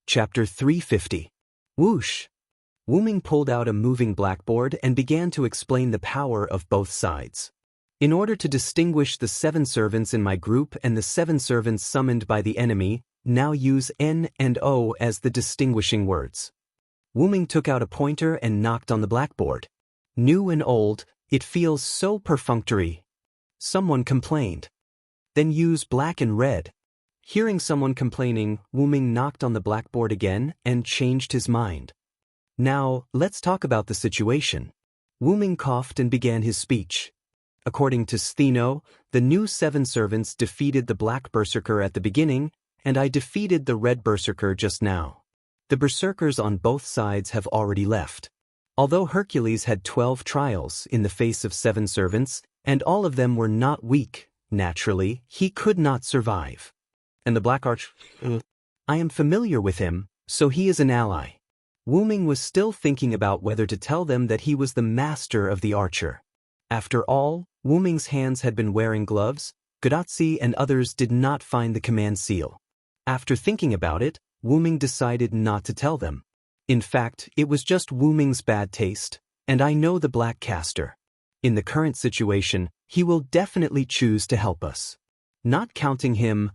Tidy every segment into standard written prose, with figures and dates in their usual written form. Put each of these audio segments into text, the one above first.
Chapter 350. Whoosh! Wu Ming pulled out a moving blackboard and began to explain the power of both sides. In order to distinguish the 7 servants in my group and the 7 servants summoned by the enemy, now use N and O as the distinguishing words. Wu Ming took out a pointer and knocked on the blackboard. New and old, it feels so perfunctory. Someone complained. Then use black and red. Hearing someone complaining, Wu Ming knocked on the blackboard again and changed his mind. Now, let's talk about the situation. Wu Ming coughed and began his speech. According to Stheno, the new 7 servants defeated the black berserker at the beginning, and I defeated the red berserker just now. The berserkers on both sides have already left. Although Hercules had 12 trials in the face of 7 servants, and all of them were not weak, naturally, he could not survive. And the Black Arch? I am familiar with him, so he is an ally. Wu Ming was still thinking about whether to tell them that he was the master of the archer. After all, Wu Ming's hands had been wearing gloves. Gudatsi and others did not find the command seal. After thinking about it, Wu Ming decided not to tell them. In fact, it was just Wu Ming's bad taste, and I know the Black Caster. In the current situation, he will definitely choose to help us. Not counting him,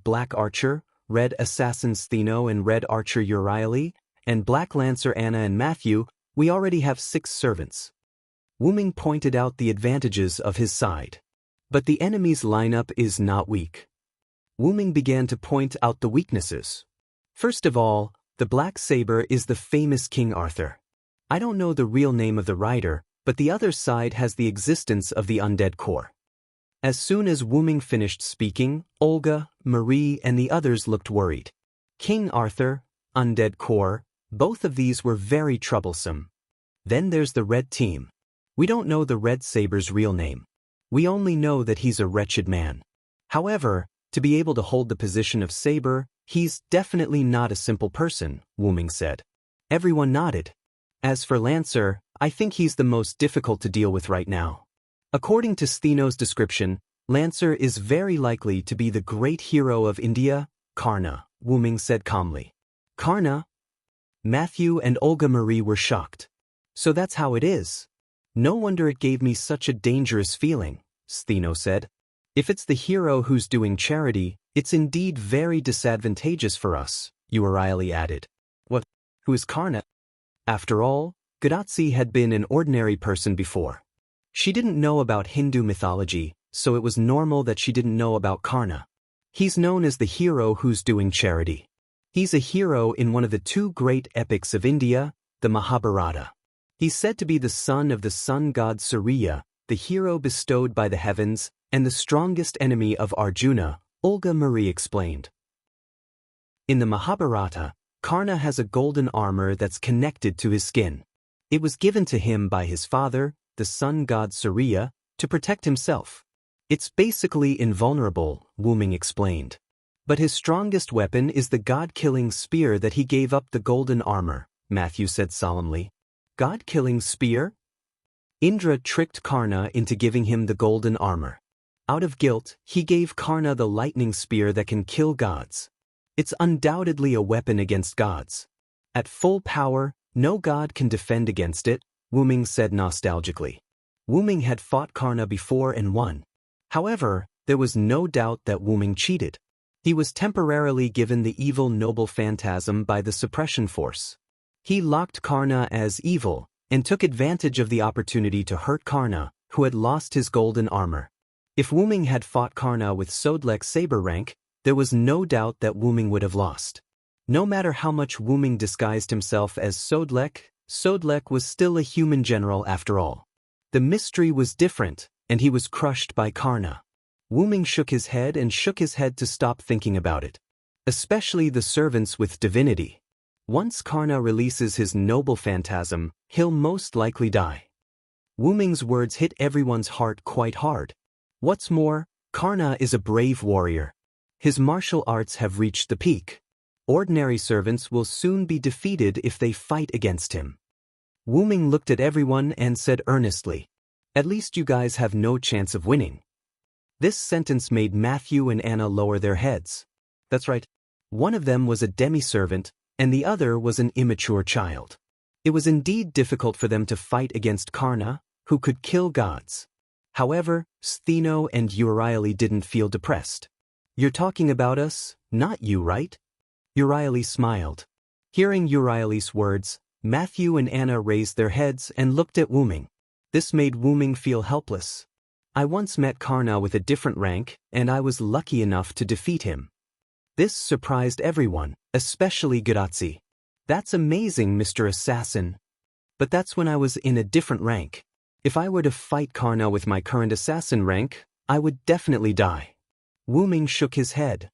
Black Archer, Red Assassin Stheno and Red Archer Euryale, and Black Lancer Anna and Matthew, we already have 6 servants. Wu Ming pointed out the advantages of his side. But the enemy's lineup is not weak. Wu Ming began to point out the weaknesses. First of all, the Black Saber is the famous King Arthur. I don't know the real name of the rider, but the other side has the existence of the undead core. As soon as Wu Ming finished speaking, Olga, Marie and the others looked worried. King Arthur, undead core, both of these were very troublesome. Then there's the red team. We don't know the Red Saber's real name. We only know that he's a wretched man. However, to be able to hold the position of Saber, he's definitely not a simple person, Wu Ming said. Everyone nodded. As for Lancer, I think he's the most difficult to deal with right now. According to Stheno's description, Lancer is very likely to be the great hero of India, Karna, Wu Ming said calmly. Karna? Matthew and Olga Marie were shocked. So that's how it is. No wonder it gave me such a dangerous feeling, Stheno said. If it's the hero who's doing charity, it's indeed very disadvantageous for us, Euryale added. What? Who is Karna? After all, Gudatsi had been an ordinary person before. She didn't know about Hindu mythology, so it was normal that she didn't know about Karna. He's known as the hero who's doing charity. He's a hero in one of the 2 great epics of India, the Mahabharata. He's said to be the son of the sun god Surya, the hero bestowed by the heavens, and the strongest enemy of Arjuna, Olga Marie explained. In the Mahabharata, Karna has a golden armor that's connected to his skin. It was given to him by his father, the sun god Surya, to protect himself. It's basically invulnerable, Wu Ming explained. But his strongest weapon is the god-killing spear that he gave up the golden armor, Matthew said solemnly. God-killing spear? Indra tricked Karna into giving him the golden armor. Out of guilt, he gave Karna the lightning spear that can kill gods. It's undoubtedly a weapon against gods. At full power, no god can defend against it, Wu Ming said nostalgically. Wu Ming had fought Karna before and won. However, there was no doubt that Wu Ming cheated. He was temporarily given the evil noble phantasm by the suppression force. He locked Karna as evil, and took advantage of the opportunity to hurt Karna, who had lost his golden armor. If Wu Ming had fought Karna with Sodlek's saber rank, there was no doubt that Wu Ming would have lost. No matter how much Wu Ming disguised himself as Sodlek, Sodlek was still a human general after all. The mystery was different, and he was crushed by Karna. Wu Ming shook his head to stop thinking about it. Especially the servants with divinity. Once Karna releases his noble phantasm, he'll most likely die. Wu Ming's words hit everyone's heart quite hard. What's more, Karna is a brave warrior. His martial arts have reached the peak. Ordinary servants will soon be defeated if they fight against him. Wu Ming looked at everyone and said earnestly, "At least you guys have no chance of winning." This sentence made Matthew and Anna lower their heads. That's right. One of them was a demi-servant, and the other was an immature child. It was indeed difficult for them to fight against Karna, who could kill gods. However, Stheno and Euryale didn't feel depressed. "You're talking about us, not you, right?" Euryale smiled. Hearing Euryale's words, Matthew and Anna raised their heads and looked at Wuming. This made Wuming feel helpless. "I once met Karna with a different rank, and I was lucky enough to defeat him." This surprised everyone, especially Gadazi. "That's amazing, Mr. Assassin. But that's when I was in a different rank. If I were to fight Karna with my current assassin rank, I would definitely die." Wuming shook his head.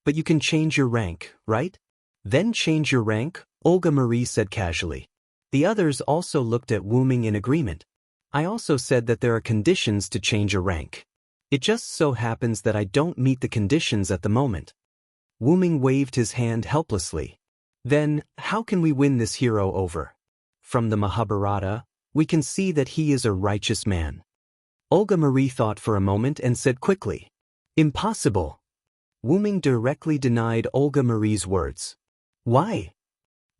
"But you can change your rank, right?" "Then change your rank," Olga Marie said casually. The others also looked at Wuming in agreement. "I also said that there are conditions to change a rank. It just so happens that I don't meet the conditions at the moment." Wuming waved his hand helplessly. "Then, how can we win this hero over? From the Mahabharata, we can see that he is a righteous man." Olga Marie thought for a moment and said quickly, "Impossible." Wuming directly denied Olga Marie's words. "Why?"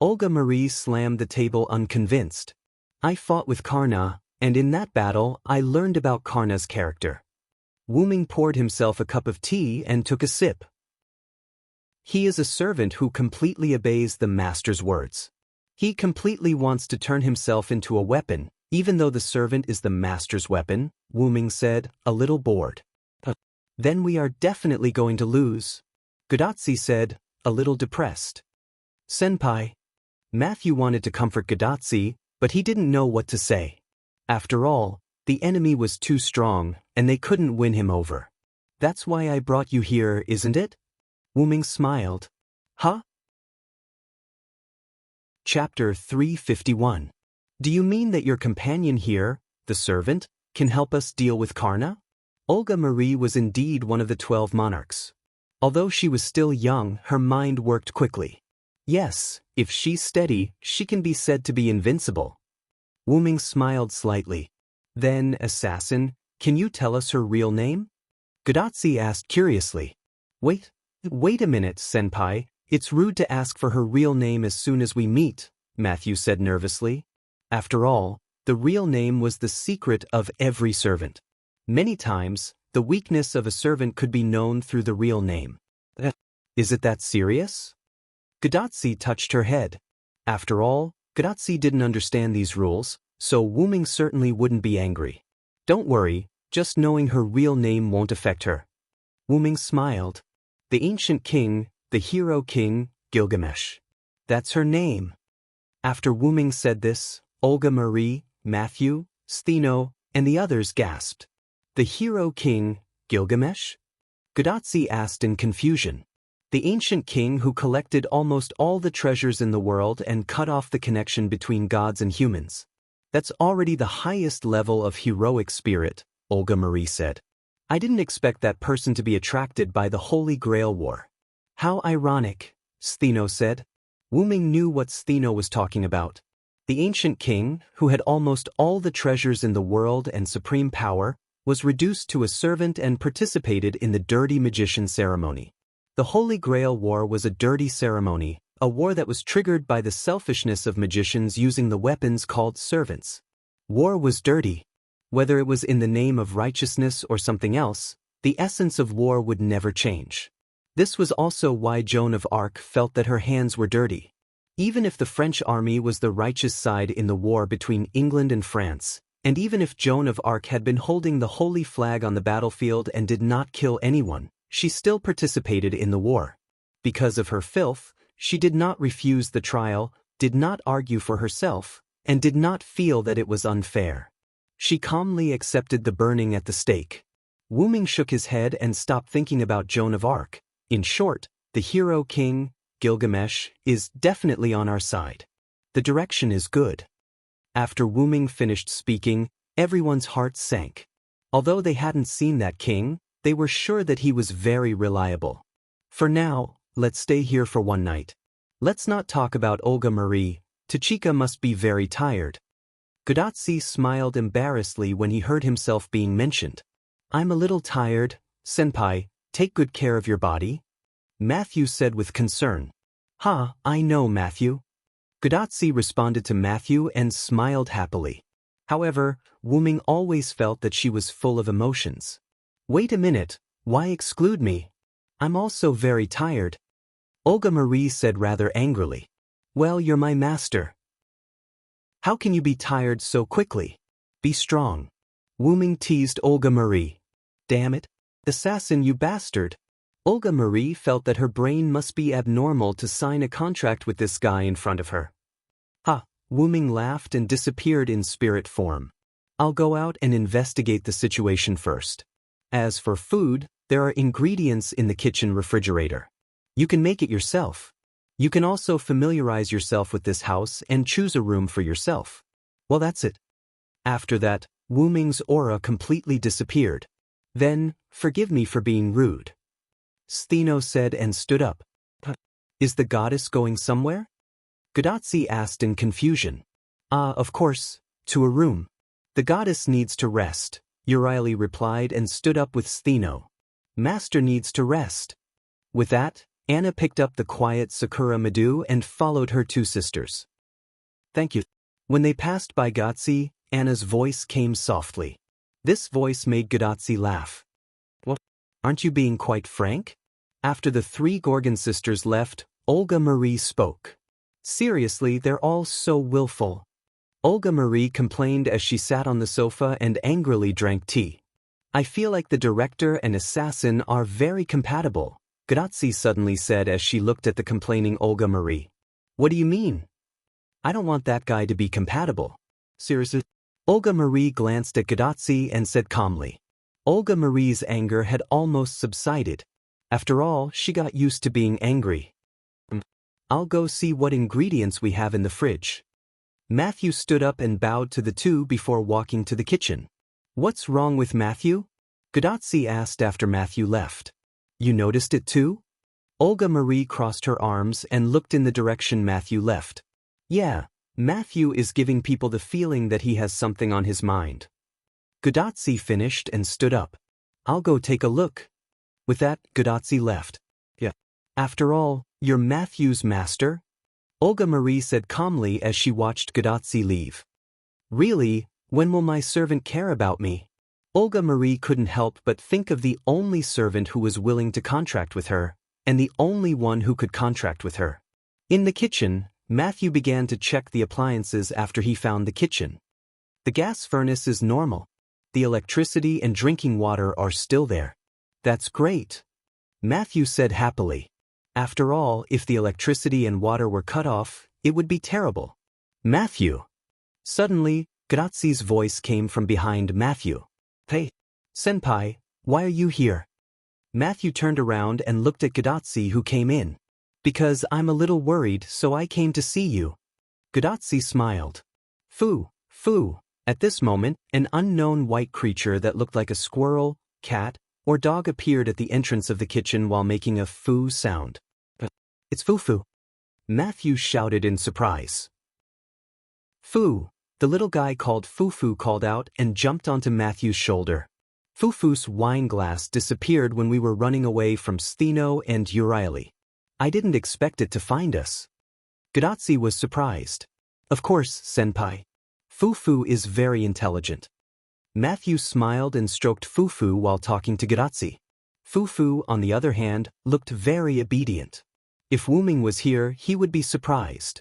Olga Marie slammed the table unconvinced. "I fought with Karna, and in that battle I learned about Karna's character." Wuming poured himself a cup of tea and took a sip. "He is a servant who completely obeys the master's words. He completely wants to turn himself into a weapon, even though the servant is the master's weapon," Wuming said, a little bored. "Then we are definitely going to lose," Gadazi said, a little depressed. "Senpai." Matthew wanted to comfort Gadazi, but he didn't know what to say. After all, the enemy was too strong, and they couldn't win him over. "That's why I brought you here, isn't it?" Wuming smiled. "Huh?" Chapter 351. "Do you mean that your companion here, the servant, can help us deal with Karna?" Olga Marie was indeed one of the 12 monarchs. Although she was still young, her mind worked quickly. "Yes, if she's steady, she can be said to be invincible." Wuming smiled slightly. "Then, assassin, can you tell us her real name?" Gadazi asked curiously. Wait a minute, senpai. It's rude to ask for her real name as soon as we meet," Matthew said nervously. After all, the real name was the secret of every servant. Many times, the weakness of a servant could be known through the real name. "Is it that serious?" Gadazi touched her head. After all, Gadazi didn't understand these rules, so Wuming certainly wouldn't be angry. "Don't worry, just knowing her real name won't affect her." Wuming smiled. "The ancient king, the hero king, Gilgamesh. That's her name." After Wuming said this, Olga Marie, Matthew, Stheno, and the others gasped. "The hero king, Gilgamesh?" Gadazi asked in confusion. "The ancient king who collected almost all the treasures in the world and cut off the connection between gods and humans. That's already the highest level of heroic spirit," Olga Marie said. "I didn't expect that person to be attracted by the Holy Grail War." "How ironic," Stheno said. Wuming knew what Stheno was talking about. The ancient king, who had almost all the treasures in the world and supreme power, was reduced to a servant and participated in the dirty magician ceremony. The Holy Grail War was a dirty ceremony, a war that was triggered by the selfishness of magicians using the weapons called servants. War was dirty. Whether it was in the name of righteousness or something else, the essence of war would never change. This was also why Joan of Arc felt that her hands were dirty. Even if the French army was the righteous side in the war between England and France, and even if Joan of Arc had been holding the holy flag on the battlefield and did not kill anyone, she still participated in the war. Because of her filth, she did not refuse the trial, did not argue for herself, and did not feel that it was unfair. She calmly accepted the burning at the stake. Wuming shook his head and stopped thinking about Joan of Arc. In short, the hero king, Gilgamesh, is definitely on our side. The direction is good. After Wuming finished speaking, everyone's heart sank. Although they hadn't seen that king, they were sure that he was very reliable. "For now, let's stay here for one night. Let's not talk about Olga Marie. Tachika must be very tired." Gadazi smiled embarrassedly when he heard himself being mentioned. "I'm a little tired, senpai. Take good care of your body," Matthew said with concern. "Ha, I know, Matthew." Gadazi responded to Matthew and smiled happily. However, Wu Ming always felt that she was full of emotions. "Wait a minute, why exclude me? I'm also very tired." Olga Marie said rather angrily. "Well, you're my master. How can you be tired so quickly? Be strong." Wu Ming teased Olga Marie. "Damn it. Assassin, you bastard." Olga Marie felt that her brain must be abnormal to sign a contract with this guy in front of her. "Ha," Wu Ming laughed and disappeared in spirit form. "I'll go out and investigate the situation first. As for food, there are ingredients in the kitchen refrigerator. You can make it yourself. You can also familiarize yourself with this house and choose a room for yourself." Well, that's it. After that, Wu Ming's aura completely disappeared. Then, "Forgive me for being rude," Stheno said and stood up. "Is the goddess going somewhere?" Gadazi asked in confusion. Of course, to a room. The goddess needs to rest," Euryale replied and stood up with Stheno. "Master needs to rest." With that, Anna picked up the quiet Sakura Madu and followed her two sisters. "Thank you." When they passed by Gadazi, Anna's voice came softly. This voice made Gadazi laugh. "What? Aren't you being quite frank?" After the three Gorgon sisters left, Olga Marie spoke. "Seriously, they're all so willful." Olga Marie complained as she sat on the sofa and angrily drank tea. "I feel like the director and assassin are very compatible," Gadazi suddenly said as she looked at the complaining Olga Marie. "What do you mean? I don't want that guy to be compatible." "Seriously?" Olga Marie glanced at Gadazi and said calmly. Olga Marie's anger had almost subsided. After all, she got used to being angry. "I'll go see what ingredients we have in the fridge." Matthew stood up and bowed to the two before walking to the kitchen. "What's wrong with Matthew?" Gadazi asked after Matthew left. "You noticed it too?" Olga Marie crossed her arms and looked in the direction Matthew left. "Yeah, Matthew is giving people the feeling that he has something on his mind." Gadazi finished and stood up. "I'll go take a look." With that, Gadazi left. "Yeah. After all, you're Matthew's master?" Olga Marie said calmly as she watched Gadazi leave. "Really, when will my servant care about me?" Olga Marie couldn't help but think of the only servant who was willing to contract with her, and the only one who could contract with her. In the kitchen, Matthew began to check the appliances after he found the kitchen. The gas furnace is normal. The electricity and drinking water are still there. "That's great," Matthew said happily. After all, if the electricity and water were cut off, it would be terrible. "Matthew!" Suddenly, Gadazi's voice came from behind Matthew. "Hey, senpai, why are you here?" Matthew turned around and looked at Gadazi, who came in. "Because I'm a little worried, so I came to see you." Gadazi smiled. "Foo, foo." At this moment, an unknown white creature that looked like a squirrel, cat, or dog appeared at the entrance of the kitchen while making a foo sound. "It's Foo-Foo," Matthew shouted in surprise. "Foo," the little guy called Foo-Foo called out and jumped onto Matthew's shoulder. Foo-Foo's wine glass disappeared when we were running away from Stheno and Euryale. "I didn't expect it to find us." Gadazi was surprised. "Of course, senpai. Foo-Foo is very intelligent." Matthew smiled and stroked Foo-Foo while talking to Gadazi. Foo-Foo, on the other hand, looked very obedient. If Wu Ming was here, he would be surprised.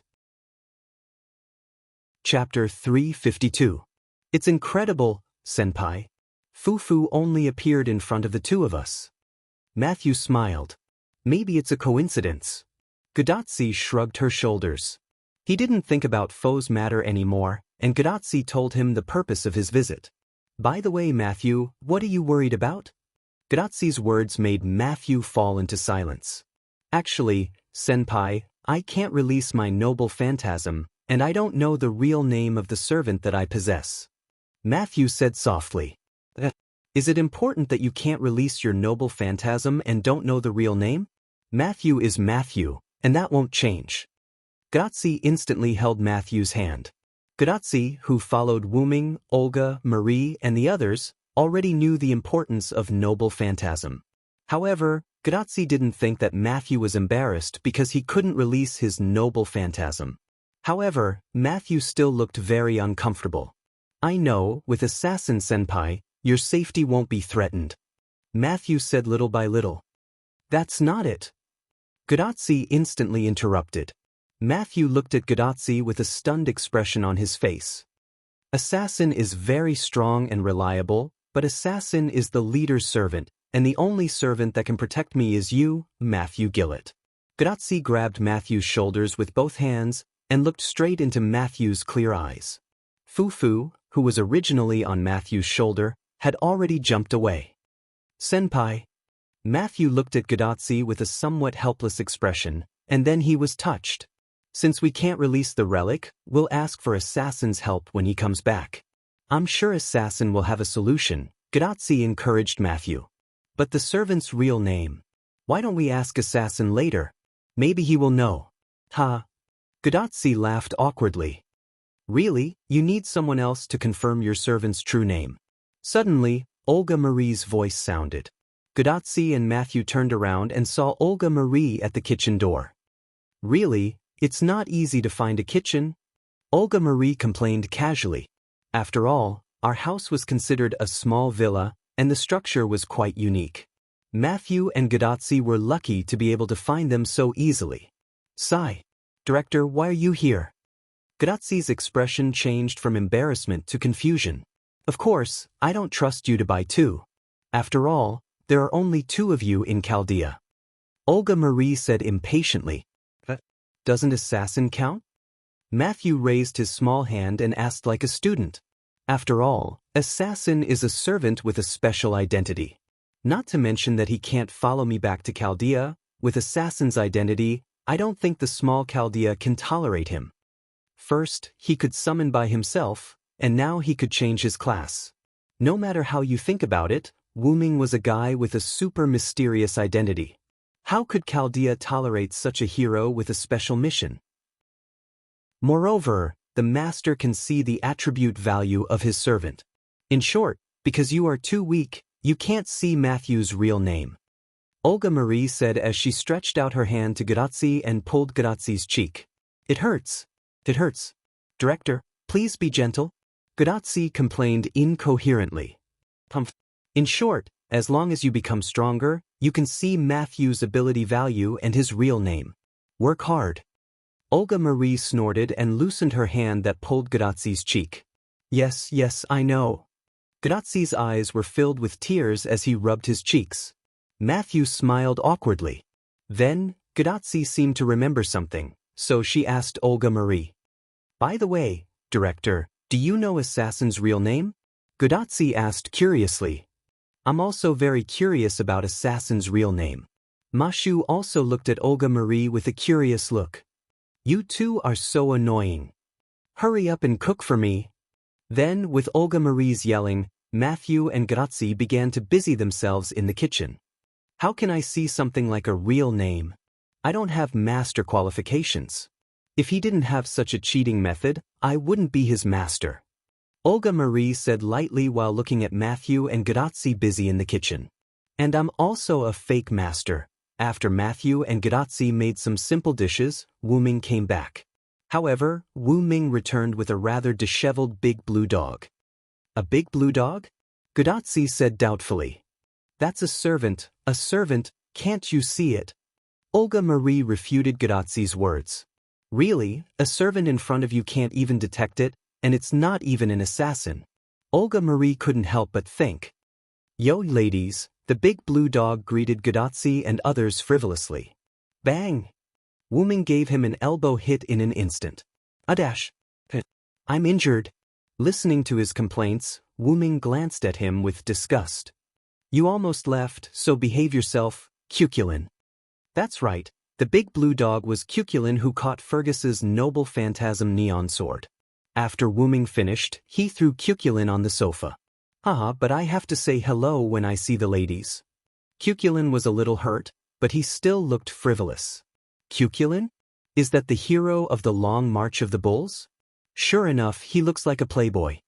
Chapter 352. "It's incredible, senpai. Foo-Foo only appeared in front of the two of us." Matthew smiled. "Maybe it's a coincidence." Gadazi shrugged her shoulders. He didn't think about foes matter anymore, and Gadazi told him the purpose of his visit. "By the way, Matthew, what are you worried about?" Gadazi's words made Matthew fall into silence. "Actually, senpai, I can't release my noble phantasm, and I don't know the real name of the servant that I possess." Matthew said softly. "Is it important that you can't release your noble phantasm and don't know the real name?" "Matthew is Matthew, and that won't change." Gadazi instantly held Matthew's hand. Gadazi, who followed Wu Ming, Olga, Marie, and the others, already knew the importance of noble phantasm. However, Grazzi didn't think that Matthew was embarrassed because he couldn't release his noble phantasm. However, Matthew still looked very uncomfortable. I know, with Assassin Senpai, your safety won't be threatened. Matthew said little by little. That's not it. Grazzi instantly interrupted. Matthew looked at Grazzi with a stunned expression on his face. Assassin is very strong and reliable, but Assassin is the leader's servant, and the only servant that can protect me is you, Matthew Gillett. Grazzi grabbed Matthew's shoulders with both hands and looked straight into Matthew's clear eyes. Fufu, who was originally on Matthew's shoulder, had already jumped away. Senpai. Matthew looked at Grazzi with a somewhat helpless expression, and then he was touched. Since we can't release the relic, we'll ask for Assassin's help when he comes back. I'm sure Assassin will have a solution, Grazzi encouraged Matthew. But the servant's real name? Why don't we ask Assassin later? Maybe he will know. Ha. Grazzi laughed awkwardly. Really, you need someone else to confirm your servant's true name. Suddenly, Olga Marie's voice sounded. Grazzi and Matthew turned around and saw Olga Marie at the kitchen door. Really, it's not easy to find a kitchen? Olga Marie complained casually. After all, our house was considered a small villa, and the structure was quite unique. Matthew and Grazzi were lucky to be able to find them so easily. Sigh. Director, why are you here? Grazzi's expression changed from embarrassment to confusion. Of course, I don't trust you to buy two. After all, there are only two of you in Chaldea. Olga Marie said impatiently. Doesn't Assassin count? Matthew raised his small hand and asked like a student. After all, Assassin is a servant with a special identity. Not to mention that he can't follow me back to Chaldea. With Assassin's identity, I don't think the small Chaldea can tolerate him. First, he could summon by himself, and now he could change his class. No matter how you think about it, Wu Ming was a guy with a super mysterious identity. How could Chaldea tolerate such a hero with a special mission? Moreover, the master can see the attribute value of his servant. In short, because you are too weak, you can't see Matthew's real name. Olga Marie said as she stretched out her hand to Grazzi and pulled Grazzi's cheek. It hurts. It hurts. Director, please be gentle. Grazzi complained incoherently. In short, as long as you become stronger, you can see Matthew's ability value and his real name. Work hard. Olga Marie snorted and loosened her hand that pulled Grazzi's cheek. Yes, I know. Grazzi's eyes were filled with tears as he rubbed his cheeks. Matthew smiled awkwardly. Then, Grazzi seemed to remember something, so she asked Olga Marie. By the way, Director, do you know Assassin's real name? Grazzi asked curiously. I'm also very curious about Assassin's real name. Mashu also looked at Olga Marie with a curious look. You two are so annoying. Hurry up and cook for me. Then, with Olga Marie's yelling, Matthew and Grazzi began to busy themselves in the kitchen. How can I see something like a real name? I don't have master qualifications. If he didn't have such a cheating method, I wouldn't be his master. Olga Marie said lightly while looking at Matthew and Grazzi busy in the kitchen. And I'm also a fake master. After Matthew and Grazzi made some simple dishes, Wu Ming came back. However, Wu Ming returned with a rather disheveled big blue dog. A big blue dog? Grazzi said doubtfully. That's a servant, can't you see it? Olga Marie refuted Grazzi's words. Really, a servant in front of you can't even detect it? And it's not even an assassin. Olga Marie couldn't help but think. Yo ladies, the big blue dog greeted Grazzi and others frivolously. Bang! Wu Ming gave him an elbow hit in an instant. A dash. I'm injured. Listening to his complaints, Wu Ming glanced at him with disgust. You almost left, so behave yourself, Cuculin. That's right, the big blue dog was Cuculin who caught Fergus's noble phantasm neon sword. After Wu Ming finished, he threw Cuculin on the sofa. But I have to say hello when I see the ladies. Cuculin was a little hurt, but he still looked frivolous. Cuculin? Is that the hero of the Long March of the Bulls? Sure enough, he looks like a playboy.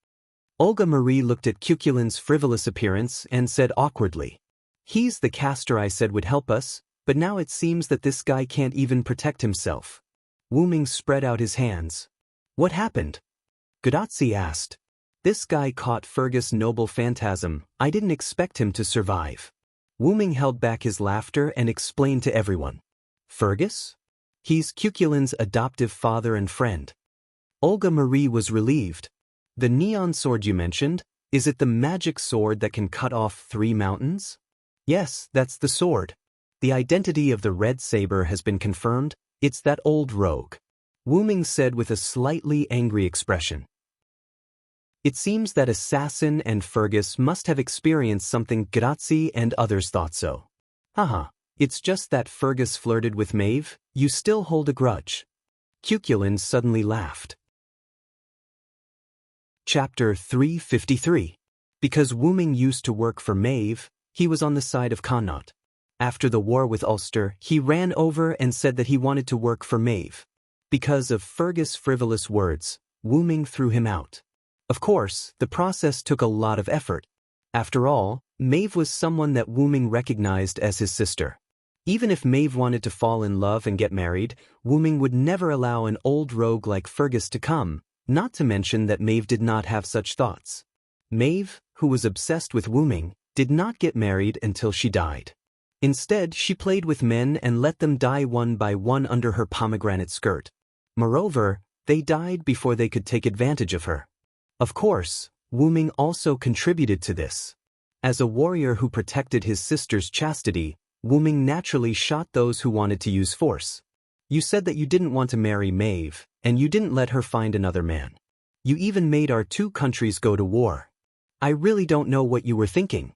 Olga Marie looked at Cuculin's frivolous appearance and said awkwardly. He's the caster I said would help us, but now it seems that this guy can't even protect himself. Wu Ming spread out his hands. What happened? Gadazi asked. This guy caught Fergus' noble phantasm. I didn't expect him to survive. Wu Ming held back his laughter and explained to everyone. Fergus? He's Cuculin's adoptive father and friend. Olga Marie was relieved. The neon sword you mentioned, is it the magic sword that can cut off 3 mountains? Yes, that's the sword. The identity of the red saber has been confirmed. It's that old rogue. Wu Ming said with a slightly angry expression. It seems that Assassin and Fergus must have experienced something. Gadazi and others thought so. Haha, it's just that Fergus flirted with Maeve. You still hold a grudge. Cuculin suddenly laughed. Chapter 353. Because Wu Ming used to work for Maeve, he was on the side of Connaught. After the war with Ulster, he ran over and said that he wanted to work for Maeve. Because of Fergus' frivolous words, Wu Ming threw him out. Of course, the process took a lot of effort. After all, Maeve was someone that Wu Ming recognized as his sister. Even if Maeve wanted to fall in love and get married, Wu Ming would never allow an old rogue like Fergus to come, not to mention that Maeve did not have such thoughts. Maeve, who was obsessed with Wu Ming, did not get married until she died. Instead, she played with men and let them die one by one under her pomegranate skirt. Moreover, they died before they could take advantage of her. Of course, Wu Ming also contributed to this. As a warrior who protected his sister's chastity, Wu Ming naturally shot those who wanted to use force. You said that you didn't want to marry Maeve, and you didn't let her find another man. You even made our 2 countries go to war. I really don't know what you were thinking.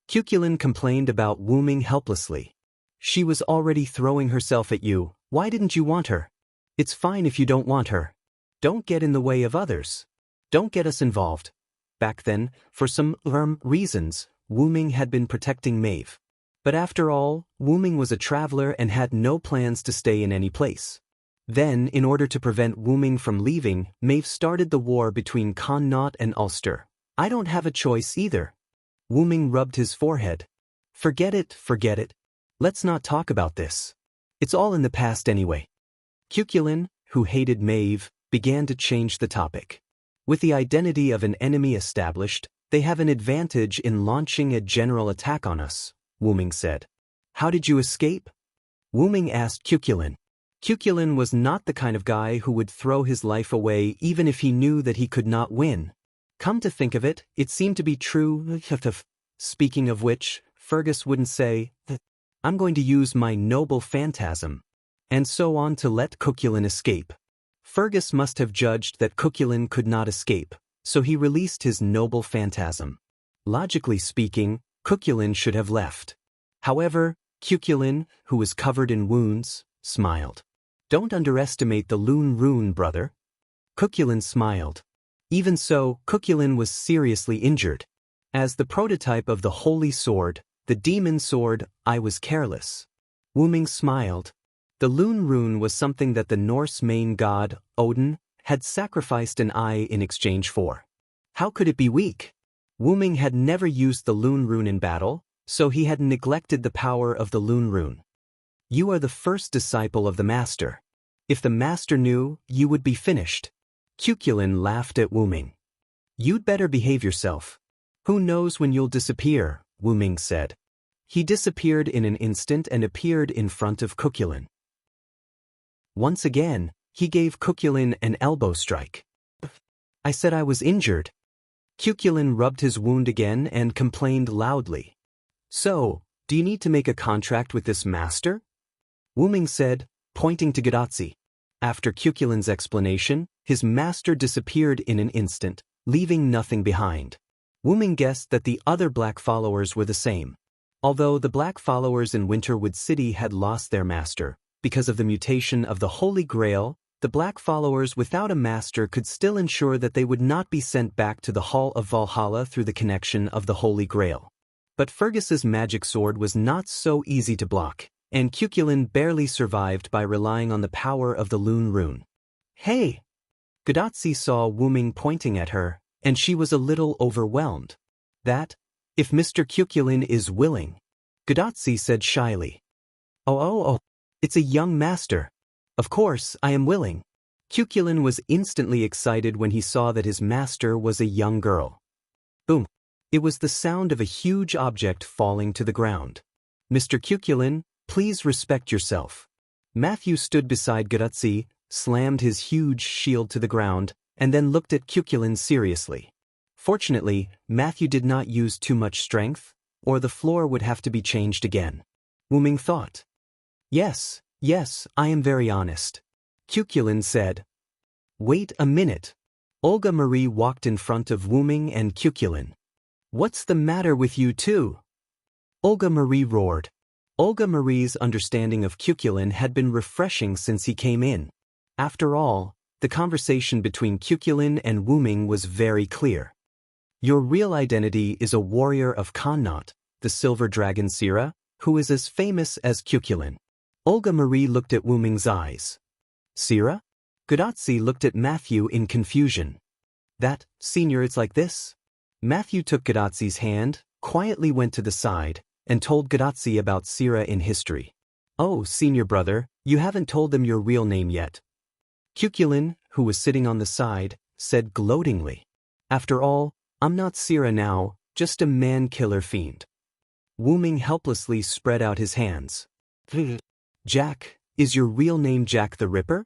Cuculin complained about Wu Ming helplessly. She was already throwing herself at you. Why didn't you want her? It's fine if you don't want her. Don't get in the way of others. Don't get us involved. Back then, for some reasons, Wu Ming had been protecting Maeve. But after all, Wu Ming was a traveler and had no plans to stay in any place. Then, in order to prevent Wu Ming from leaving, Maeve started the war between Connaught and Ulster. I don't have a choice either. Wu Ming rubbed his forehead. Forget it, forget it. Let's not talk about this. It's all in the past anyway. Cuculin, who hated Maeve, began to change the topic. With the identity of an enemy established, they have an advantage in launching a general attack on us, Wu Ming said. How did you escape? Wu Ming asked Cuculin. Cuculin was not the kind of guy who would throw his life away even if he knew that he could not win. Come to think of it, it seemed to be true. Speaking of which, Fergus wouldn't say that I'm going to use my noble phantasm, and so on to let Cuculin escape. Fergus must have judged that Cuculin could not escape, so he released his noble phantasm. Logically speaking, Cuculin should have left. However, Cuculin, who was covered in wounds, smiled. Don't underestimate the Lune Rune, brother. Cuculin smiled. Even so, Cuculin was seriously injured. As the prototype of the holy sword, the demon sword, I was careless. Wu Ming smiled. The Lune Rune was something that the Norse main god, Odin, had sacrificed an eye in exchange for. How could it be weak? Wu Ming had never used the Lune Rune in battle, so he had neglected the power of the Lune Rune. You are the first disciple of the Master. If the Master knew, you would be finished. Cuculin laughed at Wu Ming. You'd better behave yourself. Who knows when you'll disappear, Wu Ming said. He disappeared in an instant and appeared in front of Cuculin. Once again, he gave Cuculin an elbow strike. I said I was injured. Cuculin rubbed his wound again and complained loudly. So, do you need to make a contract with this master? Wu Ming said, pointing to Gadazi. After Cuculin's explanation, his master disappeared in an instant, leaving nothing behind. Wu Ming guessed that the other black followers were the same. Although the black followers in Winterwood City had lost their master, because of the mutation of the Holy Grail, the black followers without a master could still ensure that they would not be sent back to the Hall of Valhalla through the connection of the Holy Grail. But Fergus's magic sword was not so easy to block, and Cuculin barely survived by relying on the power of the Lune Rune. Hey! Gadazi saw Wu Ming pointing at her, and she was a little overwhelmed. That, if Mr. Cuculin is willing. Gadotsi said shyly. Oh, it's a young master. Of course, I am willing. Cuculin was instantly excited when he saw that his master was a young girl. Boom. It was the sound of a huge object falling to the ground. Mr. Cuculin, please respect yourself. Matthew stood beside Gadotsi, slammed his huge shield to the ground, and then looked at Cuculin seriously. Fortunately, Matthew did not use too much strength, or the floor would have to be changed again. Wuming thought. Yes, I am very honest. Cuculin said. Wait a minute. Olga Marie walked in front of Wuming and Cuculin. What's the matter with you two? Olga Marie roared. Olga Marie's understanding of Cuculin had been refreshing since he came in. After all, the conversation between Cuculin and Wuming was very clear. Your real identity is a warrior of Connaught, the silver dragon Sira, who is as famous as Cuculin. Olga Marie looked at Wuming's eyes. Sira? Gadotsi looked at Matthew in confusion. That, senior, it's like this? Matthew took Gadotsi's hand, quietly went to the side, and told Gadotsi about Sira in history. Oh, senior brother, you haven't told them your real name yet. Cuculin, who was sitting on the side, said gloatingly. After all, I'm not Sira now, just a man-killer fiend. Wuming helplessly spread out his hands. Jack, is your real name Jack the Ripper?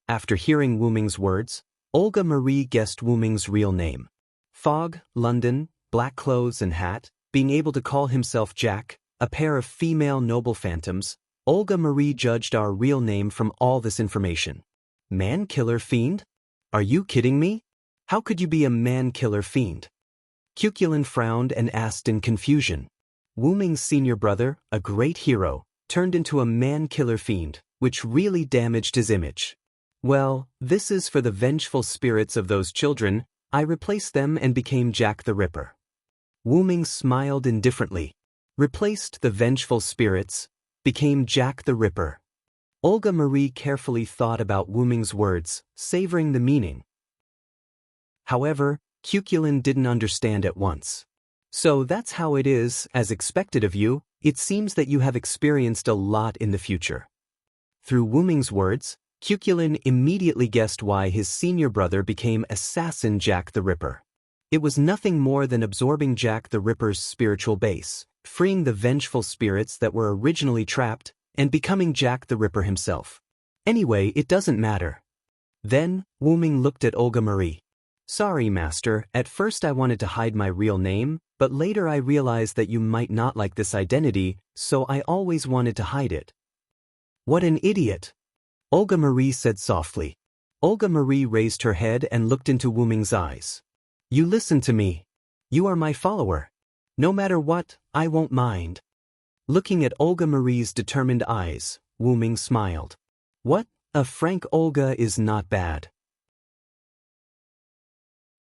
After hearing Wuming's words, Olga Marie guessed Wuming's real name. Fog, London, black clothes and hat, being able to call himself Jack, a pair of female noble phantoms, Olga Marie judged our real name from all this information. Man-killer fiend? Are you kidding me? How could you be a man-killer fiend? Cuculin frowned and asked in confusion. Wuming's senior brother, a great hero, turned into a man-killer fiend, which really damaged his image. Well, this is for the vengeful spirits of those children. I replaced them and became Jack the Ripper. Wuming smiled indifferently. Replaced the vengeful spirits, became Jack the Ripper. Olga Marie carefully thought about Wuming's words, savoring the meaning. However, Cuculin didn't understand at once. So that's how it is, as expected of you. It seems that you have experienced a lot in the future. Through Wuming's words, Cuculin immediately guessed why his senior brother became Assassin Jack the Ripper. It was nothing more than absorbing Jack the Ripper's spiritual base, freeing the vengeful spirits that were originally trapped, and becoming Jack the Ripper himself. Anyway, it doesn't matter. Then, Wuming looked at Olga Marie. Sorry, master, at first I wanted to hide my real name, but later I realized that you might not like this identity, so I always wanted to hide it. What an idiot! Olga Marie said softly. Olga Marie raised her head and looked into Wuming's eyes. You listen to me. You are my follower. No matter what, I won't mind. Looking at Olga Marie's determined eyes, Wuming smiled. What? A frank Olga is not bad.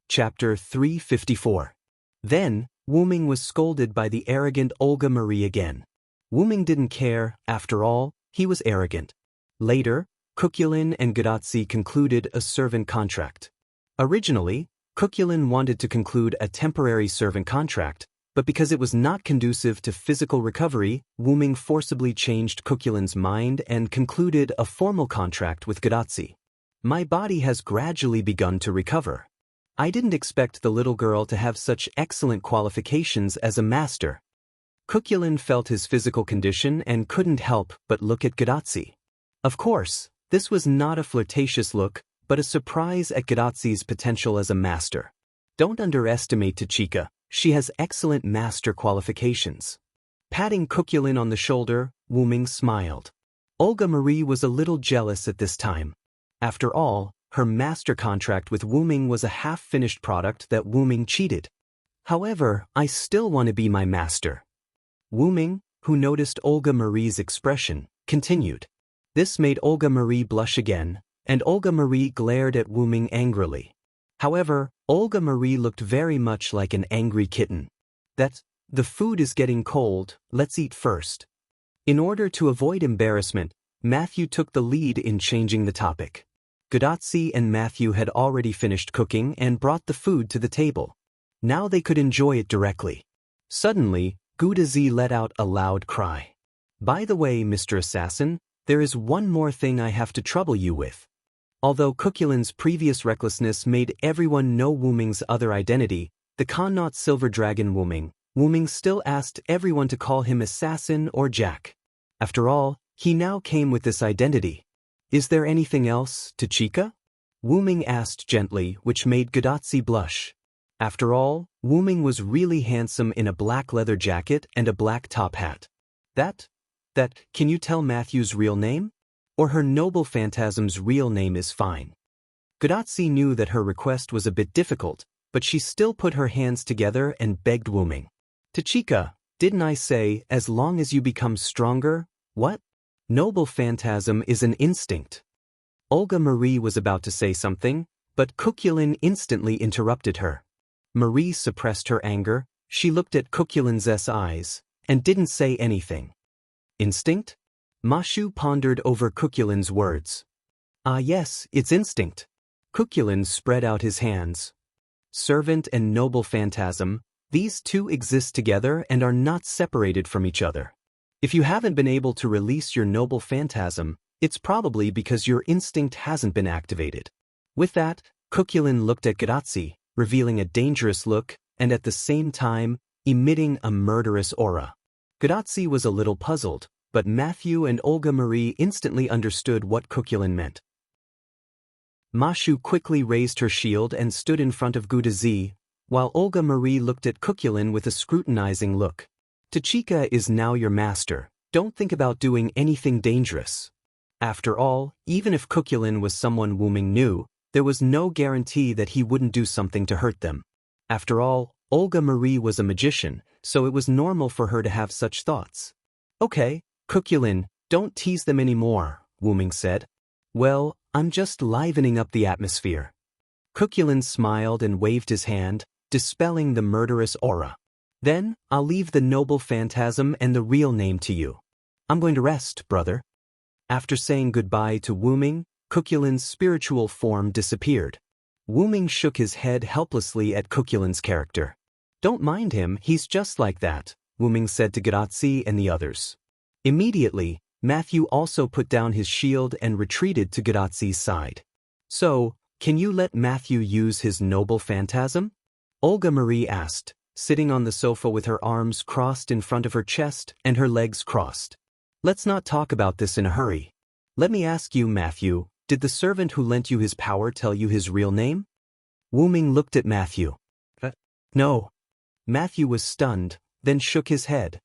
Chapter 354. Then, Wuming was scolded by the arrogant Olga Marie again. Wuming didn't care, after all, he was arrogant. Later, Cuculin and Gadotsi concluded a servant contract. Originally, Cuculin wanted to conclude a temporary servant contract, but because it was not conducive to physical recovery, Wuming forcibly changed Cuculin's mind and concluded a formal contract with Gadotsi. My body has gradually begun to recover. I didn't expect the little girl to have such excellent qualifications as a master. Cuculin felt his physical condition and couldn't help but look at Gadotsi. Of course, this was not a flirtatious look, but a surprise at Gadotsi's potential as a master. Don't underestimate Tachika, she has excellent master qualifications. Patting Cuculin on the shoulder, Wuming smiled. Olga Marie was a little jealous at this time. After all, her master contract with Wuming was a half-finished product that Wuming cheated. However, I still want to be my master. Wuming, who noticed Olga Marie's expression, continued. This made Olga Marie blush again, and Olga Marie glared at Wuming angrily. However, Olga Marie looked very much like an angry kitten. The food is getting cold, let's eat first. In order to avoid embarrassment, Matthew took the lead in changing the topic. Gadotsi and Matthew had already finished cooking and brought the food to the table. Now they could enjoy it directly. Suddenly, Gudazi let out a loud cry. By the way, Mr. Assassin, there is one more thing I have to trouble you with. Although Cuculin's previous recklessness made everyone know Wuming's other identity, the Connaught Silver Dragon Wuming still asked everyone to call him Assassin or Jack. After all, he now came with this identity. Is there anything else, Tachika? Wuming asked gently, which made Gudatsi blush. After all, Wuming was really handsome in a black leather jacket and a black top hat. Can you tell Matthew's real name? Or her noble phantasm's real name is fine. Gudatsi knew that her request was a bit difficult, but she still put her hands together and begged Wuming. Tachika, didn't I say, as long as you become stronger? What? Noble phantasm is an instinct. Olga Marie was about to say something, but Cuculin instantly interrupted her. Marie suppressed her anger, she looked at Cuculin's eyes, and didn't say anything. Instinct? Mashu pondered over Cuculin's words. Ah yes, it's instinct. Cuculin spread out his hands. Servant and noble phantasm, these two exist together and are not separated from each other. If you haven't been able to release your noble phantasm, it's probably because your instinct hasn't been activated. With that, Cuculin looked at Gudatsi, revealing a dangerous look, and at the same time, emitting a murderous aura. Gudatsi was a little puzzled, but Matthew and Olga Marie instantly understood what Cuculin meant. Mashu quickly raised her shield and stood in front of Gudazi, while Olga Marie looked at Cuculin with a scrutinizing look. Tachika is now your master, don't think about doing anything dangerous. After all, even if Cuculin was someone Wuming knew, there was no guarantee that he wouldn't do something to hurt them. After all, Olga Marie was a magician, so it was normal for her to have such thoughts. Okay, Cuculin, don't tease them anymore, Wuming said. Well, I'm just livening up the atmosphere. Cuculin smiled and waved his hand, dispelling the murderous aura. Then, I'll leave the noble phantasm and the real name to you. I'm going to rest, brother. After saying goodbye to Wuming, Cuculin's spiritual form disappeared. Wuming shook his head helplessly at Cuculin's character. Don't mind him, he's just like that, Wuming said to Gudatsi and the others. Immediately, Matthew also put down his shield and retreated to Gudatsi's side. So, can you let Matthew use his noble phantasm? Olga Marie asked, sitting on the sofa with her arms crossed in front of her chest and her legs crossed. Let's not talk about this in a hurry. Let me ask you, Matthew, did the servant who lent you his power tell you his real name? Wuming looked at Matthew. No. Matthew was stunned, then shook his head.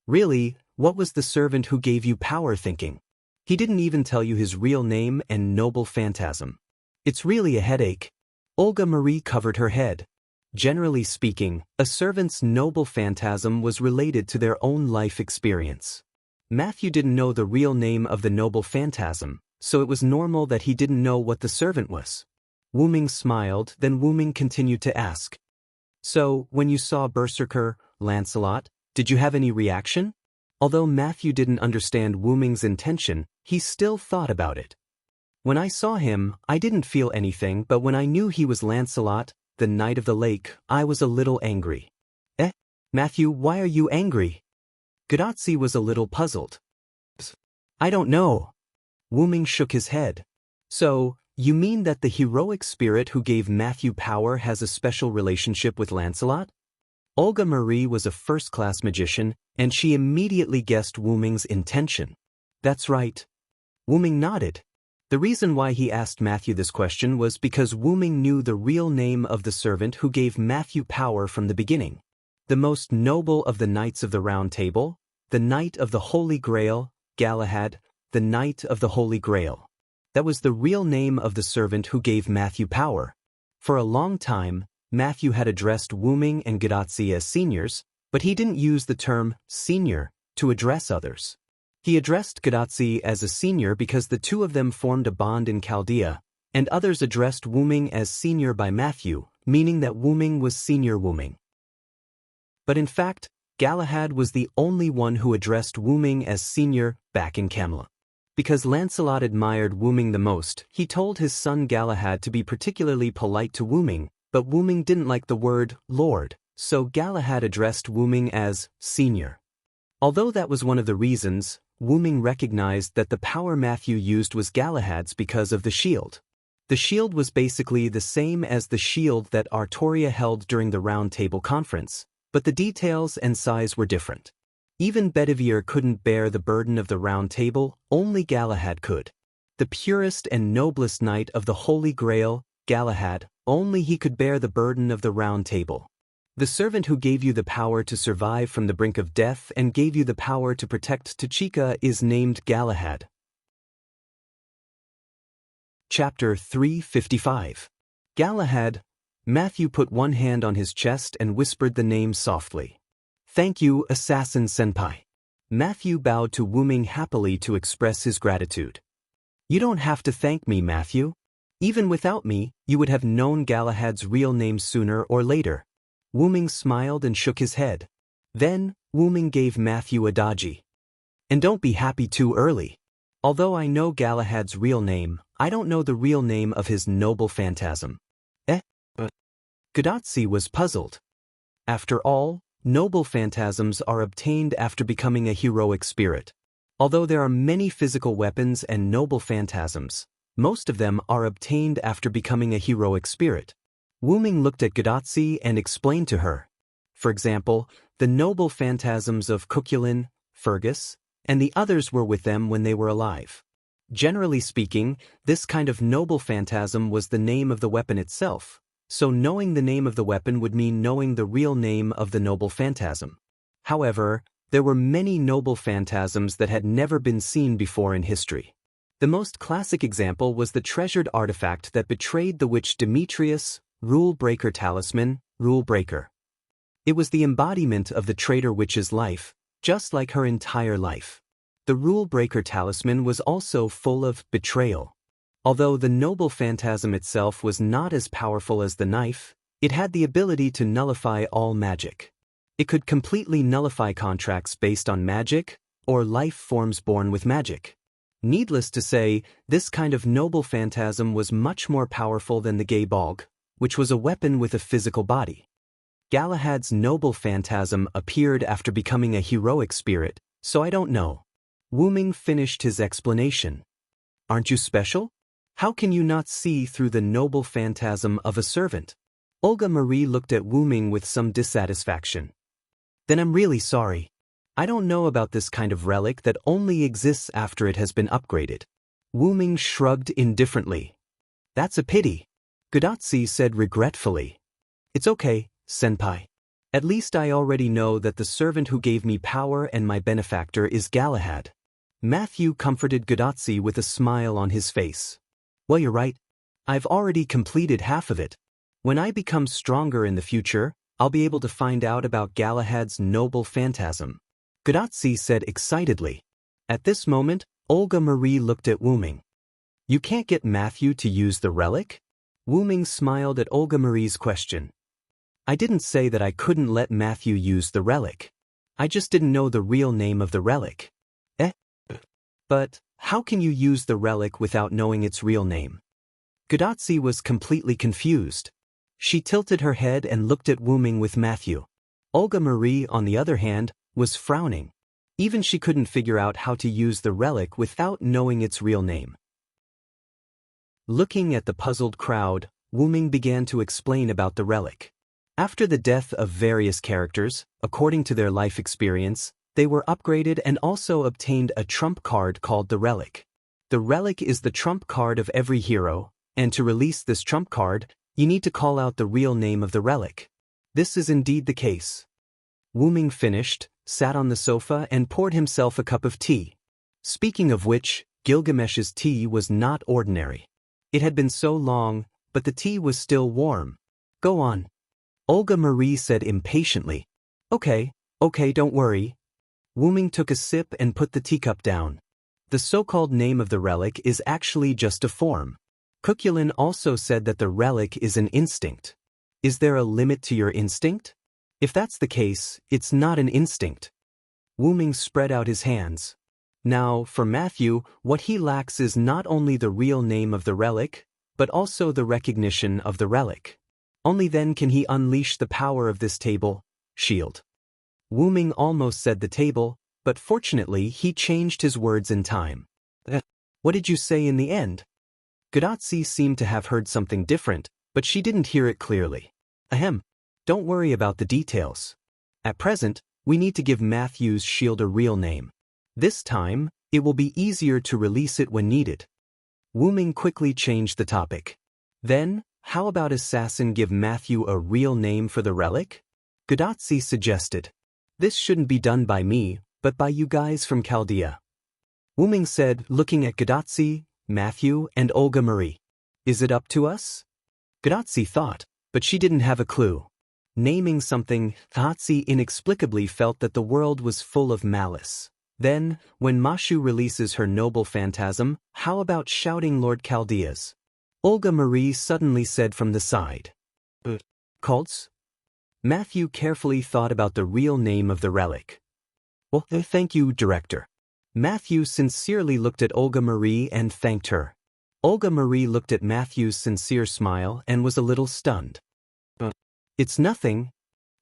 Really, what was the servant who gave you power thinking? He didn't even tell you his real name and noble phantasm. It's really a headache. Olga Marie covered her head. Generally speaking, a servant's noble phantasm was related to their own life experience. Matthew didn't know the real name of the noble phantasm, so it was normal that he didn't know what the servant was. Wuming smiled, then Wuming continued to ask. So, when you saw Berserker, Lancelot, did you have any reaction? Although Matthew didn't understand Wuming's intention, he still thought about it. When I saw him, I didn't feel anything, but when I knew he was Lancelot, the Knight of the Lake, I was a little angry. Matthew, why are you angry? Gudatsi was a little puzzled. I don't know. Wuming shook his head. So, you mean that the heroic spirit who gave Matthew power has a special relationship with Lancelot? Olga Marie was a first-class magician, and she immediately guessed Wuming's intention. That's right. Wuming nodded. The reason why he asked Matthew this question was because Wuming knew the real name of the servant who gave Matthew power from the beginning. The most noble of the Knights of the Round Table, the Knight of the Holy Grail, Galahad, the Knight of the Holy Grail. That was the real name of the servant who gave Matthew power. For a long time, Matthew had addressed Wuming and Gudatsi as seniors, but he didn't use the term senior to address others. He addressed Gudatsi as a senior because the two of them formed a bond in Chaldea, and others addressed Wuming as senior by Matthew, meaning that Wuming was senior Wuming. But in fact, Galahad was the only one who addressed Wuming as senior back in Camelot. Because Lancelot admired Wuming the most, he told his son Galahad to be particularly polite to Wuming, but Wuming didn't like the word Lord, so Galahad addressed Wu Ming as Senior. Although that was one of the reasons, Wu Ming recognized that the power Matthew used was Galahad's because of the shield. The shield was basically the same as the shield that Artoria held during the Round Table Conference, but the details and size were different. Even Bedivere couldn't bear the burden of the Round Table, only Galahad could. The purest and noblest knight of the Holy Grail, Galahad, only he could bear the burden of the Round Table. The servant who gave you the power to survive from the brink of death and gave you the power to protect Tachika is named Galahad. Chapter 355. Galahad. Matthew put one hand on his chest and whispered the name softly. Thank you, Assassin Senpai. Matthew bowed to Wu Ming happily to express his gratitude. You don't have to thank me, Matthew. Even without me, you would have known Galahad's real name sooner or later. Wu Ming smiled and shook his head. Then, Wu Ming gave Matthew a dodgy. And don't be happy too early. Although I know Galahad's real name, I don't know the real name of his noble phantasm. Gadotsi was puzzled. After all, noble phantasms are obtained after becoming a heroic spirit. Although there are many physical weapons and noble phantasms, most of them are obtained after becoming a heroic spirit. Wu Ming looked at Gadotsi and explained to her. For example, the noble phantasms of Cuchulainn, Fergus, and the others were with them when they were alive. Generally speaking, this kind of noble phantasm was the name of the weapon itself, so knowing the name of the weapon would mean knowing the real name of the noble phantasm. However, there were many noble phantasms that had never been seen before in history. The most classic example was the treasured artifact that betrayed the witch Demetrius, Rule Breaker Talisman, Rule Breaker. It was the embodiment of the traitor witch's life, just like her entire life. The Rule Breaker Talisman was also full of betrayal. Although the noble phantasm itself was not as powerful as the knife, it had the ability to nullify all magic. It could completely nullify contracts based on magic, or life forms born with magic. Needless to say, this kind of noble phantasm was much more powerful than the gay Bolg, which was a weapon with a physical body. Galahad's noble phantasm appeared after becoming a heroic spirit, so I don't know. Wu Ming finished his explanation. Aren't you special? How can you not see through the noble phantasm of a servant? Olga Marie looked at Wu Ming with some dissatisfaction. Then I'm really sorry. I don't know about this kind of relic that only exists after it has been upgraded. Wu Ming shrugged indifferently. That's a pity. Gadotsi said regretfully. It's okay, Senpai. At least I already know that the servant who gave me power and my benefactor is Galahad. Matthew comforted Gadotsi with a smile on his face. Well, you're right. I've already completed half of it. When I become stronger in the future, I'll be able to find out about Galahad's noble phantasm. Gadotsi said excitedly. At this moment, Olga Marie looked at Wu Ming. You can't get Matthew to use the relic? Wu Ming smiled at Olga Marie's question. I didn't say that I couldn't let Matthew use the relic. I just didn't know the real name of the relic. But how can you use the relic without knowing its real name? Gadotsi was completely confused. She tilted her head and looked at Wu Ming with Matthew. Olga Marie, on the other hand, was frowning. Even she couldn't figure out how to use the relic without knowing its real name. Looking at the puzzled crowd, Wu Ming began to explain about the relic. After the death of various characters, according to their life experience, they were upgraded and also obtained a trump card called the relic. The relic is the trump card of every hero, and to release this trump card, you need to call out the real name of the relic. This is indeed the case. Wu Ming finished, sat on the sofa and poured himself a cup of tea. Speaking of which, Gilgamesh's tea was not ordinary. It had been so long, but the tea was still warm. Go on. Olga Marie said impatiently. Okay, don't worry. Wu Ming took a sip and put the teacup down. The so-called name of the relic is actually just a form. Cuchulainn also said that the relic is an instinct. Is there a limit to your instinct? If that's the case, it's not an instinct. Wu Ming spread out his hands. Now, for Matthew, what he lacks is not only the real name of the relic, but also the recognition of the relic. Only then can he unleash the power of this table, shield. Wu Ming almost said the table, but fortunately he changed his words in time. What did you say in the end? Gadotsi seemed to have heard something different, but she didn't hear it clearly. Ahem. Don't worry about the details. At present, we need to give Matthew's shield a real name. This time, it will be easier to release it when needed. Wu Ming quickly changed the topic. Then, how about Assassin give Matthew a real name for the relic? Gadotsi suggested. This shouldn't be done by me, but by you guys from Chaldea. Wu Ming said, looking at Gadotsi, Matthew, and Olga Marie. Is it up to us? Gadotsi thought, but she didn't have a clue. Naming something, Gadotsi inexplicably felt that the world was full of malice. Then, when Mashu releases her noble phantasm, how about shouting Lord Chaldea's? Olga Marie suddenly said from the side. Cults? Matthew carefully thought about the real name of the relic. Well, thank you, Director. Matthew sincerely looked at Olga Marie and thanked her. Olga Marie looked at Matthew's sincere smile and was a little stunned. It's nothing.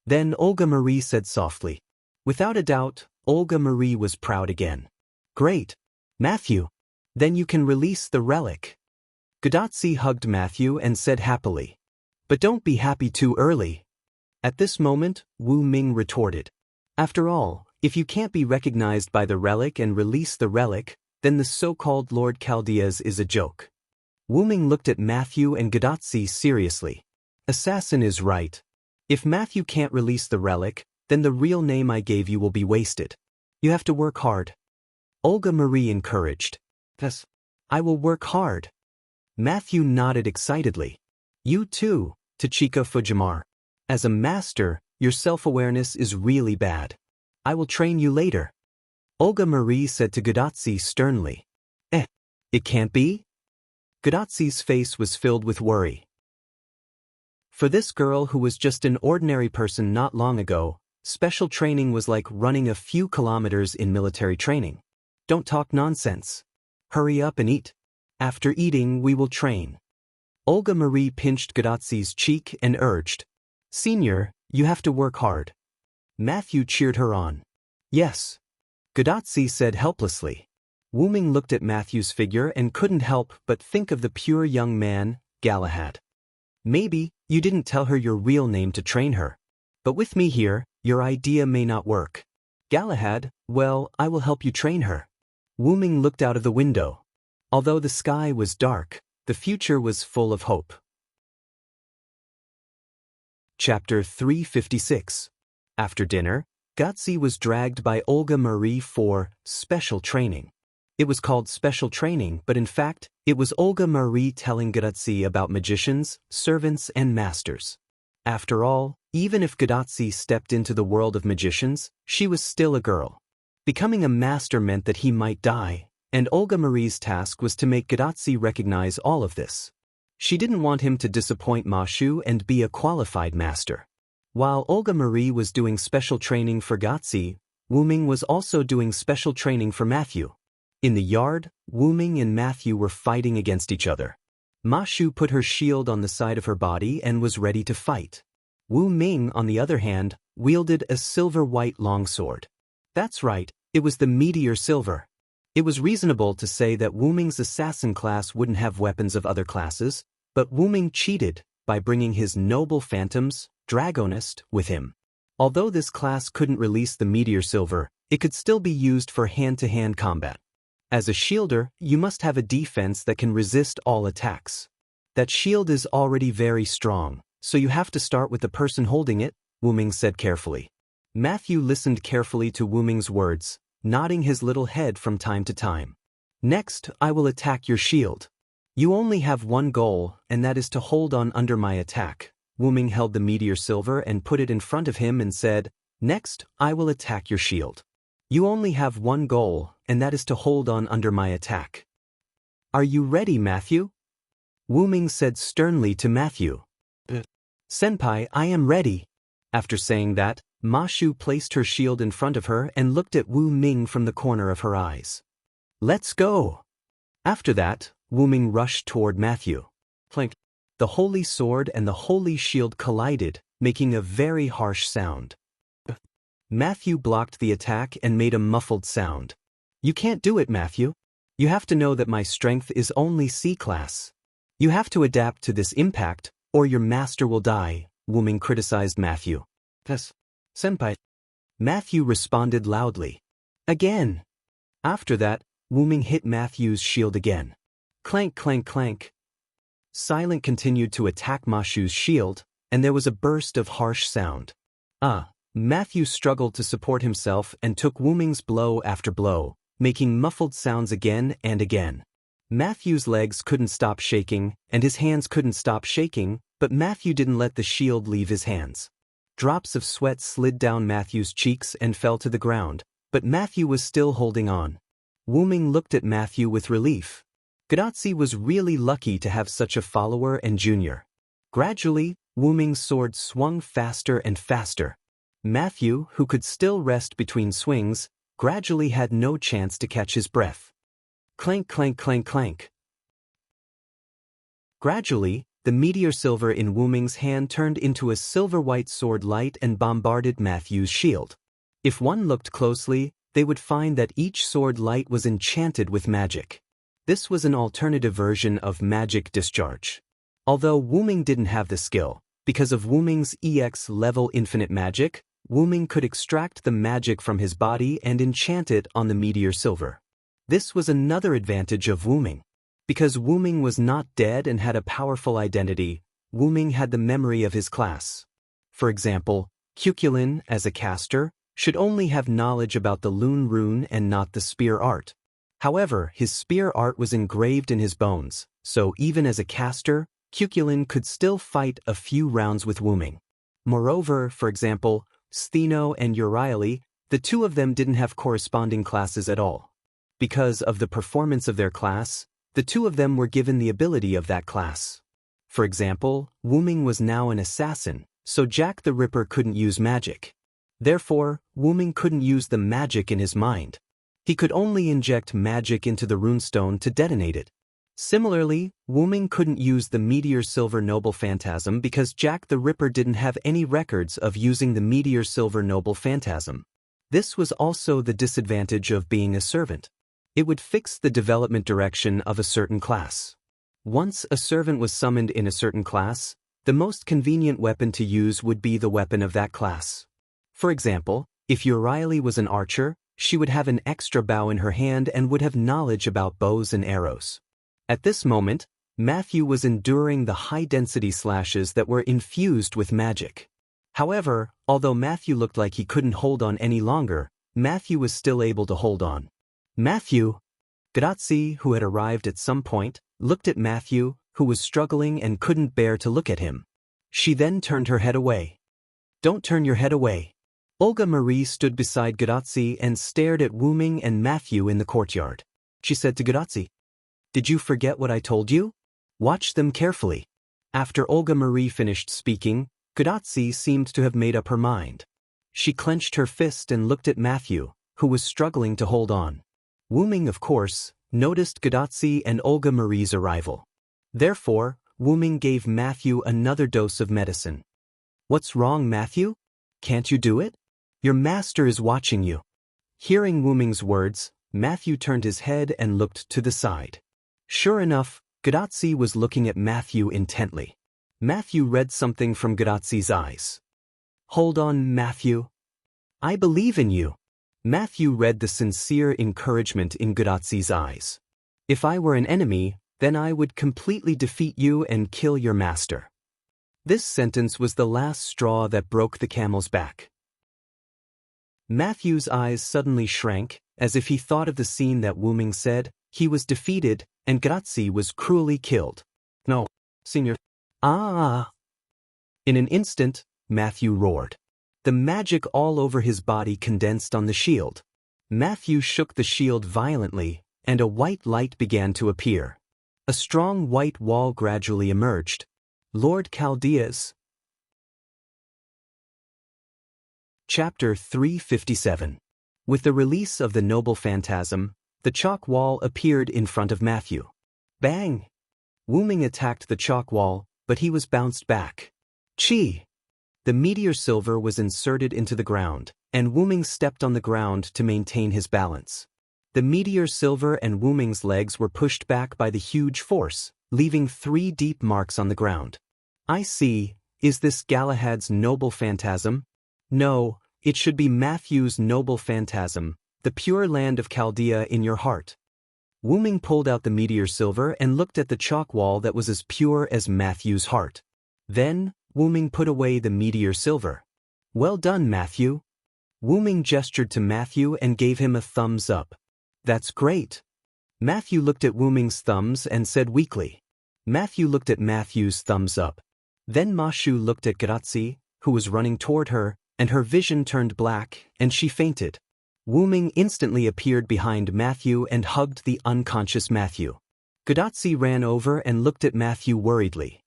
Then Olga Marie said softly. Without a doubt, Olga Marie was proud again. Great. Matthew. Then you can release the relic. Gadotsi hugged Matthew and said happily. But don't be happy too early. At this moment, Wu Ming retorted. After all, if you can't be recognized by the relic and release the relic, then the so-called Lord Chaldea's is a joke. Wu Ming looked at Matthew and Gadotsi seriously. Assassin is right. If Matthew can't release the relic, then the real name I gave you will be wasted. You have to work hard. Olga Marie encouraged. Yes, I will work hard. Matthew nodded excitedly. You too, Tachika Fujimar. As a master, your self-awareness is really bad. I will train you later. Olga Marie said to Gadotsi sternly. It can't be? Gadotsi's face was filled with worry. For this girl who was just an ordinary person not long ago, special training was like running a few kilometers in military training. Don't talk nonsense. Hurry up and eat. After eating, we will train. Olga Marie pinched Gadotsi's cheek and urged. Senior, you have to work hard. Matthew cheered her on. Yes. Gadotsi said helplessly. Wu Ming looked at Matthew's figure and couldn't help but think of the pure young man, Galahad. Maybe you didn't tell her your real name to train her. But with me here, your idea may not work. Galahad, well, I will help you train her. Wu Ming looked out of the window. Although the sky was dark, the future was full of hope. Chapter 356. After dinner, Gadotsi was dragged by Olga Marie for special training. It was called special training, but in fact, it was Olga Marie telling Gadotsi about magicians, servants, and masters. After all, even if Gadotsi stepped into the world of magicians, she was still a girl. Becoming a master meant that he might die, and Olga Marie's task was to make Gadotsi recognize all of this. She didn't want him to disappoint Mashu and be a qualified master. While Olga Marie was doing special training for Gadotsi, Wu Ming was also doing special training for Matthew. In the yard, Wu Ming and Matthew were fighting against each other. Mashu put her shield on the side of her body and was ready to fight. Wu Ming, on the other hand, wielded a silver-white longsword. That's right, it was the meteor silver. It was reasonable to say that Wu Ming's assassin class wouldn't have weapons of other classes, but Wu Ming cheated by bringing his noble phantoms, Dragonist, with him. Although this class couldn't release the meteor silver, it could still be used for hand-to-hand combat. As a shielder, you must have a defense that can resist all attacks. That shield is already very strong, so you have to start with the person holding it, Wu Ming said carefully. Matthew listened carefully to Wu Ming's words, nodding his little head from time to time. Next, I will attack your shield. You only have one goal, and that is to hold on under my attack. Wu Ming held the meteor silver and put it in front of him and said, Next, I will attack your shield. You only have one goal, and that is to hold on under my attack. Are you ready, Matthew? Wu Ming said sternly to Matthew. Senpai, I am ready. After saying that, Mashu placed her shield in front of her and looked at Wu Ming from the corner of her eyes. Let's go. After that, Wu Ming rushed toward Matthew. the holy sword and the holy shield collided, making a very harsh sound. Matthew blocked the attack and made a muffled sound. "You can't do it, Matthew. You have to know that my strength is only C-class. You have to adapt to this impact, or your master will die," Wuming criticized Matthew. "Yes, senpai." Matthew responded loudly. "Again." After that, Wuming hit Matthew's shield again. Clank, clank, clank. Silent continued to attack Mashu's shield, and there was a burst of harsh sound. Matthew struggled to support himself and took Wuming's blow after blow, making muffled sounds again and again. Matthew's legs couldn't stop shaking, and his hands couldn't stop shaking, but Matthew didn't let the shield leave his hands. Drops of sweat slid down Matthew's cheeks and fell to the ground, but Matthew was still holding on. Wuming looked at Matthew with relief. Gadazi was really lucky to have such a follower and junior. Gradually, Wuming's sword swung faster and faster. Matthew, who could still rest between swings, gradually had no chance to catch his breath. Clank, clank, clank, clank. Gradually, the meteor silver in Wuming's hand turned into a silver-white sword light and bombarded Matthew's shield. If one looked closely, they would find that each sword light was enchanted with magic. This was an alternative version of magic discharge. Although Wuming didn't have the skill, because of Wuming's EX-level infinite magic, Wuming could extract the magic from his body and enchant it on the meteor silver. This was another advantage of Wuming. Because Wuming was not dead and had a powerful identity, Wuming had the memory of his class. For example, Cuculin, as a caster, should only have knowledge about the Lune rune and not the spear art. However, his spear art was engraved in his bones, so even as a caster, Cuculin could still fight a few rounds with Wuming. Moreover, for example, Stheno and Euryale, the two of them didn't have corresponding classes at all. Because of the performance of their class, the two of them were given the ability of that class. For example, Wuming was now an assassin, so Jack the Ripper couldn't use magic. Therefore, Wuming couldn't use the magic in his mind. He could only inject magic into the runestone to detonate it. Similarly, Wuming couldn't use the Meteor Silver Noble Phantasm because Jack the Ripper didn't have any records of using the Meteor Silver Noble Phantasm. This was also the disadvantage of being a servant. It would fix the development direction of a certain class. Once a servant was summoned in a certain class, the most convenient weapon to use would be the weapon of that class. For example, if Euryale was an archer, she would have an extra bow in her hand and would have knowledge about bows and arrows. At this moment, Matthew was enduring the high-density slashes that were infused with magic. However, although Matthew looked like he couldn't hold on any longer, Matthew was still able to hold on. Matthew! Gadazi, who had arrived at some point, looked at Matthew, who was struggling and couldn't bear to look at him. She then turned her head away. "Don't turn your head away." Olga Marie stood beside Gadazi and stared at Wuming and Matthew in the courtyard. She said to Gadazi, "Did you forget what I told you? Watch them carefully." After Olga Marie finished speaking, Gadazi seemed to have made up her mind. She clenched her fist and looked at Matthew, who was struggling to hold on. Wuming, of course, noticed Gadazi and Olga Marie's arrival. Therefore, Wuming gave Matthew another dose of medicine. "What's wrong, Matthew? Can't you do it? Your master is watching you." Hearing Wuming's words, Matthew turned his head and looked to the side. Sure enough, Gadazi was looking at Matthew intently. Matthew read something from Gadazi's eyes. "Hold on, Matthew. I believe in you." Matthew read the sincere encouragement in Gadazi's eyes. "If I were an enemy, then I would completely defeat you and kill your master." This sentence was the last straw that broke the camel's back. Matthew's eyes suddenly shrank, as if he thought of the scene that Wuming said, he was defeated, and Gadazi was cruelly killed. "No, Senior." "Ah!" In an instant, Matthew roared. The magic all over his body condensed on the shield. Matthew shook the shield violently, and a white light began to appear. A strong white wall gradually emerged. Lord Chaldea's. Chapter 357. With the release of the noble phantasm, the chalk wall appeared in front of Matthew. Bang! Wuming attacked the chalk wall, but he was bounced back. Chi! The meteor silver was inserted into the ground, and Wuming stepped on the ground to maintain his balance. The meteor silver and Wuming's legs were pushed back by the huge force, leaving 3 deep marks on the ground. I see. Is this Galahad's noble phantasm? No, it should be Matthew's noble phantasm, the pure land of Chaldea in your heart. Wuming pulled out the meteor silver and looked at the chalk wall that was as pure as Matthew's heart. Then, Wuming put away the meteor silver. Well done, Matthew. Wuming gestured to Matthew and gave him a thumbs up. That's great. Matthew looked at Wuming's thumbs and said weakly. Matthew looked at Matthew's thumbs up. Then Mashu looked at Grazzi, who was running toward her, and her vision turned black, and she fainted. Wuming instantly appeared behind Matthew and hugged the unconscious Matthew. Grazzi ran over and looked at Matthew worriedly.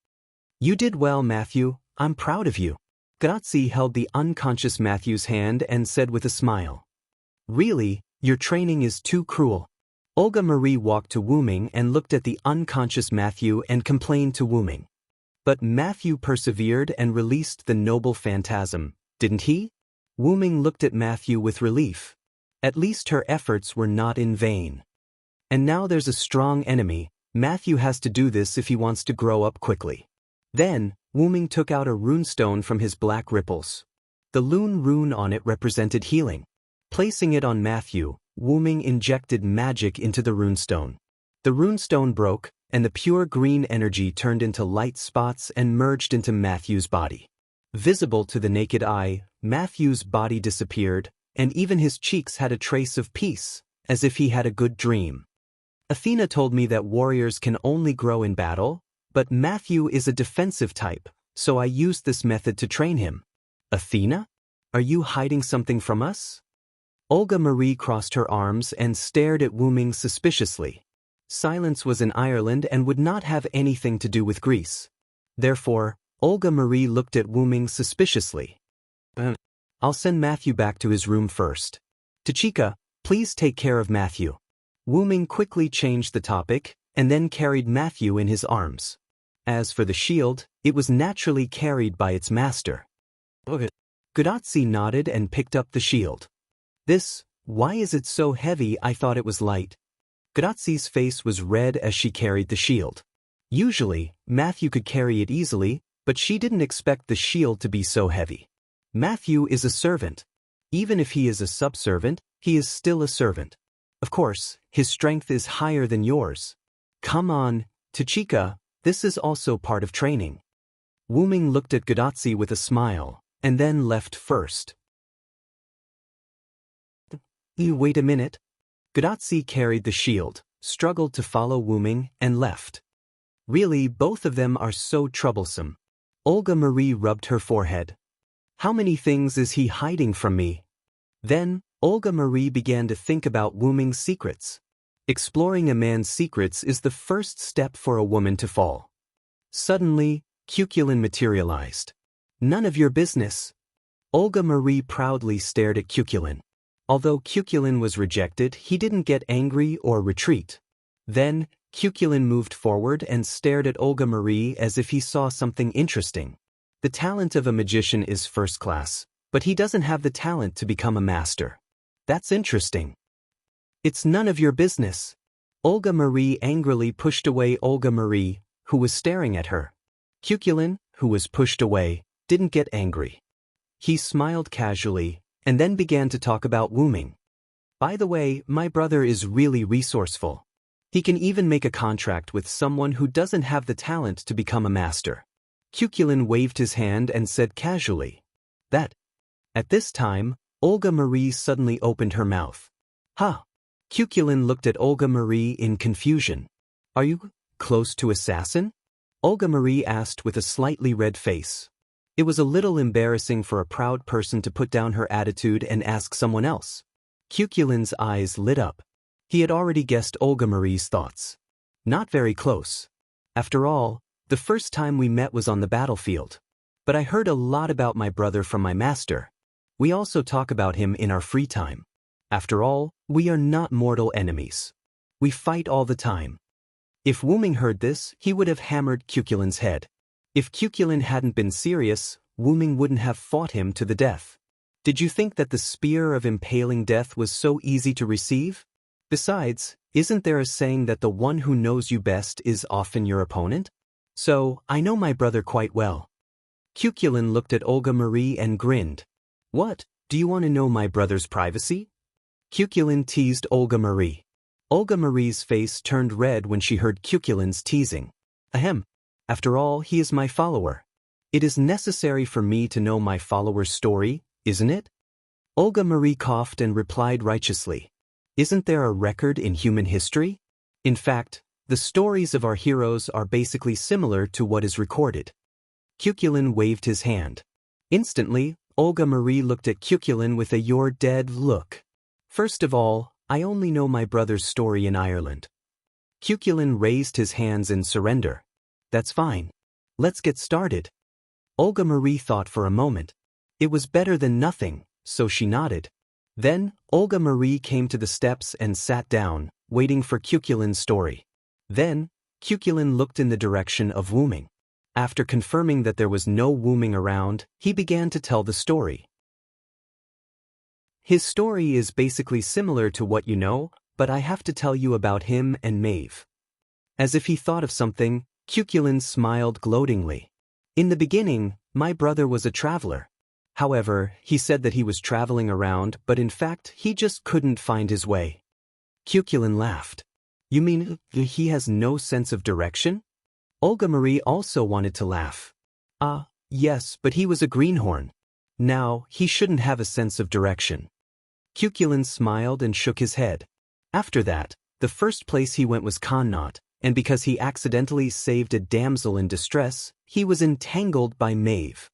You did well, Matthew. I'm proud of you. Grazzi held the unconscious Matthew's hand and said with a smile. Really, your training is too cruel. Olga Marie walked to Wuming and looked at the unconscious Matthew and complained to Wuming. But Matthew persevered and released the noble phantasm, didn't he? Wuming looked at Matthew with relief. At least her efforts were not in vain. And now there's a strong enemy. Matthew has to do this if he wants to grow up quickly. Then, Wuming took out a runestone from his black ripples. The Lune rune on it represented healing. Placing it on Matthew, Wuming injected magic into the runestone. The runestone broke, and the pure green energy turned into light spots and merged into Matthew's body. Visible to the naked eye, Matthew's body disappeared, and even his cheeks had a trace of peace, as if he had a good dream. Athena told me that warriors can only grow in battle, but Matthew is a defensive type, so I used this method to train him. Athena? Are you hiding something from us? Olga Marie crossed her arms and stared at Wuming suspiciously. Silence was in Ireland and would not have anything to do with Greece. Therefore, Olga Marie looked at Wuming suspiciously. I'll send Matthew back to his room first. Tachika, please take care of Matthew. Wuming quickly changed the topic, and then carried Matthew in his arms. As for the shield, it was naturally carried by its master. Grazzi nodded and picked up the shield. Why is it so heavy? I thought it was light. Grazzi's face was red as she carried the shield. Usually, Matthew could carry it easily, but she didn't expect the shield to be so heavy. Matthew is a servant. Even if he is a subservient, he is still a servant. Of course, his strength is higher than yours. Come on, Tachika, this is also part of training. Wuming looked at Grazzi with a smile, and then left first. Wait a minute. Grazzi carried the shield, struggled to follow Wuming, and left. Really, both of them are so troublesome. Olga Marie rubbed her forehead. How many things is he hiding from me? Then, Olga Marie began to think about Wuming's secrets. Exploring a man's secrets is the first step for a woman to fall. Suddenly, Cuchulain materialized. None of your business. Olga Marie proudly stared at Cuchulain. Although Cuchulain was rejected, he didn't get angry or retreat. Then, Cuchulain moved forward and stared at Olga Marie as if he saw something interesting. The talent of a magician is first class, but he doesn't have the talent to become a master. That's interesting. It's none of your business. Olga Marie angrily pushed away Olga Marie, who was staring at her. Cuchulain, who was pushed away, didn't get angry. He smiled casually, and then began to talk about Wuming. By the way, my brother is really resourceful. He can even make a contract with someone who doesn't have the talent to become a master. Cuchulain waved his hand and said casually, that. At this time, Olga Marie suddenly opened her mouth. Huh. Cuchulain looked at Olga Marie in confusion. Are you close to assassin? Olga Marie asked with a slightly red face. It was a little embarrassing for a proud person to put down her attitude and ask someone else. Cuchulain's eyes lit up. He had already guessed Olga Marie's thoughts. Not very close. After all, the first time we met was on the battlefield. But I heard a lot about my brother from my master. We also talk about him in our free time. After all, we are not mortal enemies. We fight all the time. If Wuming heard this, he would have hammered Cuchulain's head. If Cuchulain hadn't been serious, Wu Ming wouldn't have fought him to the death. Did you think that the spear of impaling death was so easy to receive? Besides, isn't there a saying that the one who knows you best is often your opponent? So, I know my brother quite well. Cuchulain looked at Olga Marie and grinned. What, do you want to know my brother's privacy? Cuchulain teased Olga Marie. Olga Marie's face turned red when she heard Cuchulain's teasing. Ahem. After all, he is my follower. It is necessary for me to know my follower's story, isn't it? Olga Marie coughed and replied righteously. Isn't there a record in human history? In fact, the stories of our heroes are basically similar to what is recorded. Cuchulain waved his hand. Instantly, Olga Marie looked at Cuchulain with a "you're dead" look. First of all, I only know my brother's story in Ireland. Cuchulain raised his hands in surrender. That's fine. Let's get started. Olga Marie thought for a moment. It was better than nothing, so she nodded. Then, Olga Marie came to the steps and sat down, waiting for Cuchulain's story. Then, Cuchulain looked in the direction of Wu Ming. After confirming that there was no Wu Ming around, he began to tell the story. His story is basically similar to what you know, but I have to tell you about him and Maeve. As if he thought of something, Cuchulain smiled gloatingly. In the beginning, my brother was a traveler. However, he said that he was traveling around, but in fact, he just couldn't find his way. Cuchulain laughed. You mean, he has no sense of direction? Olga Marie also wanted to laugh. Yes, but he was a greenhorn. Now, he shouldn't have a sense of direction. Cuchulain smiled and shook his head. After that, the first place he went was Connaught, and because he accidentally saved a damsel in distress, he was entangled by Maeve.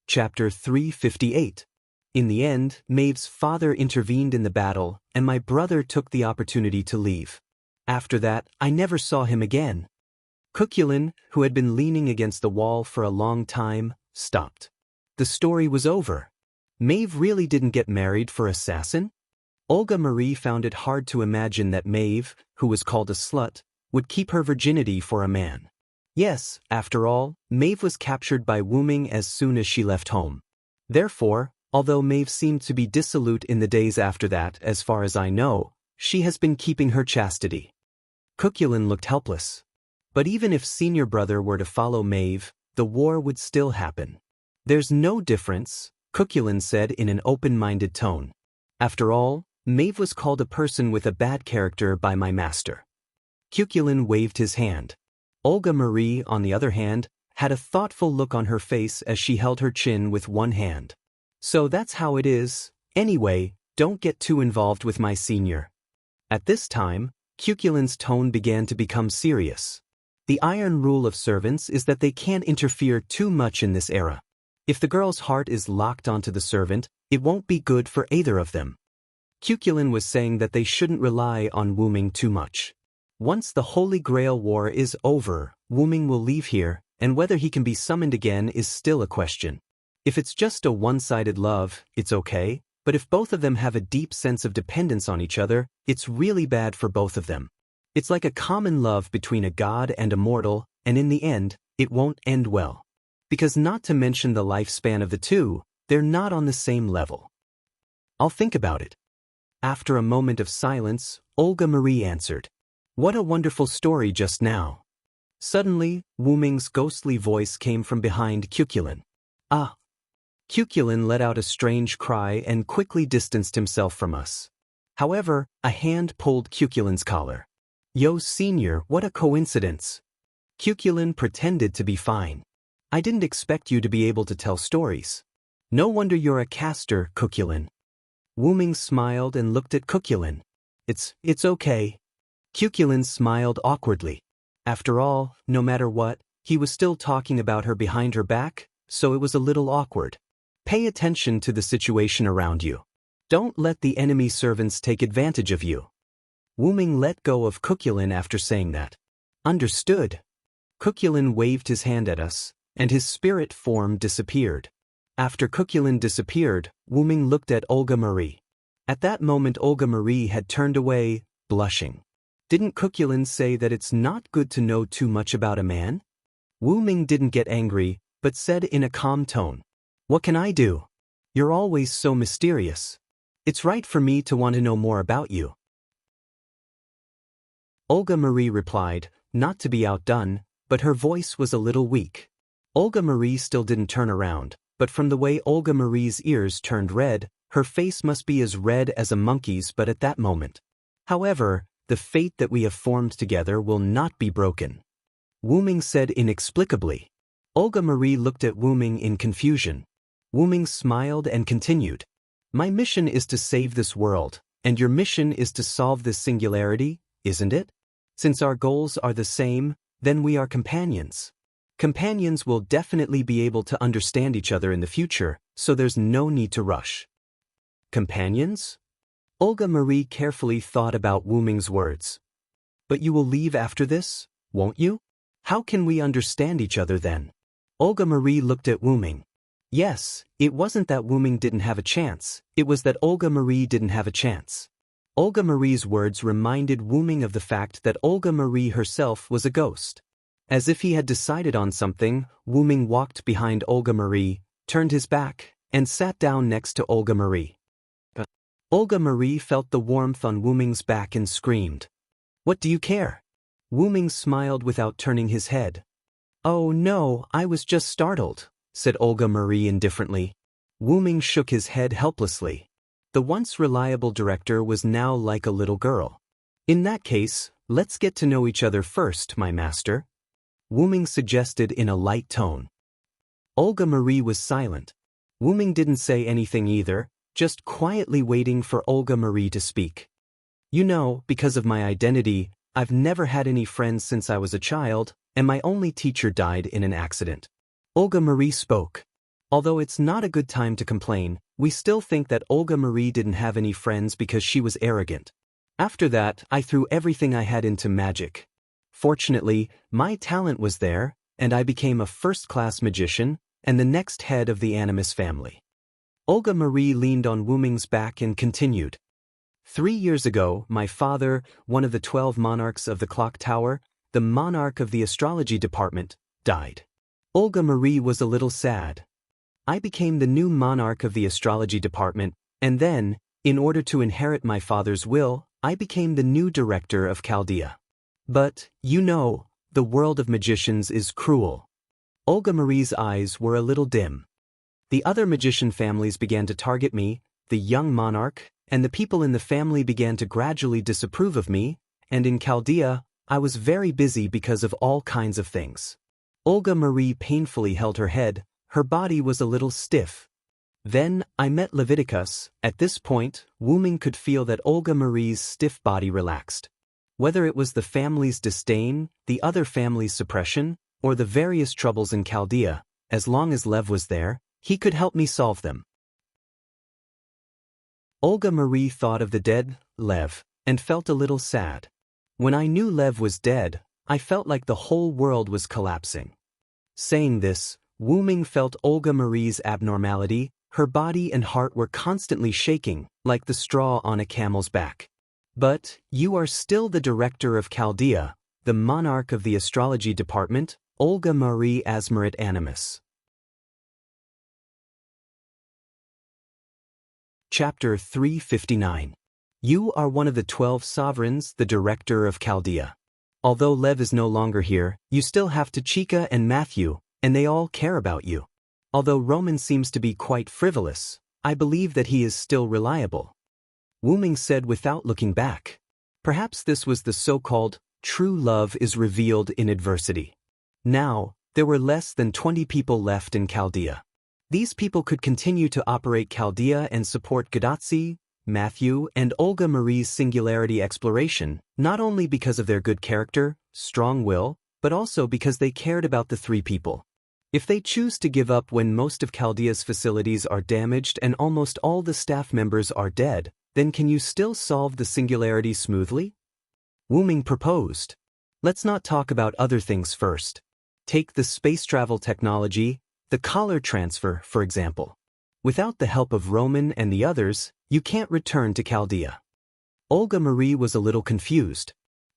Chapter 358. In the end, Maeve's father intervened in the battle, and my brother took the opportunity to leave. After that, I never saw him again. Cuchulain, who had been leaning against the wall for a long time, stopped. The story was over. Maeve really didn't get married for assassin? Olga Marie found it hard to imagine that Maeve, who was called a slut, would keep her virginity for a man. Yes, after all, Maeve was captured by Wu Ming as soon as she left home. Therefore, although Maeve seemed to be dissolute in the days after that, as far as I know, she has been keeping her chastity. Cuchulain looked helpless. But even if senior brother were to follow Maeve, the war would still happen. There's no difference, Cuchulain said in an open-minded tone. After all, Maeve was called a person with a bad character by my master. Cuchulain waved his hand. Olga Marie, on the other hand, had a thoughtful look on her face as she held her chin with one hand. So that's how it is. Anyway, don't get too involved with my senior. At this time, Cuchulain's tone began to become serious. The iron rule of servants is that they can't interfere too much in this era. If the girl's heart is locked onto the servant, it won't be good for either of them. Cuchulain was saying that they shouldn't rely on Wu Ming too much. Once the Holy Grail War is over, Wu Ming will leave here, and whether he can be summoned again is still a question. If it's just a one-sided love, it's okay, but if both of them have a deep sense of dependence on each other, it's really bad for both of them. It's like a common love between a god and a mortal, and in the end, it won't end well. Because not to mention the lifespan of the two, they're not on the same level. I'll think about it. After a moment of silence, Olga Marie answered. What a wonderful story just now. Suddenly, Wu Ming's ghostly voice came from behind Cuchulain. Ah! Cuchulain let out a strange cry and quickly distanced himself from us. However, a hand pulled Cuchulain's collar. Yo, senior, what a coincidence. Cuchulain pretended to be fine. I didn't expect you to be able to tell stories. No wonder you're a caster, Cuchulain. Wu Ming smiled and looked at Cuchulain. It's okay. Cuchulain smiled awkwardly. After all, no matter what, he was still talking about her behind her back, so it was a little awkward. Pay attention to the situation around you. Don't let the enemy servants take advantage of you. Wu Ming let go of Cuchulain after saying that. Understood. Cuchulain waved his hand at us, and his spirit form disappeared. After Cuchulain disappeared, Wu Ming looked at Olga Marie. At that moment Olga Marie had turned away, blushing. Didn't Kukulin say that it's not good to know too much about a man? Wu Ming didn't get angry, but said in a calm tone, "What can I do? You're always so mysterious. It's right for me to want to know more about you." Olga Marie replied, not to be outdone, but her voice was a little weak. Olga Marie still didn't turn around, but from the way Olga Marie's ears turned red, her face must be as red as a monkey's but at that moment. "However, the fate that we have formed together will not be broken," Wu Ming said inexplicably. Olga Marie looked at Wu Ming in confusion. Wu Ming smiled and continued, "My mission is to save this world, and your mission is to solve this singularity, isn't it? Since our goals are the same, then we are companions. Companions will definitely be able to understand each other in the future, so there's no need to rush." Companions? Olga Marie carefully thought about Wu Ming's words. "But you will leave after this, won't you? How can we understand each other then?" Olga Marie looked at Wu Ming. Yes, it wasn't that Wu Ming didn't have a chance, it was that Olga Marie didn't have a chance. Olga Marie's words reminded Wu Ming of the fact that Olga Marie herself was a ghost. As if he had decided on something, Wu Ming walked behind Olga Marie, turned his back, and sat down next to Olga Marie. Olga Marie felt the warmth on Wu Ming's back and screamed, "What do you care?" Wu Ming smiled without turning his head. "Oh no, I was just startled," said Olga Marie indifferently. Wu Ming shook his head helplessly. The once reliable director was now like a little girl. "In that case, let's get to know each other first, my master," Wu Ming suggested in a light tone. Olga Marie was silent. Wu Ming didn't say anything either, just quietly waiting for Olga Marie to speak. "You know, because of my identity, I've never had any friends since I was a child, and my only teacher died in an accident." Olga Marie spoke. Although it's not a good time to complain, we still think that Olga Marie didn't have any friends because she was arrogant. "After that, I threw everything I had into magic. Fortunately, my talent was there, and I became a first-class magician, and the next head of the Animus family." Olga Marie leaned on Wu Ming's back and continued. 3 years ago, my father, one of the 12 monarchs of the clock tower, the monarch of the astrology department, died. Olga Marie was a little sad. I became the new monarch of the astrology department, and then, in order to inherit my father's will, I became the new director of Chaldea. But, you know, the world of magicians is cruel. Olga Marie's eyes were a little dim. The other magician families began to target me, the young monarch, and the people in the family began to gradually disapprove of me, and in Chaldea, I was very busy because of all kinds of things. Olga Marie painfully held her head, her body was a little stiff. Then, I met Leviticus. At this point, Wu Ming could feel that Olga Marie's stiff body relaxed. Whether it was the family's disdain, the other family's suppression, or the various troubles in Chaldea, as long as Lev was there, he could help me solve them. Olga Marie thought of the dead, Lev, and felt a little sad. When I knew Lev was dead, I felt like the whole world was collapsing. Saying this, Wu Ming felt Olga Marie's abnormality, her body and heart were constantly shaking, like the straw on a camel's back. "But, you are still the director of Chaldea, the monarch of the astrology department, Olga Marie Asmerit Animus." Chapter 359. You are one of the 12 sovereigns, the director of Chaldea. Although Lev is no longer here, you still have Tachika and Matthew, and they all care about you. Although Roman seems to be quite frivolous, I believe that he is still reliable. Wu Ming said without looking back. Perhaps this was the so-called true love is revealed in adversity. Now, there were less than 20 people left in Chaldea. These people could continue to operate Chaldea and support Gadatsi, Matthew, and Olga Marie's singularity exploration, not only because of their good character, strong will, but also because they cared about the 3 people. If they choose to give up when most of Chaldea's facilities are damaged and almost all the staff members are dead, then can you still solve the singularity smoothly? Wu Ming proposed. Let's not talk about other things first. Take the space travel technology, the collar transfer, for example. Without the help of Roman and the others, you can't return to Chaldea. Olga Marie was a little confused.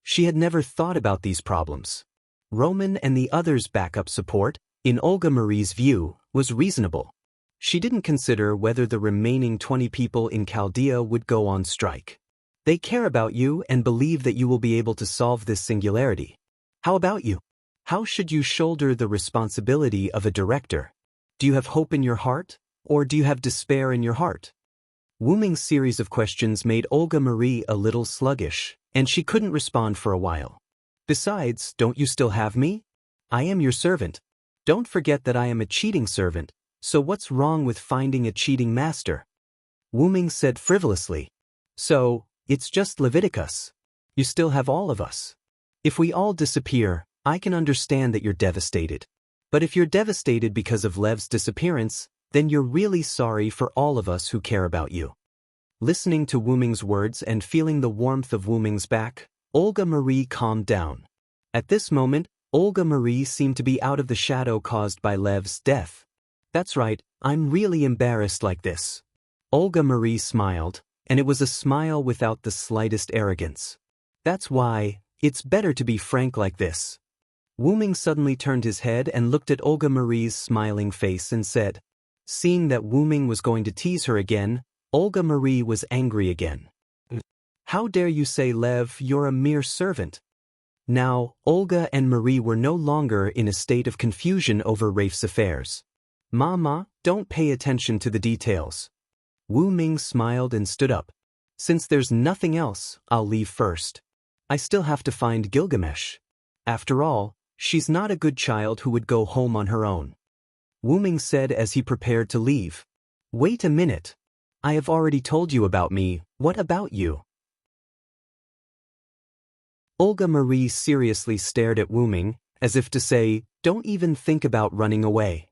She had never thought about these problems. Roman and the others' backup support, in Olga Marie's view, was reasonable. She didn't consider whether the remaining 20 people in Chaldea would go on strike. They care about you and believe that you will be able to solve this singularity. How about you? How should you shoulder the responsibility of a director? Do you have hope in your heart, or do you have despair in your heart? Wu Ming's series of questions made Olga Marie a little sluggish, and she couldn't respond for a while. Besides, don't you still have me? I am your servant. Don't forget that I am a cheating servant, so what's wrong with finding a cheating master? Wu Ming said frivolously. So, it's just Leviticus. You still have all of us. If we all disappear, I can understand that you're devastated. But if you're devastated because of Lev's disappearance, then you're really sorry for all of us who care about you. Listening to Wu Ming's words and feeling the warmth of Wu Ming's back, Olga Marie calmed down. At this moment, Olga Marie seemed to be out of the shadow caused by Lev's death. That's right, I'm really embarrassed like this. Olga Marie smiled, and it was a smile without the slightest arrogance. That's why, it's better to be frank like this. Wu Ming suddenly turned his head and looked at Olga Marie's smiling face and said. Seeing that Wu Ming was going to tease her again, Olga Marie was angry again. How dare you say, Lev, you're a mere servant? Now, Olga and Marie were no longer in a state of confusion over Rafe's affairs. Mama, don't pay attention to the details. Wu Ming smiled and stood up. Since there's nothing else, I'll leave first. I still have to find Gilgamesh. After all, she's not a good child who would go home on her own. Wu Ming said as he prepared to leave. Wait a minute. I have already told you about me, what about you? Olga Marie seriously stared at Wu Ming, as if to say, don't even think about running away.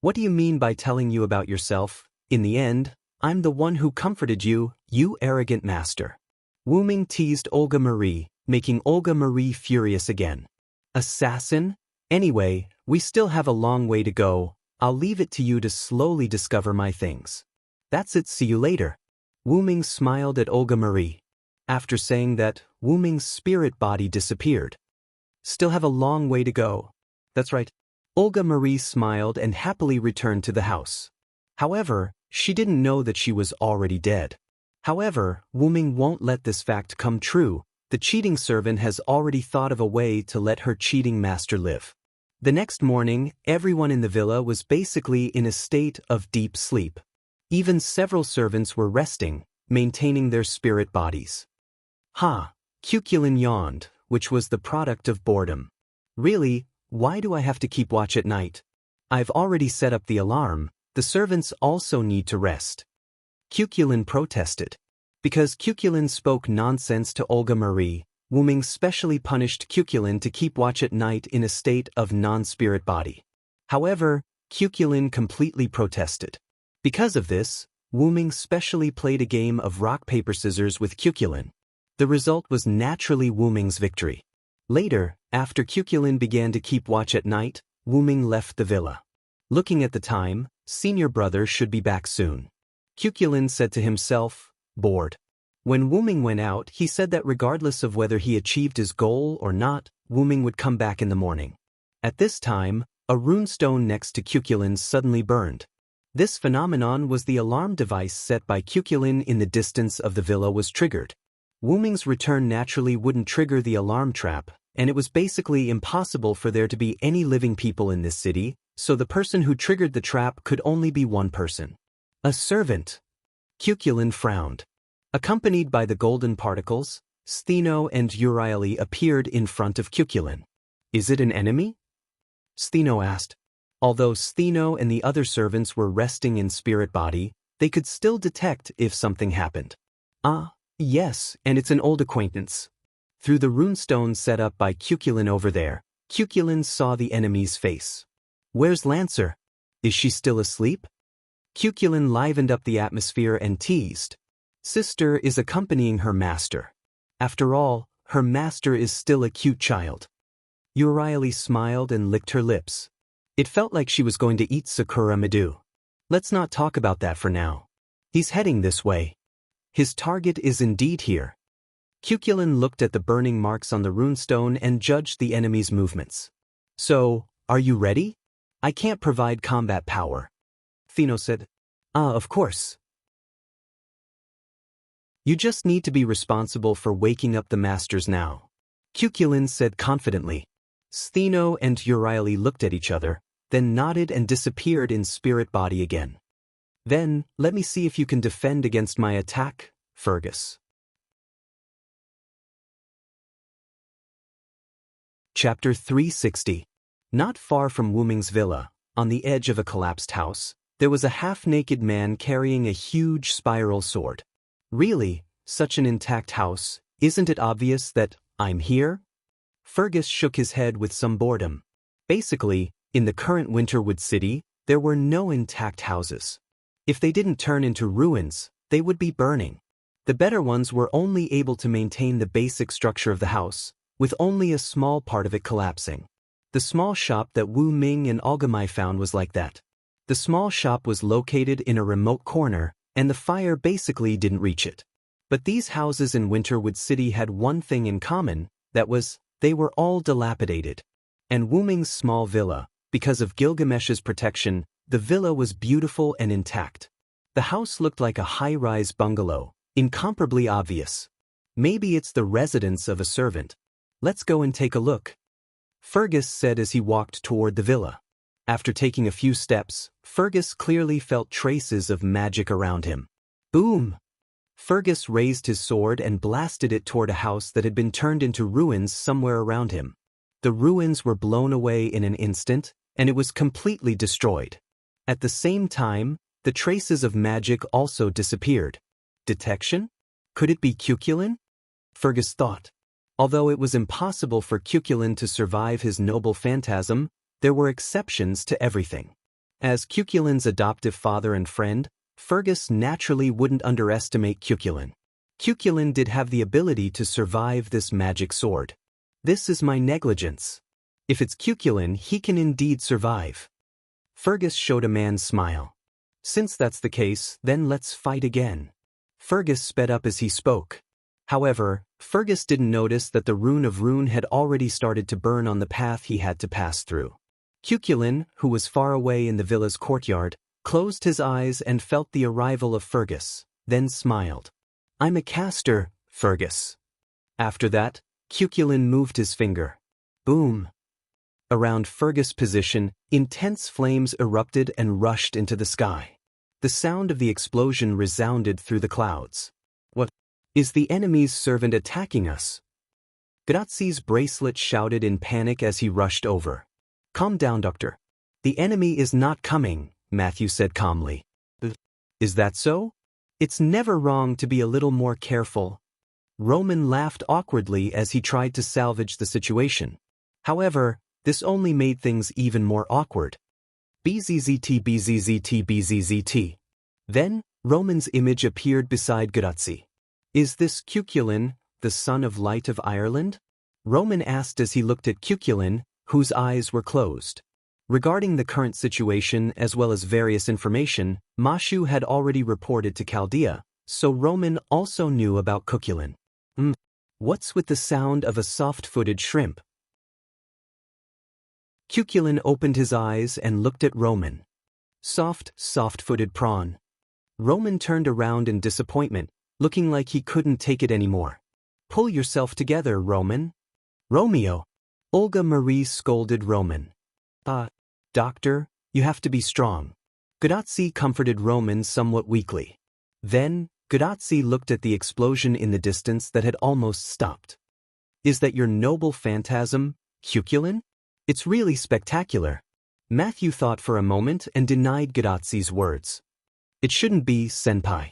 What do you mean by telling you about yourself? In the end, I'm the one who comforted you, you arrogant master. Wu Ming teased Olga Marie, making Olga Marie furious again. Assassin? Anyway, we still have a long way to go. I'll leave it to you to slowly discover my things. That's it, see you later. Wu Ming smiled at Olga Marie. After saying that, Wu Ming's spirit body disappeared. Still have a long way to go. That's right. Olga Marie smiled and happily returned to the house. However, she didn't know that she was already dead. However, Wu Ming won't let this fact come true. The cheating servant has already thought of a way to let her cheating master live. The next morning, everyone in the villa was basically in a state of deep sleep. Even several servants were resting, maintaining their spirit bodies. Cuculin yawned, which was the product of boredom. Really, why do I have to keep watch at night? I've already set up the alarm, the servants also need to rest. Cuculin protested. Because Cuculin spoke nonsense to Olga Marie, Wu Ming specially punished Cuculin to keep watch at night in a state of non-spirit body. However, Cuculin completely protested. Because of this, Wu Ming specially played a game of rock-paper-scissors with Cuculin. The result was naturally Wu Ming's victory. Later, after Cuculin began to keep watch at night, Wu Ming left the villa. Looking at the time, senior brother should be back soon. Cuculin said to himself, bored. When Wu Ming went out, he said that regardless of whether he achieved his goal or not, Wu Ming would come back in the morning. At this time, a runestone next to Cuculin suddenly burned. This phenomenon was the alarm device set by Cuculin in the distance of the villa was triggered. Wu Ming's return naturally wouldn't trigger the alarm trap, and it was basically impossible for there to be any living people in this city, so the person who triggered the trap could only be one person. A servant. Cuculin frowned. Accompanied by the golden particles, Stheno and Euryale appeared in front of Cuculin. Is it an enemy? Stheno asked. Although Stheno and the other servants were resting in spirit body, they could still detect if something happened. Yes, and it's an old acquaintance. Through the runestone set up by Cuculin over there, Cuculin saw the enemy's face. Where's Lancer? Is she still asleep? Cuculin livened up the atmosphere and teased. Sister is accompanying her master. After all, her master is still a cute child. Euryale smiled and licked her lips. It felt like she was going to eat Sakura Midu. Let's not talk about that for now. He's heading this way. His target is indeed here. Cuchulain looked at the burning marks on the runestone and judged the enemy's movements. So, are you ready? I can't provide combat power. Thino said. Of course. You just need to be responsible for waking up the masters now. Cuchulain said confidently. Stheno and Euryale looked at each other, then nodded and disappeared in spirit body again. Then, let me see if you can defend against my attack, Fergus. Chapter 360. Not far from Wuming's villa, on the edge of a collapsed house, there was a half-naked man carrying a huge spiral sword. Really, such an intact house, isn't it obvious that I'm here? Fergus shook his head with some boredom. Basically, in the current Winterwood city, there were no intact houses. If they didn't turn into ruins, they would be burning. The better ones were only able to maintain the basic structure of the house, with only a small part of it collapsing. The small shop that Wu Ming and Algamai found was like that. The small shop was located in a remote corner, and the fire basically didn't reach it. But these houses in Winterwood City had one thing in common, that was, they were all dilapidated. And Wu Ming's small villa, because of Gilgamesh's protection, the villa was beautiful and intact. The house looked like a high-rise bungalow, incomparably obvious. Maybe it's the residence of a servant. Let's go and take a look. Fergus said as he walked toward the villa. After taking a few steps, Fergus clearly felt traces of magic around him. Boom! Fergus raised his sword and blasted it toward a house that had been turned into ruins somewhere around him. The ruins were blown away in an instant, and it was completely destroyed. At the same time, the traces of magic also disappeared. Detection? Could it be Cuchulain? Fergus thought. Although it was impossible for Cuchulain to survive his noble phantasm, there were exceptions to everything. As Cuchulain's adoptive father and friend, Fergus naturally wouldn't underestimate Cuchulain. Cuchulain did have the ability to survive this magic sword. This is my negligence. If it's Cuchulain, he can indeed survive. Fergus showed a man's smile. Since that's the case, then let's fight again. Fergus sped up as he spoke. However, Fergus didn't notice that the rune of Rune had already started to burn on the path he had to pass through. Cuchulain, who was far away in the villa's courtyard, closed his eyes and felt the arrival of Fergus, then smiled. I'm a caster, Fergus. After that, Cuchulain moved his finger. Boom! Around Fergus' position, intense flames erupted and rushed into the sky. The sound of the explosion resounded through the clouds. What? Is the enemy's servant attacking us? Grazzi's bracelet shouted in panic as he rushed over. Calm down, Doctor. The enemy is not coming, Matthew said calmly. Is that so? It's never wrong to be a little more careful. Roman laughed awkwardly as he tried to salvage the situation. However, this only made things even more awkward. BZZT BZZT BZZT. Then, Roman's image appeared beside Grazzi. Is this Cuchulain, the son of Light of Ireland? Roman asked as he looked at Cuchulain, whose eyes were closed. Regarding the current situation as well as various information, Mashu had already reported to Chaldea, so Roman also knew about Cuchulain. What's with the sound of a soft-footed shrimp? Cuchulain opened his eyes and looked at Roman. Soft-footed prawn. Roman turned around in disappointment, looking like he couldn't take it anymore. Pull yourself together, Roman. Romeo. Olga Marie scolded Roman. Doctor, you have to be strong. Grazzi comforted Roman somewhat weakly. Then, Grazzi looked at the explosion in the distance that had almost stopped. Is that your noble phantasm, Cuchulain? It's really spectacular. Matthew thought for a moment and denied Grazzi's words. It shouldn't be, Senpai.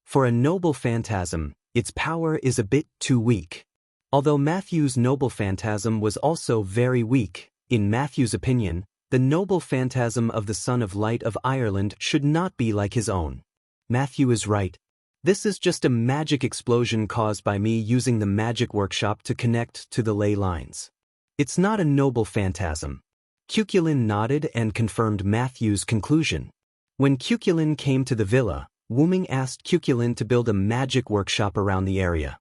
For a noble phantasm, its power is a bit too weak. Although Matthew's noble phantasm was also very weak, in Matthew's opinion, the noble phantasm of the Son of Light of Ireland should not be like his own. Matthew is right. This is just a magic explosion caused by me using the magic workshop to connect to the ley lines. It's not a noble phantasm. Cuchulain nodded and confirmed Matthew's conclusion. When Cuchulain came to the villa, Wuming asked Cuchulain to build a magic workshop around the area.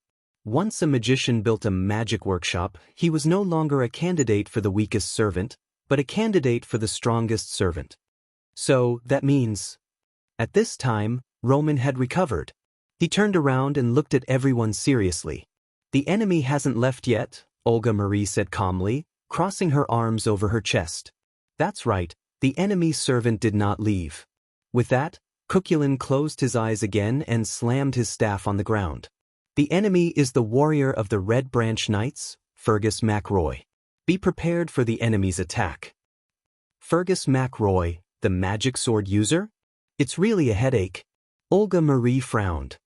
Once a magician built a magic workshop, he was no longer a candidate for the weakest servant, but a candidate for the strongest servant. So, that means, at this time, Roman had recovered. He turned around and looked at everyone seriously. The enemy hasn't left yet, Olga Marie said calmly, crossing her arms over her chest. That's right, the enemy servant did not leave. With that, Cuchulain closed his eyes again and slammed his staff on the ground. The enemy is the warrior of the Red Branch Knights, Fergus MacRoy. Be prepared for the enemy's attack. Fergus MacRoy, the magic sword user? It's really a headache. Olga Marie frowned.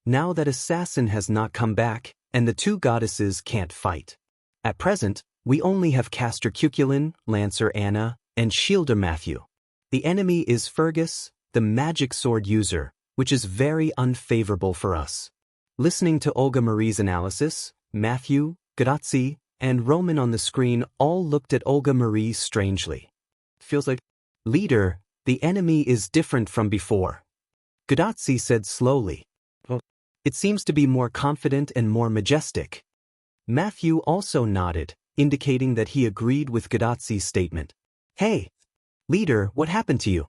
Now that assassin has not come back, and the two goddesses can't fight. At present, we only have caster Cuchulain, lancer Anna, and shielder Matthew. The enemy is Fergus, the magic sword user, which is very unfavorable for us. Listening to Olga Marie's analysis, Matthew, Grazzi, and Roman on the screen all looked at Olga Marie strangely. Feels like, leader, the enemy is different from before. Grazzi said slowly. It seems to be more confident and more majestic. Matthew also nodded, indicating that he agreed with Grazzi's statement. Hey, leader, what happened to you?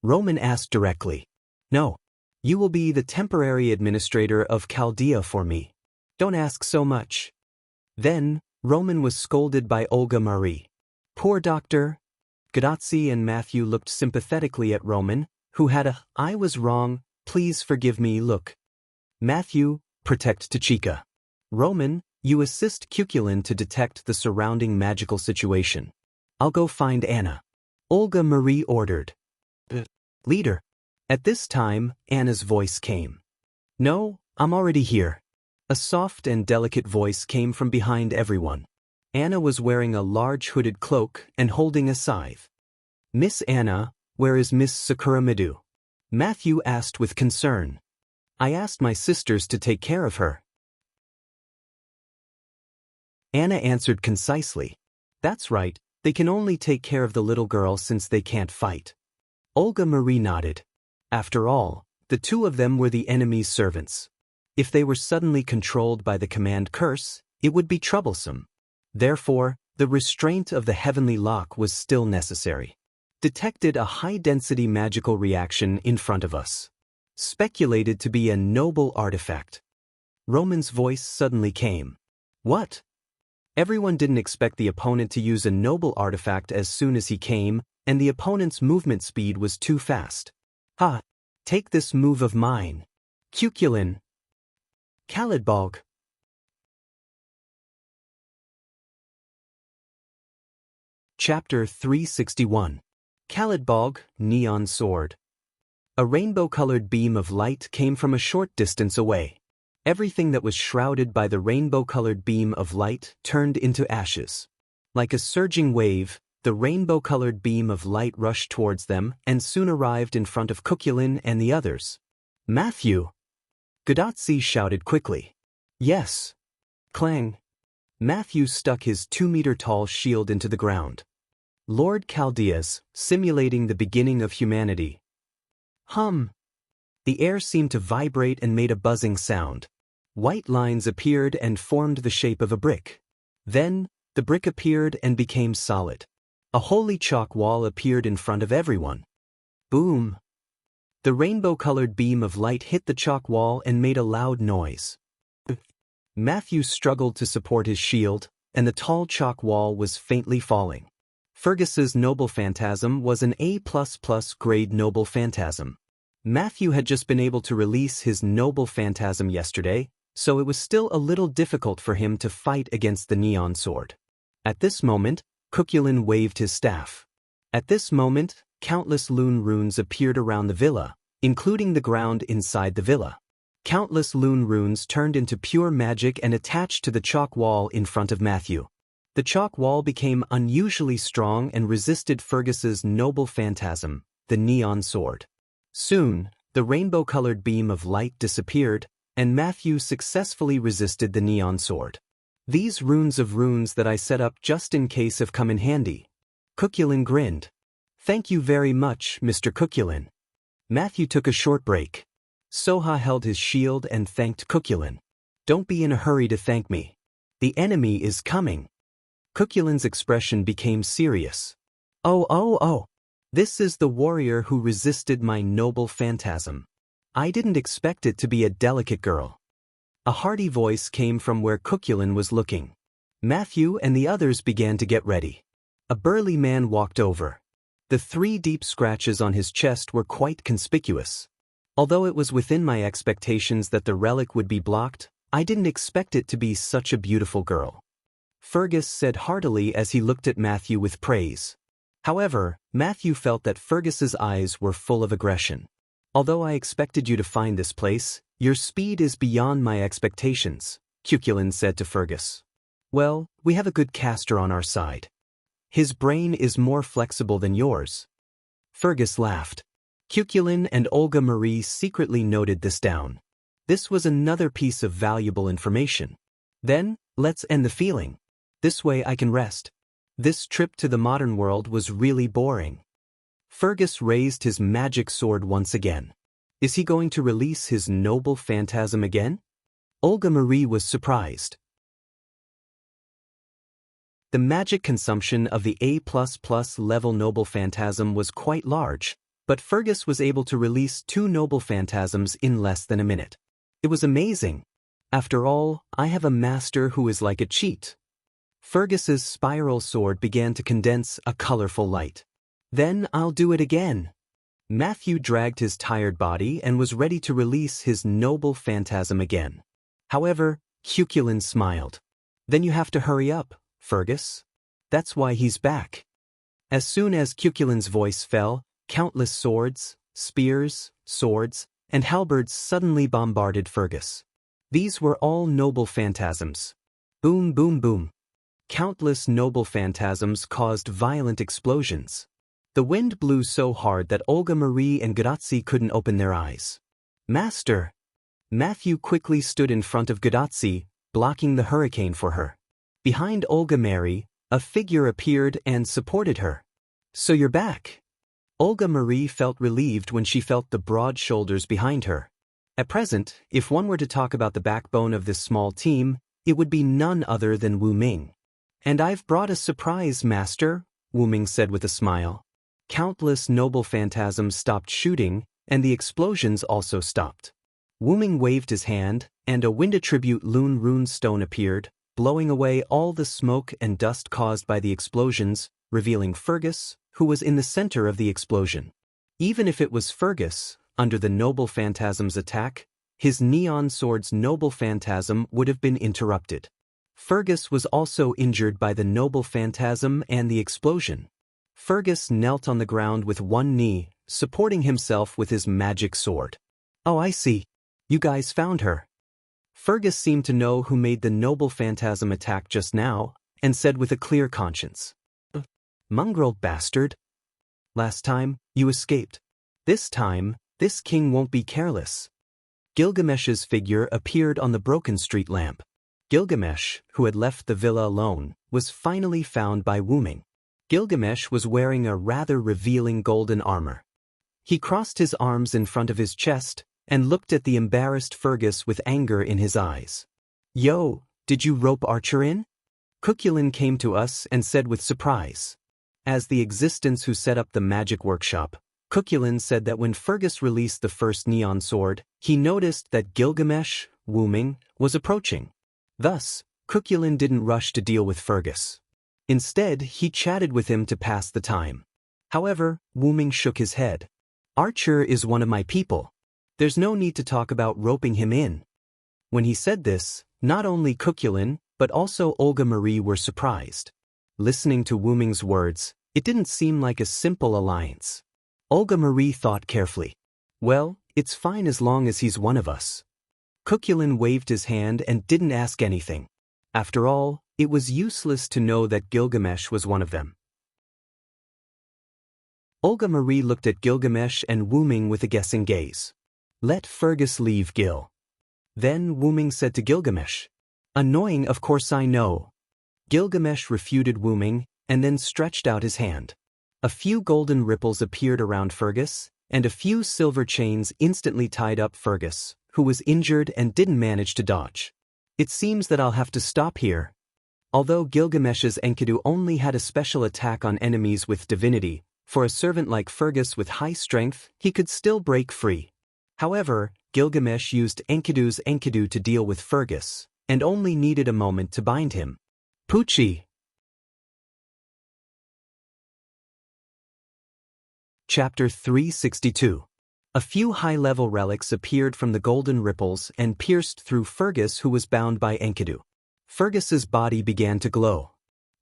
Roman asked directly. No. You will be the temporary administrator of Chaldea for me. Don't ask so much. Then, Roman was scolded by Olga Marie. Poor doctor. Grazzi and Matthew looked sympathetically at Roman, who had a "I was wrong, please forgive me" look. Matthew, protect Tachika. Roman, you assist Cuchulain to detect the surrounding magical situation. I'll go find Anna. Olga Marie ordered. Leader. At this time, Anna's voice came. No, I'm already here. A soft and delicate voice came from behind everyone. Anna was wearing a large hooded cloak and holding a scythe. Miss Anna, where is Miss Sakuramidu? Matthew asked with concern. I asked my sisters to take care of her. Anna answered concisely. That's right, they can only take care of the little girl since they can't fight. Olga Marie nodded. After all, the two of them were the enemy's servants. If they were suddenly controlled by the command curse, it would be troublesome. Therefore, the restraint of the heavenly lock was still necessary. Detected a high-density magical reaction in front of us. Speculated to be a noble artifact. Roman's voice suddenly came. What? Everyone didn't expect the opponent to use a noble artifact as soon as he came, and the opponent's movement speed was too fast. Ha! Take this move of mine. Cuchulain. Caladbolg. Chapter 361. Caladbolg, Neon Sword. A rainbow-colored beam of light came from a short distance away. Everything that was shrouded by the rainbow-colored beam of light turned into ashes. Like a surging wave, the rainbow-colored beam of light rushed towards them and soon arrived in front of Cuchulain and the others. Matthew! Grazzi shouted quickly. Yes. Clang. Matthew stuck his 2-meter-tall shield into the ground. Lord Chaldeas, simulating the beginning of humanity. Hum. The air seemed to vibrate and made a buzzing sound. White lines appeared and formed the shape of a brick. Then, the brick appeared and became solid. A holy chalk wall appeared in front of everyone. Boom! The rainbow-colored beam of light hit the chalk wall and made a loud noise. Matthew struggled to support his shield, and the tall chalk wall was faintly falling. Fergus's noble phantasm was an A++ grade noble phantasm. Matthew had just been able to release his noble phantasm yesterday, so it was still a little difficult for him to fight against the neon sword. At this moment, Cuchulain waved his staff. At this moment, countless lune runes appeared around the villa, including the ground inside the villa. Countless lune runes turned into pure magic and attached to the chalk wall in front of Matthew. The chalk wall became unusually strong and resisted Fergus's noble phantasm, the neon sword. Soon, the rainbow-colored beam of light disappeared, and Matthew successfully resisted the neon sword. These runes of runes that I set up just in case have come in handy. Cuchulain grinned. Thank you very much, Mr. Cuchulain. Matthew took a short break. Soha held his shield and thanked Cuchulain. Don't be in a hurry to thank me. The enemy is coming. Cuculin's expression became serious. Oh. This is the warrior who resisted my noble phantasm. I didn't expect it to be a delicate girl. A hearty voice came from where Cuculin was looking. Matthew and the others began to get ready. A burly man walked over. The 3 deep scratches on his chest were quite conspicuous. Although it was within my expectations that the relic would be blocked, I didn't expect it to be such a beautiful girl. Fergus said heartily as he looked at Matthew with praise. However, Matthew felt that Fergus's eyes were full of aggression. Although I expected you to find this place, your speed is beyond my expectations, Cuculin said to Fergus. Well, we have a good caster on our side. His brain is more flexible than yours. Fergus laughed. Cuculin and Olga Marie secretly noted this down. This was another piece of valuable information. Then, let's end the feeling. This way I can rest. This trip to the modern world was really boring. Fergus raised his magic sword once again. Is he going to release his noble phantasm again? Olga Marie was surprised. The magic consumption of the A++ level noble phantasm was quite large, but Fergus was able to release 2 noble phantasms in less than a minute. It was amazing. After all, I have a master who is like a cheat. Fergus's spiral sword began to condense a colorful light. Then I'll do it again. Matthew dragged his tired body and was ready to release his noble phantasm again. However, Cuculin smiled. Then you have to hurry up, Fergus. That's why he's back. As soon as Cuculin's voice fell, countless swords, spears, swords, and halberds suddenly bombarded Fergus. These were all noble phantasms. Boom, boom, boom. Countless noble phantasms caused violent explosions. The wind blew so hard that Olga Marie and Grazzi couldn't open their eyes. Master! Matthew quickly stood in front of Grazzi, blocking the hurricane for her. Behind Olga Marie, a figure appeared and supported her. So you're back. Olga Marie felt relieved when she felt the broad shoulders behind her. At present, if one were to talk about the backbone of this small team, it would be none other than Wu Ming. And I've brought a surprise, Master, Wu Ming said with a smile. Countless noble phantasms stopped shooting, and the explosions also stopped. Wu Ming waved his hand, and a wind attribute Lun Rune stone appeared, blowing away all the smoke and dust caused by the explosions, revealing Fergus, who was in the center of the explosion. Even if it was Fergus, under the noble phantasm's attack, his neon sword's noble phantasm would have been interrupted. Fergus was also injured by the noble phantasm and the explosion. Fergus knelt on the ground with one knee, supporting himself with his magic sword. Oh, I see. You guys found her. Fergus seemed to know who made the noble phantasm attack just now, and said with a clear conscience. Mongrel bastard. Last time, you escaped. This time, this king won't be careless. Gilgamesh's figure appeared on the broken street lamp. Gilgamesh, who had left the villa alone, was finally found by Wu Ming. Gilgamesh was wearing a rather revealing golden armor. He crossed his arms in front of his chest and looked at the embarrassed Fergus with anger in his eyes. Yo, did you rope Archer in? Cuculin came to us and said with surprise. As the existence who set up the magic workshop, Cuculin said that when Fergus released the first neon sword, he noticed that Gilgamesh, Wu Ming, was approaching. Thus, Cuculin didn't rush to deal with Fergus. Instead, he chatted with him to pass the time. However, Wu Ming shook his head. Archer is one of my people. There's no need to talk about roping him in. When he said this, not only Cuculin, but also Olga Marie were surprised. Listening to Wu Ming's words, it didn't seem like a simple alliance. Olga Marie thought carefully. Well, it's fine as long as he's one of us. Cuculin waved his hand and didn't ask anything. After all, it was useless to know that Gilgamesh was one of them. Olga Marie looked at Gilgamesh and Wu Ming with a guessing gaze. Let Fergus leave, Gil. Then Wu Ming said to Gilgamesh. Annoying, of course I know. Gilgamesh refuted Wu Ming and then stretched out his hand. A few golden ripples appeared around Fergus, and a few silver chains instantly tied up Fergus, who was injured and didn't manage to dodge. It seems that I'll have to stop here. Although Gilgamesh's Enkidu only had a special attack on enemies with divinity, for a servant like Fergus with high strength, he could still break free. However, Gilgamesh used Enkidu's Enkidu to deal with Fergus, and only needed a moment to bind him. Poochie. Chapter 362. A few high-level relics appeared from the golden ripples and pierced through Fergus, who was bound by Enkidu. Fergus's body began to glow.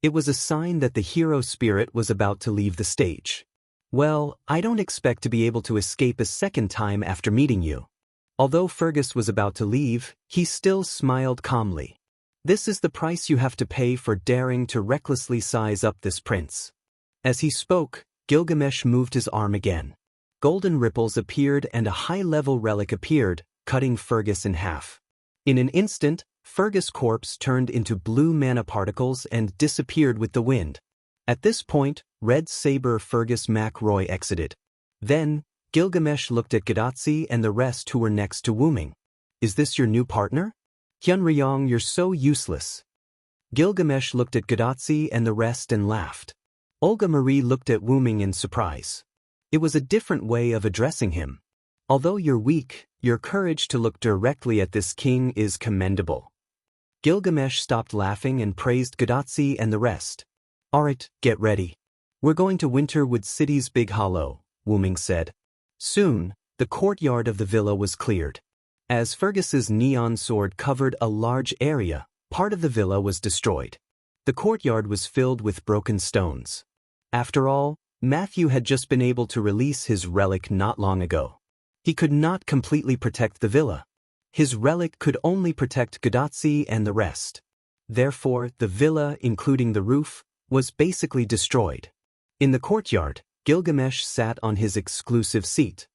It was a sign that the hero spirit was about to leave the stage. Well, I don't expect to be able to escape a second time after meeting you. Although Fergus was about to leave, he still smiled calmly. This is the price you have to pay for daring to recklessly size up this prince. As he spoke, Gilgamesh moved his arm again. Golden ripples appeared and a high-level relic appeared, cutting Fergus in half. In an instant, Fergus' corpse turned into blue mana particles and disappeared with the wind. At this point, Red Saber Fergus McRoy exited. Then, Gilgamesh looked at Gadotsi and the rest who were next to Wuming. Is this your new partner? Hyunryong, you're so useless. Gilgamesh looked at Gadotsi and the rest and laughed. Olga Marie looked at Wuming in surprise. It was a different way of addressing him. Although you're weak, your courage to look directly at this king is commendable. Gilgamesh stopped laughing and praised Gadotsi and the rest. Alright, get ready. We're going to Winterwood City's Big Hollow, Wuming said. Soon, the courtyard of the villa was cleared. As Fergus's neon sword covered a large area, part of the villa was destroyed. The courtyard was filled with broken stones. After all, Matthew had just been able to release his relic not long ago. He could not completely protect the villa. His relic could only protect Gadotsi and the rest. Therefore, the villa, including the roof, was basically destroyed. In the courtyard, Gilgamesh sat on his exclusive seat.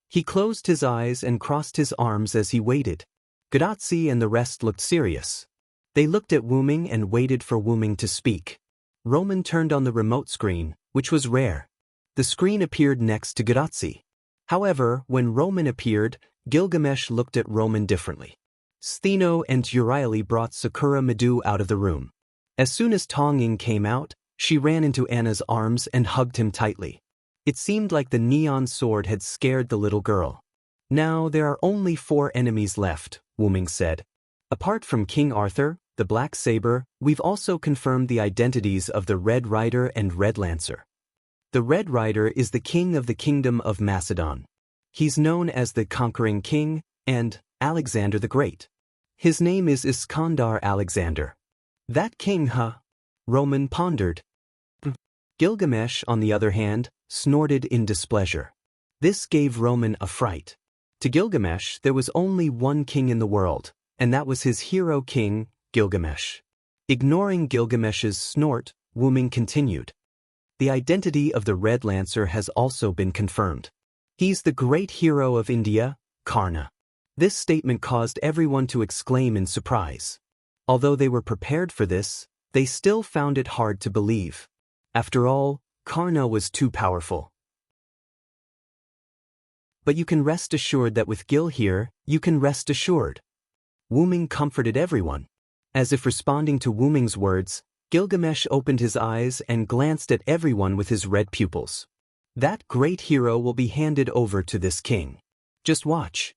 He closed his eyes and crossed his arms as he waited. Gadotsi and the rest looked serious. They looked at Wuming and waited for Wuming to speak. Roman turned on the remote screen, which was rare. The screen appeared next to Gadotsi. However, when Roman appeared, Gilgamesh looked at Roman differently. Stheno and Urieli brought Sakura Madu out of the room. As soon as Tonging came out, she ran into Anna's arms and hugged him tightly. It seemed like the neon sword had scared the little girl. Now there are only 4 enemies left, Wuming said. Apart from King Arthur, the Black Saber, we've also confirmed the identities of the Red Rider and Red Lancer. The Red Rider is the king of the Kingdom of Macedon. He's known as the Conquering King and Alexander the Great. His name is Iskandar Alexander. That king, huh? Roman pondered. Gilgamesh, on the other hand, snorted in displeasure. This gave Roman a fright. To Gilgamesh, there was only one king in the world, and that was his hero king, Gilgamesh. Ignoring Gilgamesh's snort, Wuming continued. The identity of the Red Lancer has also been confirmed. He's the great hero of India, Karna. This statement caused everyone to exclaim in surprise. Although they were prepared for this, they still found it hard to believe. After all, Karna was too powerful. But you can rest assured that with Gil here, you can rest assured. Wuming comforted everyone. As if responding to Wuming's words, Gilgamesh opened his eyes and glanced at everyone with his red pupils. That great hero will be handed over to this king. Just watch.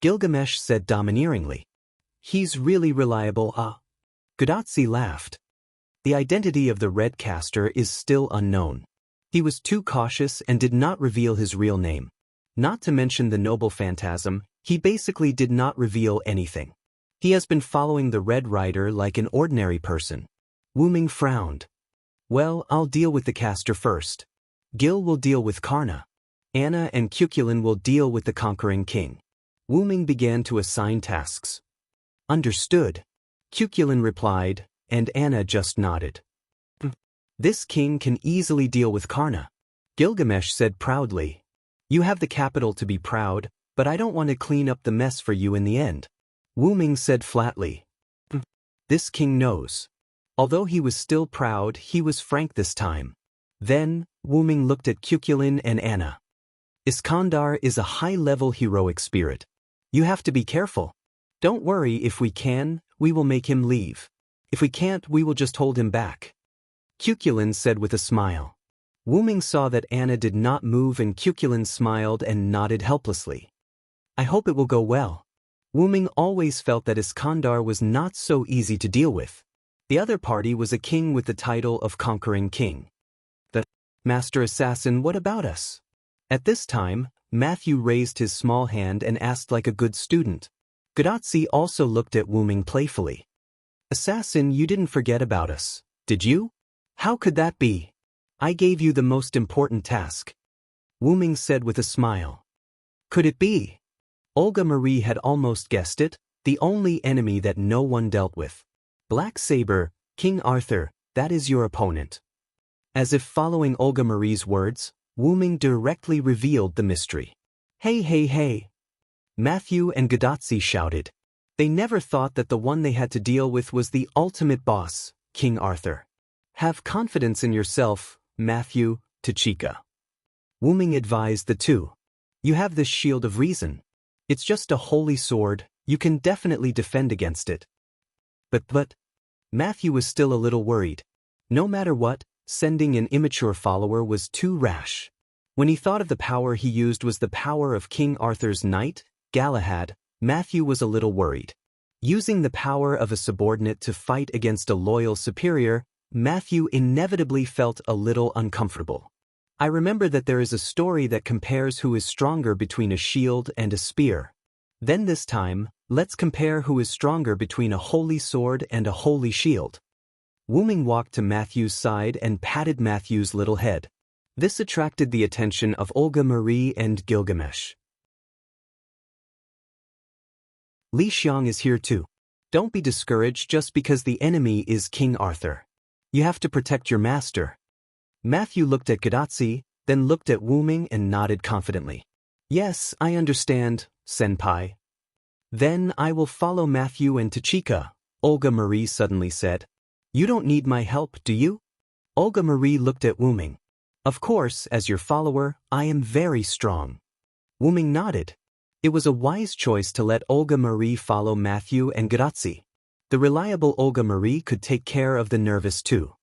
Gilgamesh said domineeringly. He's really reliable, Gadotsi laughed. The identity of the Red Caster is still unknown. He was too cautious and did not reveal his real name. Not to mention the noble phantasm, he basically did not reveal anything. He has been following the Red Rider like an ordinary person. Wuming frowned. Well, I'll deal with the caster first. Gil will deal with Karna. Anna and Cuchulain will deal with the Conquering King. Wuming began to assign tasks. Understood. Cuchulain replied, and Anna just nodded. This king can easily deal with Karna. Gilgamesh said proudly. You have the capital to be proud, but I don't want to clean up the mess for you in the end. Wuming said flatly. This king knows. Although he was still proud, he was frank this time. Then, Wuming looked at Cuchulain and Anna. Iskandar is a high-level heroic spirit. You have to be careful. Don't worry, if we can, we will make him leave. If we can't, we will just hold him back. Cuchulain said with a smile. Wu-Ming saw that Anna did not move and Cuchulain smiled and nodded helplessly. I hope it will go well. Wu-Ming always felt that Iskandar was not so easy to deal with. The other party was a king with the title of conquering king. The Master Assassin, what about us? At this time, Matthew raised his small hand and asked like a good student. Gadotsi also looked at Wu-Ming playfully. Assassin, you didn't forget about us, did you? How could that be? I gave you the most important task. Wu-Ming said with a smile. Could it be? Olga Marie had almost guessed it, the only enemy that no one dealt with. Black Saber, King Arthur, that is your opponent. As if following Olga Marie's words, Wu-Ming directly revealed the mystery. Hey, hey, hey! Matthew and Gadotsi shouted. They never thought that the one they had to deal with was the ultimate boss, King Arthur. Have confidence in yourself, Matthew, Tachika. Wu-Ming advised the two. You have this shield of reason. It's just a holy sword, you can definitely defend against it. But, Matthew was still a little worried. No matter what, sending an immature follower was too rash. When he thought of the power he used was the power of King Arthur's knight, Galahad, Matthew was a little worried. Using the power of a subordinate to fight against a loyal superior, Matthew inevitably felt a little uncomfortable. I remember that there is a story that compares who is stronger between a shield and a spear. Then this time, let's compare who is stronger between a holy sword and a holy shield. Wu-Ming walked to Matthew's side and patted Matthew's little head. This attracted the attention of Olga Marie and Gilgamesh. Li Xiang is here too. Don't be discouraged just because the enemy is King Arthur. You have to protect your master. Matthew looked at Gadotsi, then looked at Wu-Ming and nodded confidently. Yes, I understand, Senpai. Then I will follow Matthew and Tachika, Olga Marie suddenly said. You don't need my help, do you? Olga Marie looked at Wu-Ming. Of course, as your follower, I am very strong. Wu-Ming nodded. It was a wise choice to let Olga Marie follow Matthew and Gadotsi. The reliable Olga Marie could take care of the nervous too.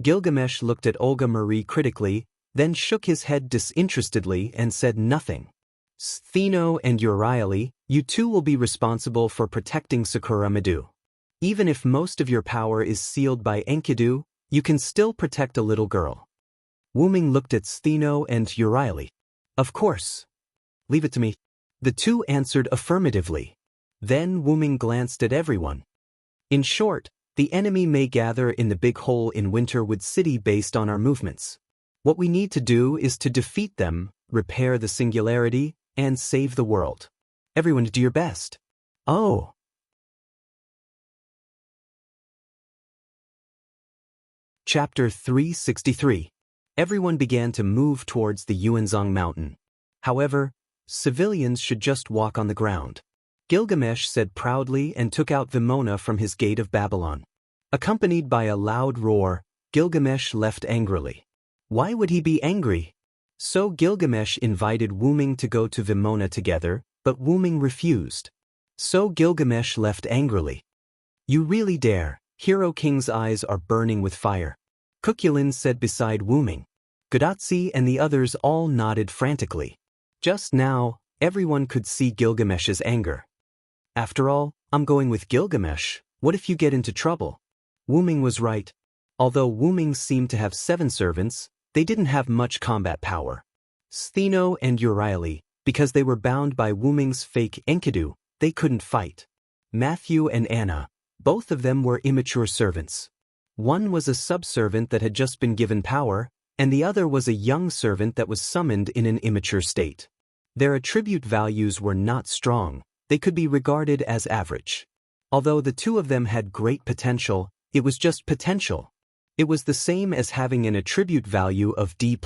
Gilgamesh looked at Olga Marie critically, then shook his head disinterestedly and said nothing. Stheno and Euryale, you two will be responsible for protecting Sakura Medu. Even if most of your power is sealed by Enkidu, you can still protect a little girl. Wu-Ming looked at Stheno and Euryale. Of course. Leave it to me. The two answered affirmatively. Then Wu-Ming glanced at everyone. In short, the enemy may gather in the big hole in Winterwood City based on our movements. What we need to do is to defeat them, repair the singularity, and save the world. Everyone do your best. Oh. Chapter 363. Everyone began to move towards the Yuanzhong mountain. However, civilians should just walk on the ground. Gilgamesh said proudly and took out Vimona from his gate of Babylon. Accompanied by a loud roar, Gilgamesh left angrily. Why would he be angry? So Gilgamesh invited Wu-Ming to go to Vimona together, but Wu-Ming refused. So Gilgamesh left angrily. You really dare, Hero King's eyes are burning with fire. Cuchulain said beside Wu-Ming. Gadotsi and the others all nodded frantically. Just now, everyone could see Gilgamesh's anger. After all, I'm going with Gilgamesh, what if you get into trouble? Wu-Ming was right. Although Wu-Ming seemed to have 7 servants, they didn't have much combat power. Stheno and Euryale, because they were bound by Wu-Ming's fake Enkidu, they couldn't fight. Matthew and Anna, both of them were immature servants. One was a subservient that had just been given power, and the other was a young servant that was summoned in an immature state. Their attribute values were not strong. They could be regarded as average. Although the two of them had great potential, it was just potential. It was the same as having an attribute value of D++.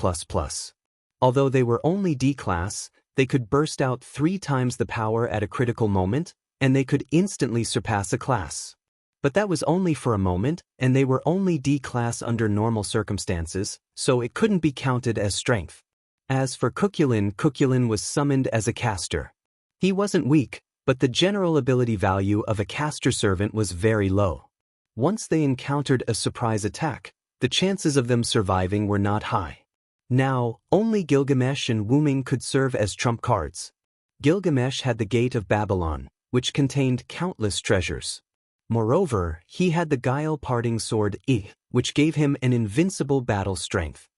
Although they were only D class, they could burst out 3 times the power at a critical moment, and they could instantly surpass a class. But that was only for a moment, and they were only D class under normal circumstances, so it couldn't be counted as strength. As for Cuchulain, Cuchulain was summoned as a caster. He wasn't weak, but the general ability value of a caster servant was very low. Once they encountered a surprise attack, the chances of them surviving were not high. Now, only Gilgamesh and Wu Ming could serve as trump cards. Gilgamesh had the Gate of Babylon, which contained countless treasures. Moreover, he had the guile-parting sword which gave him an invincible battle strength.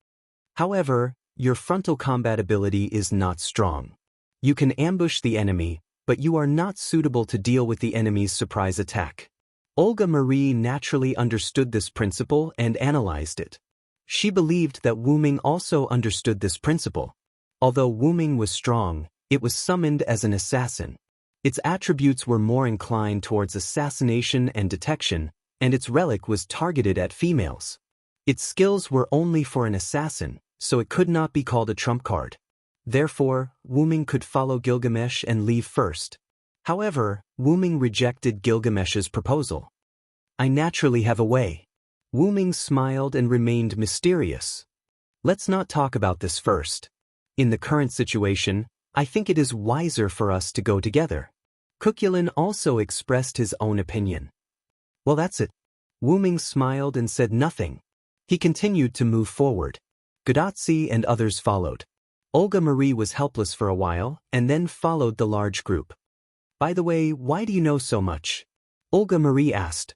However, your frontal combat ability is not strong. You can ambush the enemy, but you are not suitable to deal with the enemy's surprise attack. Olga Marie naturally understood this principle and analyzed it. She believed that Wu Ming also understood this principle. Although Wu Ming was strong, it was summoned as an assassin. Its attributes were more inclined towards assassination and detection, and its relic was targeted at females. Its skills were only for an assassin, so it could not be called a trump card. Therefore, Wu Ming could follow Gilgamesh and leave first. However, Wu Ming rejected Gilgamesh's proposal. I naturally have a way. Wu Ming smiled and remained mysterious. Let's not talk about this first. In the current situation, I think it is wiser for us to go together. Cuchulainn also expressed his own opinion. Well, that's it. Wu Ming smiled and said nothing. He continued to move forward. Gadotsi and others followed. Olga Marie was helpless for a while and then followed the large group. By the way, why do you know so much? Olga Marie asked.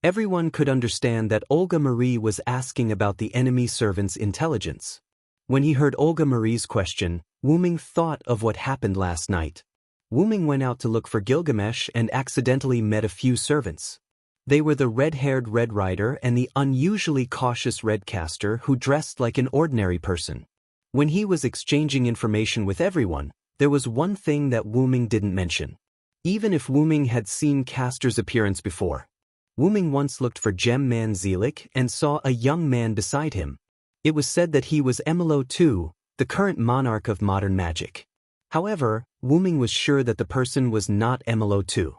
Everyone could understand that Olga Marie was asking about the enemy servant's intelligence. When he heard Olga Marie's question, Wu Ming thought of what happened last night. Wu Ming went out to look for Gilgamesh and accidentally met a few servants. They were the red-haired Red Rider and the unusually cautious Red Caster who dressed like an ordinary person. When he was exchanging information with everyone, there was one thing that Wu Ming didn't mention. Even if Wu Ming had seen Caster's appearance before, Wu Ming once looked for Gem Man Zelik and saw a young man beside him. It was said that he was Emilo II, the current monarch of modern magic. However, Wu Ming was sure that the person was not Emilo II.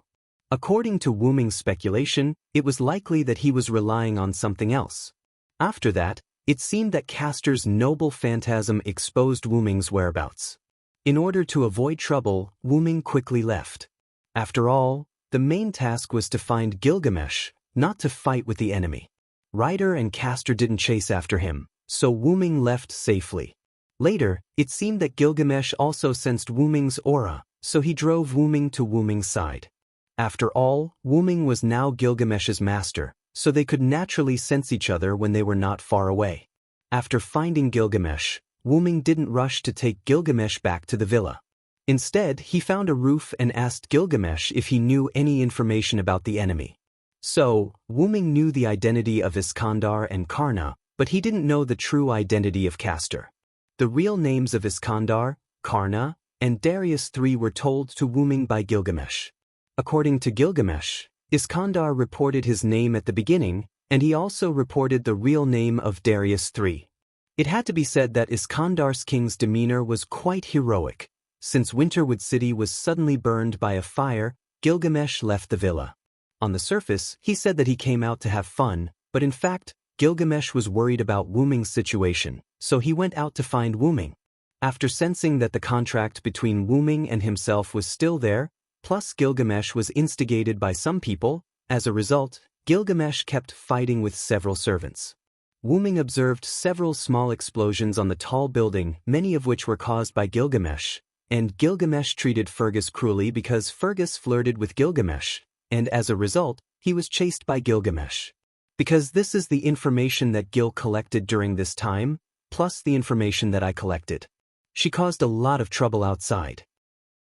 According to Wu Ming's speculation, it was likely that he was relying on something else. After that, it seemed that Caster's noble phantasm exposed Wu Ming's whereabouts. In order to avoid trouble, Wu Ming quickly left. After all, the main task was to find Gilgamesh, not to fight with the enemy. Rider and Caster didn't chase after him, so Wu Ming left safely. Later, it seemed that Gilgamesh also sensed Wu Ming's aura, so he drove Wu Ming to Wu Ming's side. After all, Wu Ming was now Gilgamesh's master, so they could naturally sense each other when they were not far away. After finding Gilgamesh, Wu Ming didn't rush to take Gilgamesh back to the villa. Instead, he found a roof and asked Gilgamesh if he knew any information about the enemy. So, Wu Ming knew the identity of Iskandar and Karna, but he didn't know the true identity of Caster. The real names of Iskandar, Karna, and Darius III were told to Wu Ming by Gilgamesh. According to Gilgamesh, Iskandar reported his name at the beginning, and he also reported the real name of Darius III. It had to be said that Iskandar's king's demeanor was quite heroic. Since Winterwood City was suddenly burned by a fire, Gilgamesh left the villa. On the surface, he said that he came out to have fun, but in fact, Gilgamesh was worried about Wu Ming's situation, so he went out to find Wu Ming. After sensing that the contract between Wu Ming and himself was still there, plus Gilgamesh was instigated by some people, as a result, Gilgamesh kept fighting with several servants. Wu Ming observed several small explosions on the tall building, many of which were caused by Gilgamesh, and Gilgamesh treated Fergus cruelly because Fergus flirted with Gilgamesh, and as a result, he was chased by Gilgamesh. Because this is the information that Gil collected during this time, plus the information that I collected. She caused a lot of trouble outside.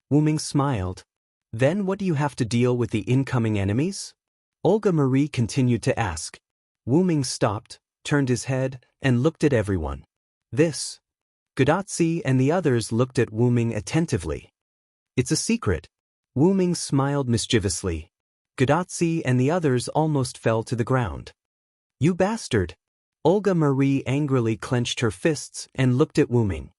Wu Ming smiled. Then what do you have to deal with the incoming enemies? Olga Marie continued to ask. Wu Ming stopped, turned his head, and looked at everyone. This. Gadotsi and the others looked at Wu Ming attentively. It's a secret. Wu Ming smiled mischievously. Gadotsi and the others almost fell to the ground. You bastard! Olga Marie angrily clenched her fists and looked at Wu Ming.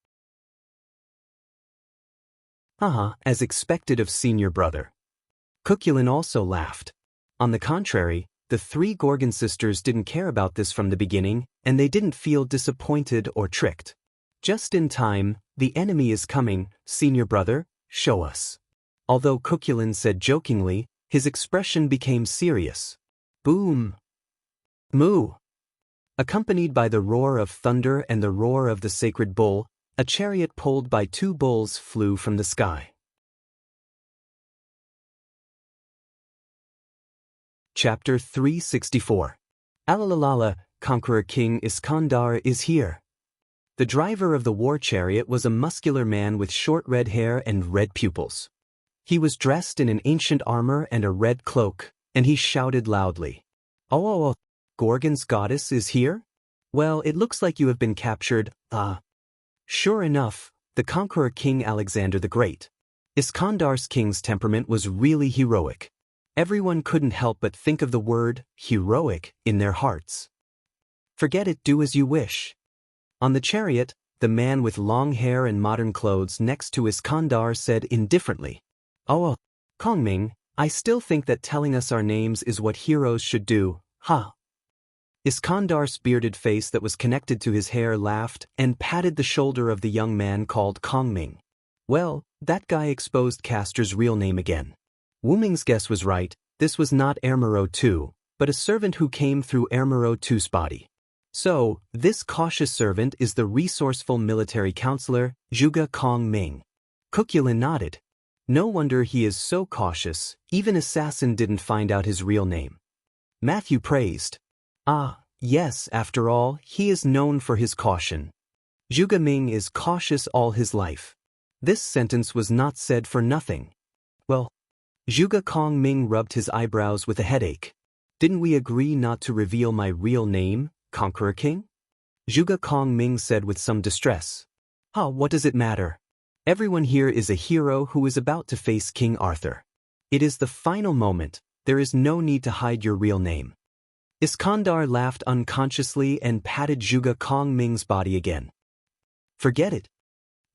Haha, as expected of senior brother. Cuchulainn also laughed. On the contrary, the three Gorgon sisters didn't care about this from the beginning, and they didn't feel disappointed or tricked. Just in time, the enemy is coming, senior brother, show us. Although Cuchulain said jokingly, his expression became serious. Boom! Moo! Accompanied by the roar of thunder and the roar of the sacred bull, a chariot pulled by 2 bulls flew from the sky. Chapter 364. Alalalala, Conqueror King Iskandar is here. The driver of the war chariot was a muscular man with short red hair and red pupils. He was dressed in an ancient armor and a red cloak, and he shouted loudly, "Oh, Gorgon's goddess is here? Well, it looks like you have been captured, Sure enough, the conqueror King Alexander the Great. Iskandar's king's temperament was really heroic. Everyone couldn't help but think of the word heroic in their hearts. Forget it, do as you wish. On the chariot, the man with long hair and modern clothes next to Iskandar said indifferently, "Oh, Kongming, I still think that telling us our names is what heroes should do, huh?" Iskandar's bearded face that was connected to his hair laughed and patted the shoulder of the young man called Kongming. Well, that guy exposed Castor's real name again. Wu Ming's guess was right, this was not Ermero II, but a servant who came through Ermero II's body. So, this cautious servant is the resourceful military counselor, Zhuge Kongming. Cuchulain nodded. No wonder he is so cautious, even Assassin didn't find out his real name. Matthew praised. Yes, after all, he is known for his caution. Zhuge Ming is cautious all his life. This sentence was not said for nothing. Well, Zhuge Kongming rubbed his eyebrows with a headache. Didn't we agree not to reveal my real name, Conqueror King? Zhuge Kongming said with some distress. What does it matter? Everyone here is a hero who is about to face King Arthur. It is the final moment, there is no need to hide your real name. Iskandar laughed unconsciously and patted Zhuge Kongming's body again. Forget it.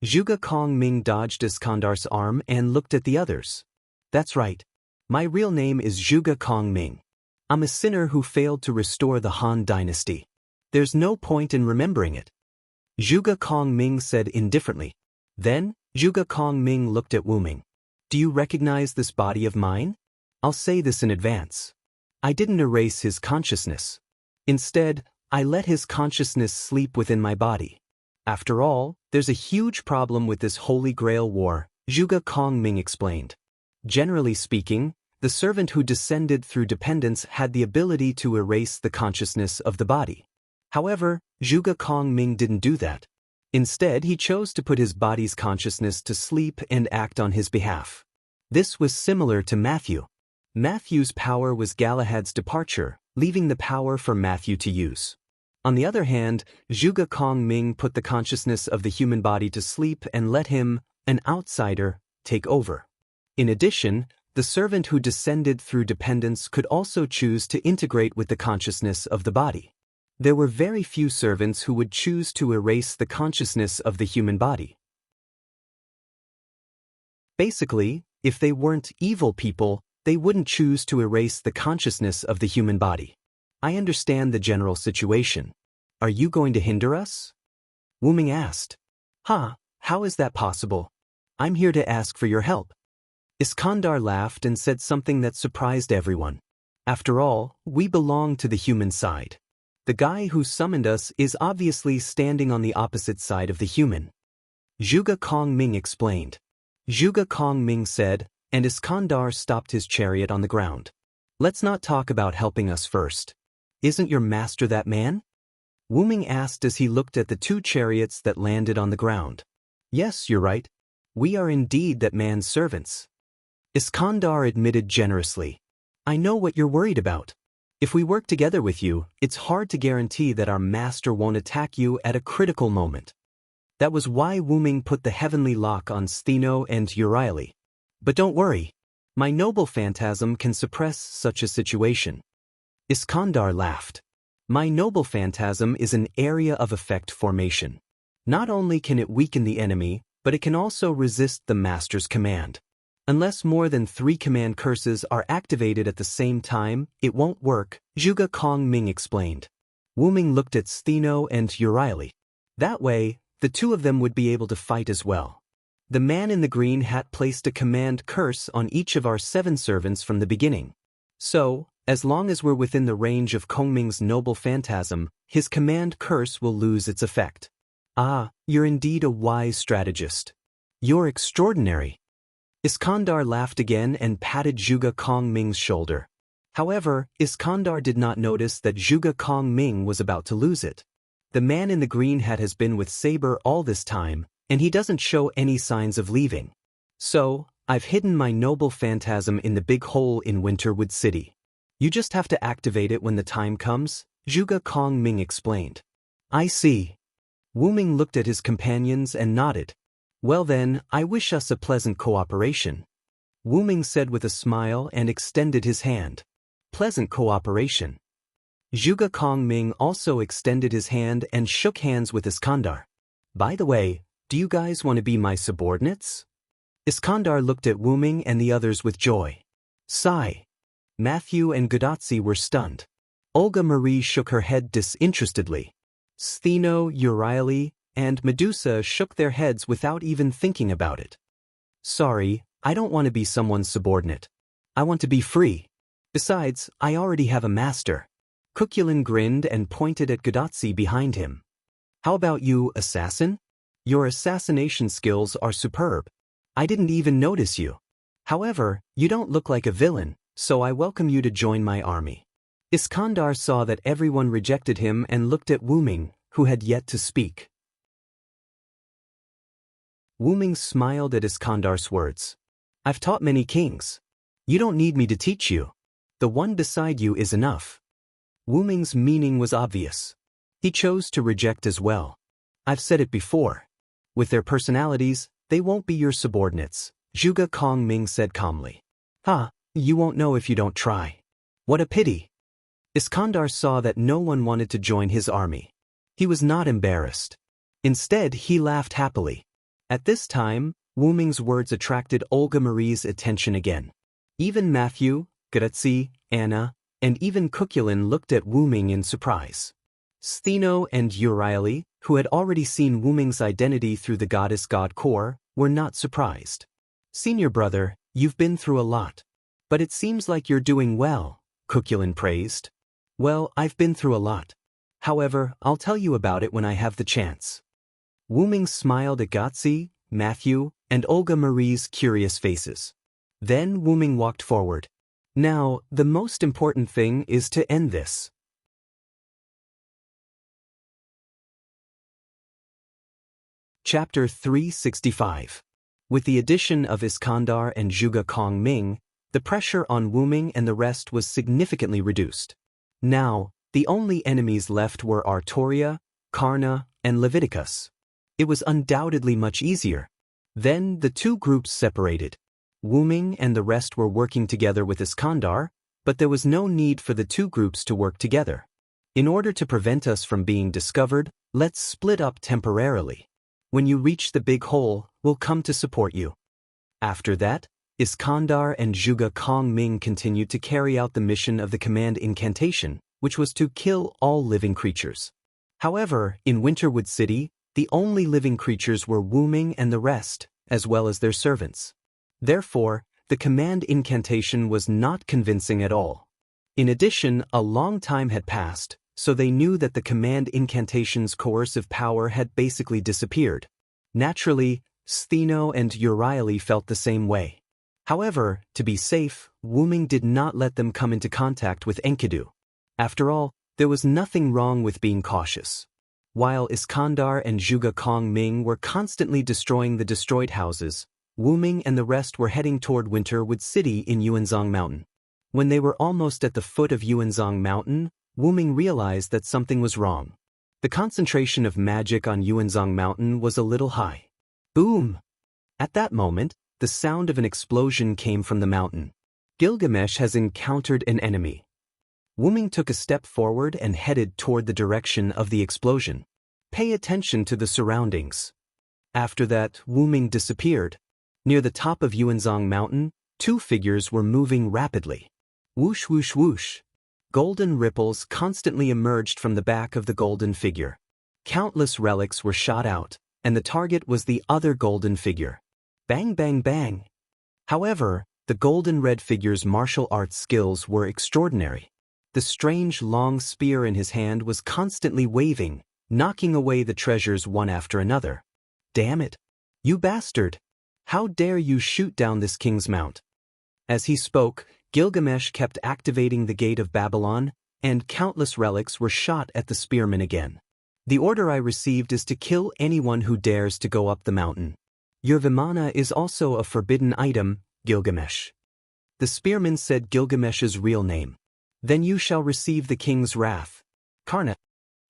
Zhuge Kongming dodged Iskandar's arm and looked at the others. That's right. My real name is Zhuge Kongming. I'm a sinner who failed to restore the Han dynasty. There's no point in remembering it. Zhuge Kongming said indifferently. Then, Zhuge Kongming looked at Wu Ming. Do you recognize this body of mine? I'll say this in advance. I didn't erase his consciousness. Instead, I let his consciousness sleep within my body. After all, there's a huge problem with this Holy Grail war, Zhuge Kongming explained. Generally speaking, the servant who descended through dependence had the ability to erase the consciousness of the body. However, Zhuge Kongming didn't do that. Instead, he chose to put his body's consciousness to sleep and act on his behalf. This was similar to Matthew. Matthew's power was Galahad's departure, leaving the power for Matthew to use. On the other hand, Zhuge Kongming put the consciousness of the human body to sleep and let him, an outsider, take over. In addition, the servant who descended through dependence could also choose to integrate with the consciousness of the body. There were very few servants who would choose to erase the consciousness of the human body. Basically, if they weren't evil people, they wouldn't choose to erase the consciousness of the human body. I understand the general situation. Are you going to hinder us? Wu Ming asked. How is that possible? I'm here to ask for your help. Iskandar laughed and said something that surprised everyone. After all, we belong to the human side. The guy who summoned us is obviously standing on the opposite side of the human. Zhuge Kongming explained. Zhuge Kongming said, and Iskandar stopped his chariot on the ground. Let's not talk about helping us first. Isn't your master that man? Wu Ming asked as he looked at the 2 chariots that landed on the ground. Yes, you're right. We are indeed that man's servants. Iskandar admitted generously. I know what you're worried about. If we work together with you, it's hard to guarantee that our master won't attack you at a critical moment. That was why Wu Ming put the heavenly lock on Stheno and Euryale. But don't worry. My noble phantasm can suppress such a situation. Iskandar laughed. My noble phantasm is an area of effect formation. Not only can it weaken the enemy, but it can also resist the master's command. Unless more than 3 command curses are activated at the same time, it won't work, Zhuge Kongming explained. Wu Ming looked at Stheno and Euryale. That way, the 2 of them would be able to fight as well. The man in the green hat placed a command curse on each of our 7 servants from the beginning. So, as long as we're within the range of Kongming's noble phantasm, his command curse will lose its effect. Ah, you're indeed a wise strategist. You're extraordinary. Iskandar laughed again and patted Zhuge Kongming's shoulder. However, Iskandar did not notice that Zhuge Kongming was about to lose it. The man in the green hat has been with Saber all this time, and he doesn't show any signs of leaving. So, I've hidden my noble phantasm in the big hole in Winterwood City. You just have to activate it when the time comes, Zhuge Kongming explained. I see. Wu Ming looked at his companions and nodded. Well then, I wish us a pleasant cooperation. Wu Ming said with a smile and extended his hand. Pleasant cooperation. Zhuge Kongming also extended his hand and shook hands with Iskandar. By the way, do you guys want to be my subordinates? Iskandar looked at Wu Ming and the others with joy. Sigh. Matthew and Godotzi were stunned. Olga Marie shook her head disinterestedly. Stheno, Euryale, and Medusa shook their heads without even thinking about it. Sorry, I don't want to be someone's subordinate. I want to be free. Besides, I already have a master. Cuculin grinned and pointed at Godotzi behind him. How about you, assassin? Your assassination skills are superb. I didn't even notice you. However, you don't look like a villain, so I welcome you to join my army. Iskandar saw that everyone rejected him and looked at Wu Ming, who had yet to speak. Wu Ming smiled at Iskandar's words. I've taught many kings. You don't need me to teach you. The one beside you is enough. Wu Ming's meaning was obvious. He chose to reject as well. I've said it before. With their personalities, they won't be your subordinates, Zhuge Kongming said calmly. You won't know if you don't try. What a pity. Iskandar saw that no one wanted to join his army. He was not embarrassed. Instead, he laughed happily. At this time, Wu Ming's words attracted Olga Marie's attention again. Even Matthew, Godotzi, Anna, and even Cuculin looked at Wu Ming in surprise. Stheno and Euryale, who had already seen Wu Ming's identity through the goddess god core, were not surprised. Senior brother, you've been through a lot. But it seems like you're doing well, Cuculin praised. Well, I've been through a lot. However, I'll tell you about it when I have the chance. Wu Ming smiled at Godotzi, Matthew, and Olga Marie's curious faces. Then Wu Ming walked forward. Now, the most important thing is to end this. Chapter 365. With the addition of Iskandar and Zhuge Kongming, the pressure on Wu Ming and the rest was significantly reduced. Now, the only enemies left were Artoria, Karna, and Leviticus. It was undoubtedly much easier. Then the two groups separated. Wu Ming and the rest were working together with Iskandar, but there was no need for the two groups to work together. In order to prevent us from being discovered, let's split up temporarily. When you reach the big hole, we'll come to support you. After that, Iskandar and Zhuge Kongming continued to carry out the mission of the command incantation, which was to kill all living creatures. However, in Winterwood City, the only living creatures were Wu Ming and the rest, as well as their servants. Therefore, the command incantation was not convincing at all. In addition, a long time had passed, so they knew that the command incantation's coercive power had basically disappeared. Naturally, Stheno and Euryale felt the same way. However, to be safe, Wu Ming did not let them come into contact with Enkidu. After all, there was nothing wrong with being cautious. While Iskandar and Zhuge Kongming were constantly destroying the destroyed houses, Wu Ming and the rest were heading toward Winterwood City in Yuanzhong Mountain. When they were almost at the foot of Yuanzhong Mountain, Wu Ming realized that something was wrong. The concentration of magic on Yuanzhong Mountain was a little high. Boom! At that moment, the sound of an explosion came from the mountain. Gilgamesh has encountered an enemy. Wu Ming took a step forward and headed toward the direction of the explosion. Pay attention to the surroundings. After that, Wu Ming disappeared. Near the top of Yuanzhong Mountain, two figures were moving rapidly. Whoosh whoosh whoosh. Golden ripples constantly emerged from the back of the golden figure. Countless relics were shot out, and the target was the other golden figure. Bang bang bang. However, the golden red figure's martial arts skills were extraordinary. The strange long spear in his hand was constantly waving, knocking away the treasures one after another. Damn it! You bastard! How dare you shoot down this king's mount? As he spoke, Gilgamesh kept activating the gate of Babylon, and countless relics were shot at the spearmen again. The order I received is to kill anyone who dares to go up the mountain. Your Vimana is also a forbidden item, Gilgamesh. The spearmen said Gilgamesh's real name. Then you shall receive the king's wrath. Karna.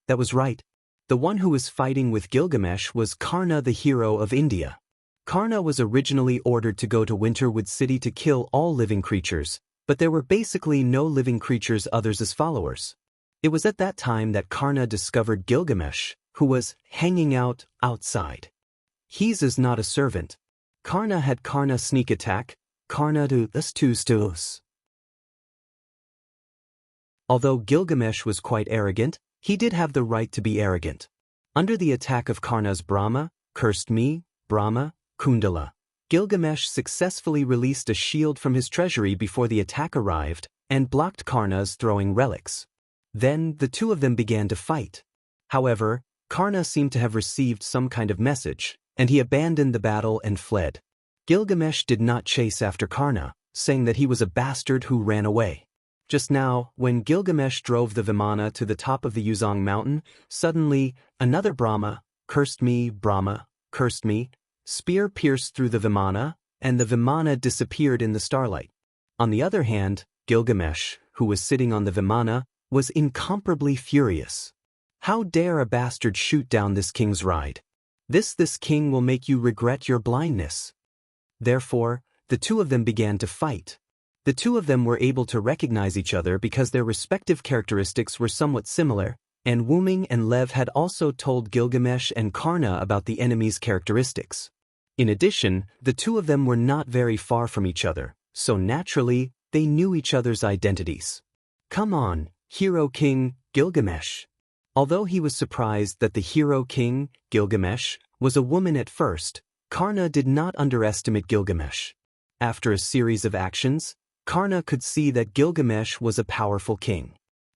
That was right. The one who was fighting with Gilgamesh was Karna, the hero of India. Karna was originally ordered to go to Winterwood City to kill all living creatures, but there were basically no living creatures others as followers. It was at that time that Karna discovered Gilgamesh, who was hanging out outside. He's is not a servant. Karna had Karna sneak attack, Karna do us to us. Although Gilgamesh was quite arrogant, he did have the right to be arrogant. Under the attack of Karna's Brahma, cursed me, Brahma, Kundala, Gilgamesh successfully released a shield from his treasury before the attack arrived and blocked Karna's throwing relics. Then the two of them began to fight. However, Karna seemed to have received some kind of message, and he abandoned the battle and fled. Gilgamesh did not chase after Karna, saying that he was a bastard who ran away. Just now, when Gilgamesh drove the Vimana to the top of the Uzong mountain, suddenly, another Brahma, cursed me, Brahma, cursed me, spear pierced through the Vimana, and the Vimana disappeared in the starlight. On the other hand, Gilgamesh, who was sitting on the Vimana, was incomparably furious. How dare a bastard shoot down this king's ride? This king will make you regret your blindness. Therefore, the two of them began to fight. The two of them were able to recognize each other because their respective characteristics were somewhat similar, and Wuming and Lev had also told Gilgamesh and Karna about the enemy's characteristics. In addition, the two of them were not very far from each other, so naturally, they knew each other's identities. Come on, Hero King, Gilgamesh. Although he was surprised that the Hero King, Gilgamesh, was a woman at first, Karna did not underestimate Gilgamesh. After a series of actions, Karna could see that Gilgamesh was a powerful king.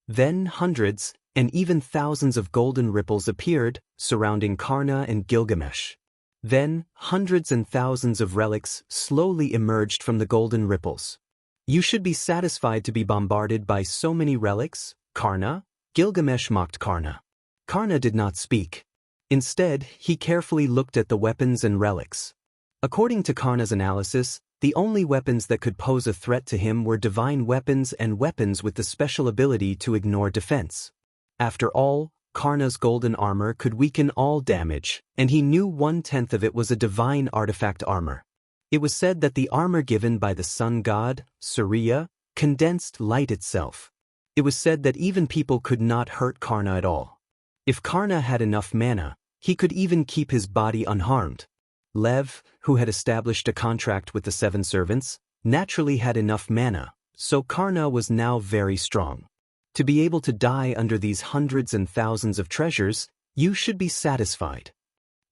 Then hundreds, and even thousands of golden ripples appeared, surrounding Karna and Gilgamesh. Then, hundreds and thousands of relics slowly emerged from the golden ripples. You should be satisfied to be bombarded by so many relics, Karna? Gilgamesh mocked Karna. Karna did not speak. Instead, he carefully looked at the weapons and relics. According to Karna's analysis, the only weapons that could pose a threat to him were divine weapons and weapons with the special ability to ignore defense. After all, Karna's golden armor could weaken all damage, and he knew 1/10 of it was a divine artifact armor. It was said that the armor given by the sun god, Surya, condensed light itself. It was said that even people could not hurt Karna at all. If Karna had enough mana, he could even keep his body unharmed. Lev, who had established a contract with the seven servants, naturally had enough mana, so Karna was now very strong. To be able to die under these hundreds and thousands of treasures, you should be satisfied.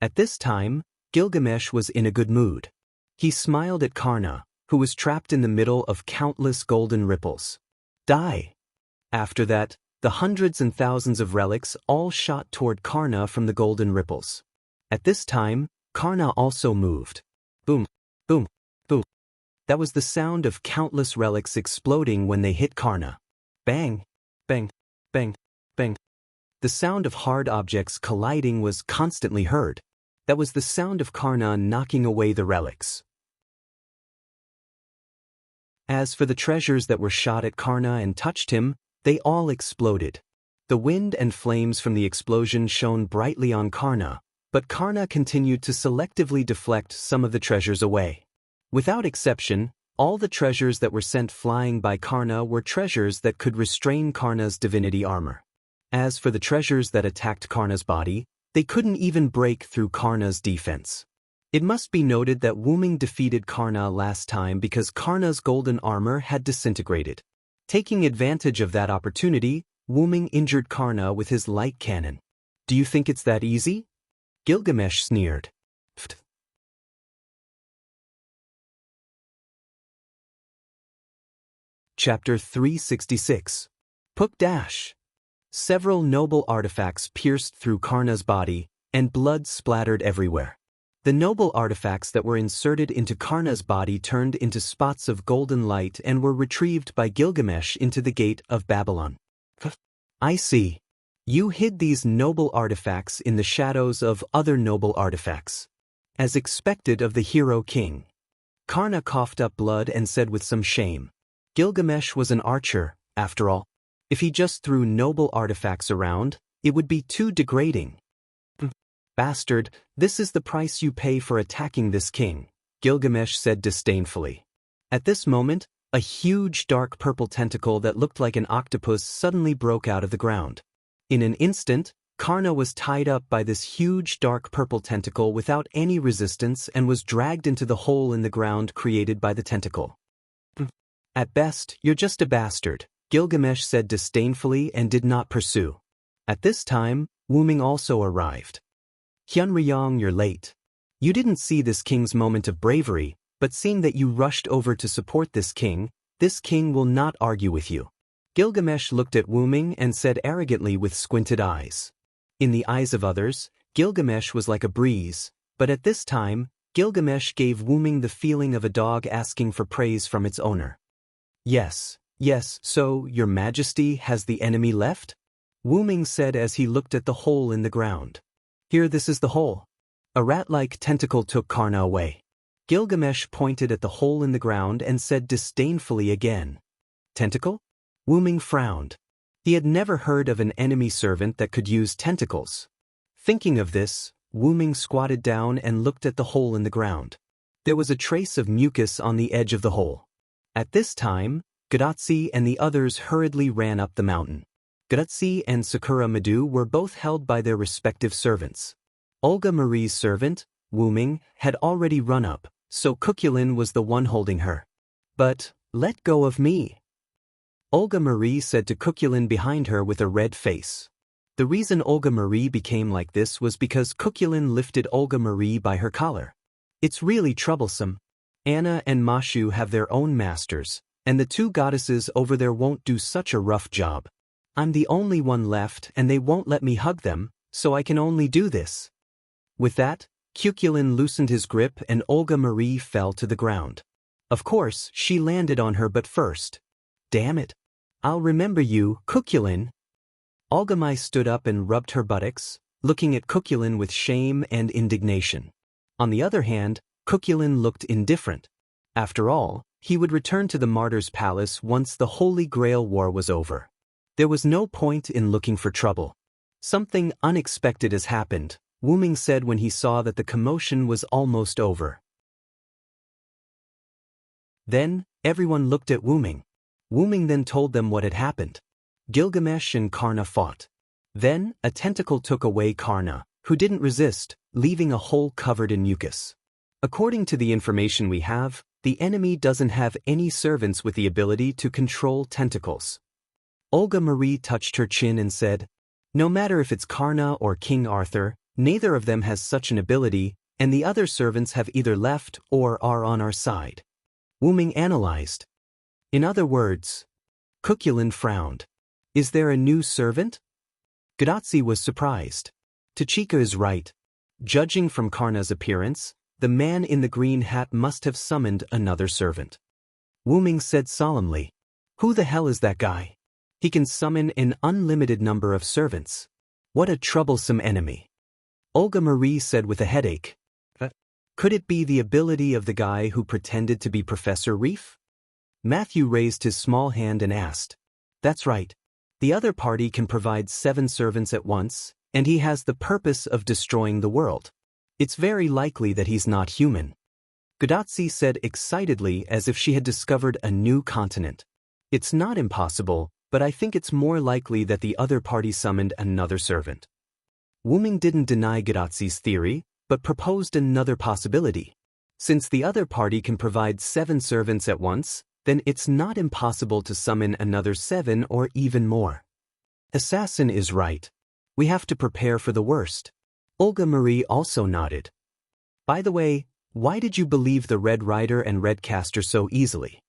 At this time, Gilgamesh was in a good mood. He smiled at Karna, who was trapped in the middle of countless golden ripples. Die! After that, the hundreds and thousands of relics all shot toward Karna from the golden ripples. At this time, Karna also moved. Boom, boom, boom. That was the sound of countless relics exploding when they hit Karna. Bang, bang, bang, bang. The sound of hard objects colliding was constantly heard. That was the sound of Karna knocking away the relics. As for the treasures that were shot at Karna and touched him, they all exploded. The wind and flames from the explosion shone brightly on Karna, but Karna continued to selectively deflect some of the treasures away. Without exception, all the treasures that were sent flying by Karna were treasures that could restrain Karna's divinity armor. As for the treasures that attacked Karna's body, they couldn't even break through Karna's defense. It must be noted that Wuming defeated Karna last time because Karna's golden armor had disintegrated. Taking advantage of that opportunity, Wuming injured Karna with his light cannon. Do you think it's that easy? Gilgamesh sneered. Chapter 366. Puk Dash. Several noble artifacts pierced through Karna's body, and blood splattered everywhere. The noble artifacts that were inserted into Karna's body turned into spots of golden light and were retrieved by Gilgamesh into the gate of Babylon. I see. You hid these noble artifacts in the shadows of other noble artifacts. As expected of the hero king. Karna coughed up blood and said with some shame. Gilgamesh was an archer, after all. If he just threw noble artifacts around, it would be too degrading. Bastard, this is the price you pay for attacking this king, Gilgamesh said disdainfully. At this moment, a huge dark purple tentacle that looked like an octopus suddenly broke out of the ground. In an instant, Karna was tied up by this huge dark purple tentacle without any resistance and was dragged into the hole in the ground created by the tentacle. At best, you're just a bastard, Gilgamesh said disdainfully and did not pursue. At this time, Wuming also arrived. Hyunryong, you're late. You didn't see this king's moment of bravery, but seeing that you rushed over to support this king will not argue with you. Gilgamesh looked at Wuming and said arrogantly with squinted eyes. In the eyes of others, Gilgamesh was like a breeze, but at this time, Gilgamesh gave Wuming the feeling of a dog asking for praise from its owner. Yes, so your majesty has the enemy left? Wuming said as he looked at the hole in the ground. Here, this is the hole. A rat-like tentacle took Karna away. Gilgamesh pointed at the hole in the ground and said disdainfully again. Tentacle? Wuming frowned. He had never heard of an enemy servant that could use tentacles. Thinking of this, Wuming squatted down and looked at the hole in the ground. There was a trace of mucus on the edge of the hole. At this time, Gadotsi and the others hurriedly ran up the mountain. Gadotsi and Sakura Madu were both held by their respective servants. Olga Marie's servant, Wuming, had already run up, so Kukulin was the one holding her. But, let go of me. Olga Marie said to Kukulin behind her with a red face. The reason Olga Marie became like this was because Kukulin lifted Olga Marie by her collar. It's really troublesome. Anna and Mashu have their own masters, and the two goddesses over there won't do such a rough job. I'm the only one left and they won't let me hug them, so I can only do this. With that, Kukulin loosened his grip and Olga Marie fell to the ground. Of course, she landed on her but first. Damn it. I'll remember you, Kukulin. Olga Mai stood up and rubbed her buttocks, looking at Kukulin with shame and indignation. On the other hand, Kukulin looked indifferent. After all, he would return to the martyr's palace once the Holy Grail War was over. There was no point in looking for trouble. Something unexpected has happened, Wuming said when he saw that the commotion was almost over. Then, everyone looked at Wuming. Wuming then told them what had happened. Gilgamesh and Karna fought. Then, a tentacle took away Karna, who didn't resist, leaving a hole covered in mucus. According to the information we have, the enemy doesn't have any servants with the ability to control tentacles. Olga Marie touched her chin and said, no matter if it's Karna or King Arthur, neither of them has such an ability, and the other servants have either left or are on our side. Wuming analyzed. In other words, Kukulin frowned. Is there a new servant? Gadotsi was surprised. Tachika is right. Judging from Karna's appearance, the man in the green hat must have summoned another servant. Wuming said solemnly, who the hell is that guy? He can summon an unlimited number of servants. What a troublesome enemy. Olga Marie said with a headache. Could it be the ability of the guy who pretended to be Professor Reef? Matthew raised his small hand and asked. That's right. The other party can provide 7 servants at once, and he has the purpose of destroying the world. It's very likely that he's not human. Gadotsi said excitedly as if she had discovered a new continent. It's not impossible, but I think it's more likely that the other party summoned another servant. Wuming didn't deny Gadotsi's theory, but proposed another possibility. Since the other party can provide 7 servants at once, then it's not impossible to summon another 7 or even more. Assassin is right. We have to prepare for the worst. Olga Marie also nodded. By the way, why did you believe the Red Rider and Red Caster so easily?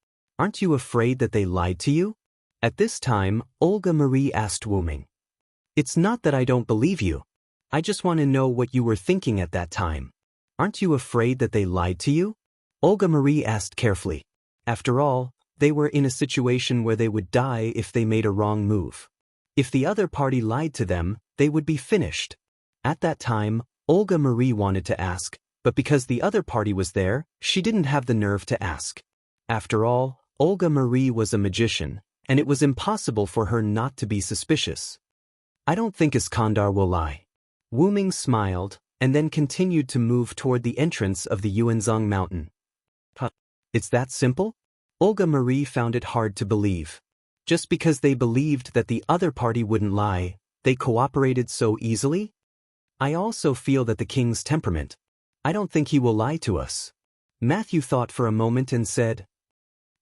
Aren't you afraid that they lied to you? At this time, Olga Marie asked Wuming. It's not that I don't believe you. I just want to know what you were thinking at that time. Aren't you afraid that they lied to you? Olga Marie asked carefully. After all, they were in a situation where they would die if they made a wrong move. If the other party lied to them, they would be finished. At that time, Olga Marie wanted to ask, but because the other party was there, she didn't have the nerve to ask. After all, Olga Marie was a magician, and it was impossible for her not to be suspicious. I don't think Iskandar will lie. Wuming smiled, and then continued to move toward the entrance of the Yuanzhong mountain. It's that simple? Olga Marie found it hard to believe. Just because they believed that the other party wouldn't lie, they cooperated so easily? I also feel that the king's temperament. I don't think he will lie to us. Matthew thought for a moment and said,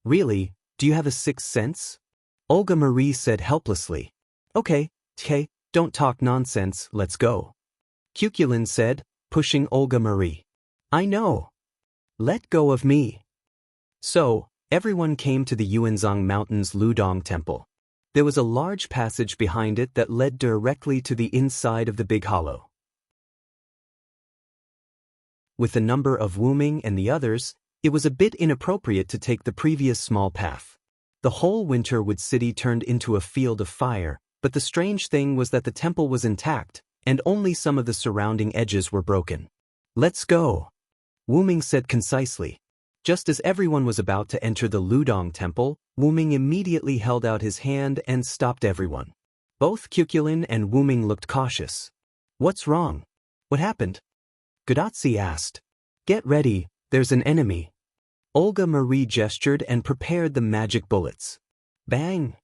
Really, do you have a sixth sense? Olga Marie said helplessly. Okay, don't talk nonsense, let's go. Cuculin said, pushing Olga Marie. I know. Let go of me. So, everyone came to the Yuanzhong Mountain's Ludong Temple. There was a large passage behind it that led directly to the inside of the big hollow. With the number of Wuming and the others, it was a bit inappropriate to take the previous small path. The whole Winterwood city turned into a field of fire, but the strange thing was that the temple was intact, and only some of the surrounding edges were broken. Let's go, Wuming said concisely. Just as everyone was about to enter the Ludong temple, Wuming immediately held out his hand and stopped everyone. Both Cuculin and Wuming looked cautious. What's wrong? What happened? Gadotsi asked. Get ready, there's an enemy. Olga Marie gestured and prepared the magic bullets. Bang!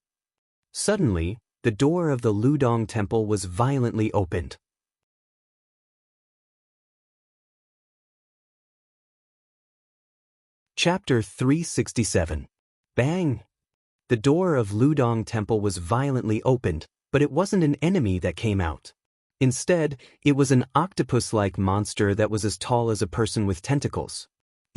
Suddenly, the door of the Ludong temple was violently opened. Chapter 367. Bang! The door of Ludong temple was violently opened, but it wasn't an enemy that came out. Instead, it was an octopus-like monster that was as tall as a person with tentacles.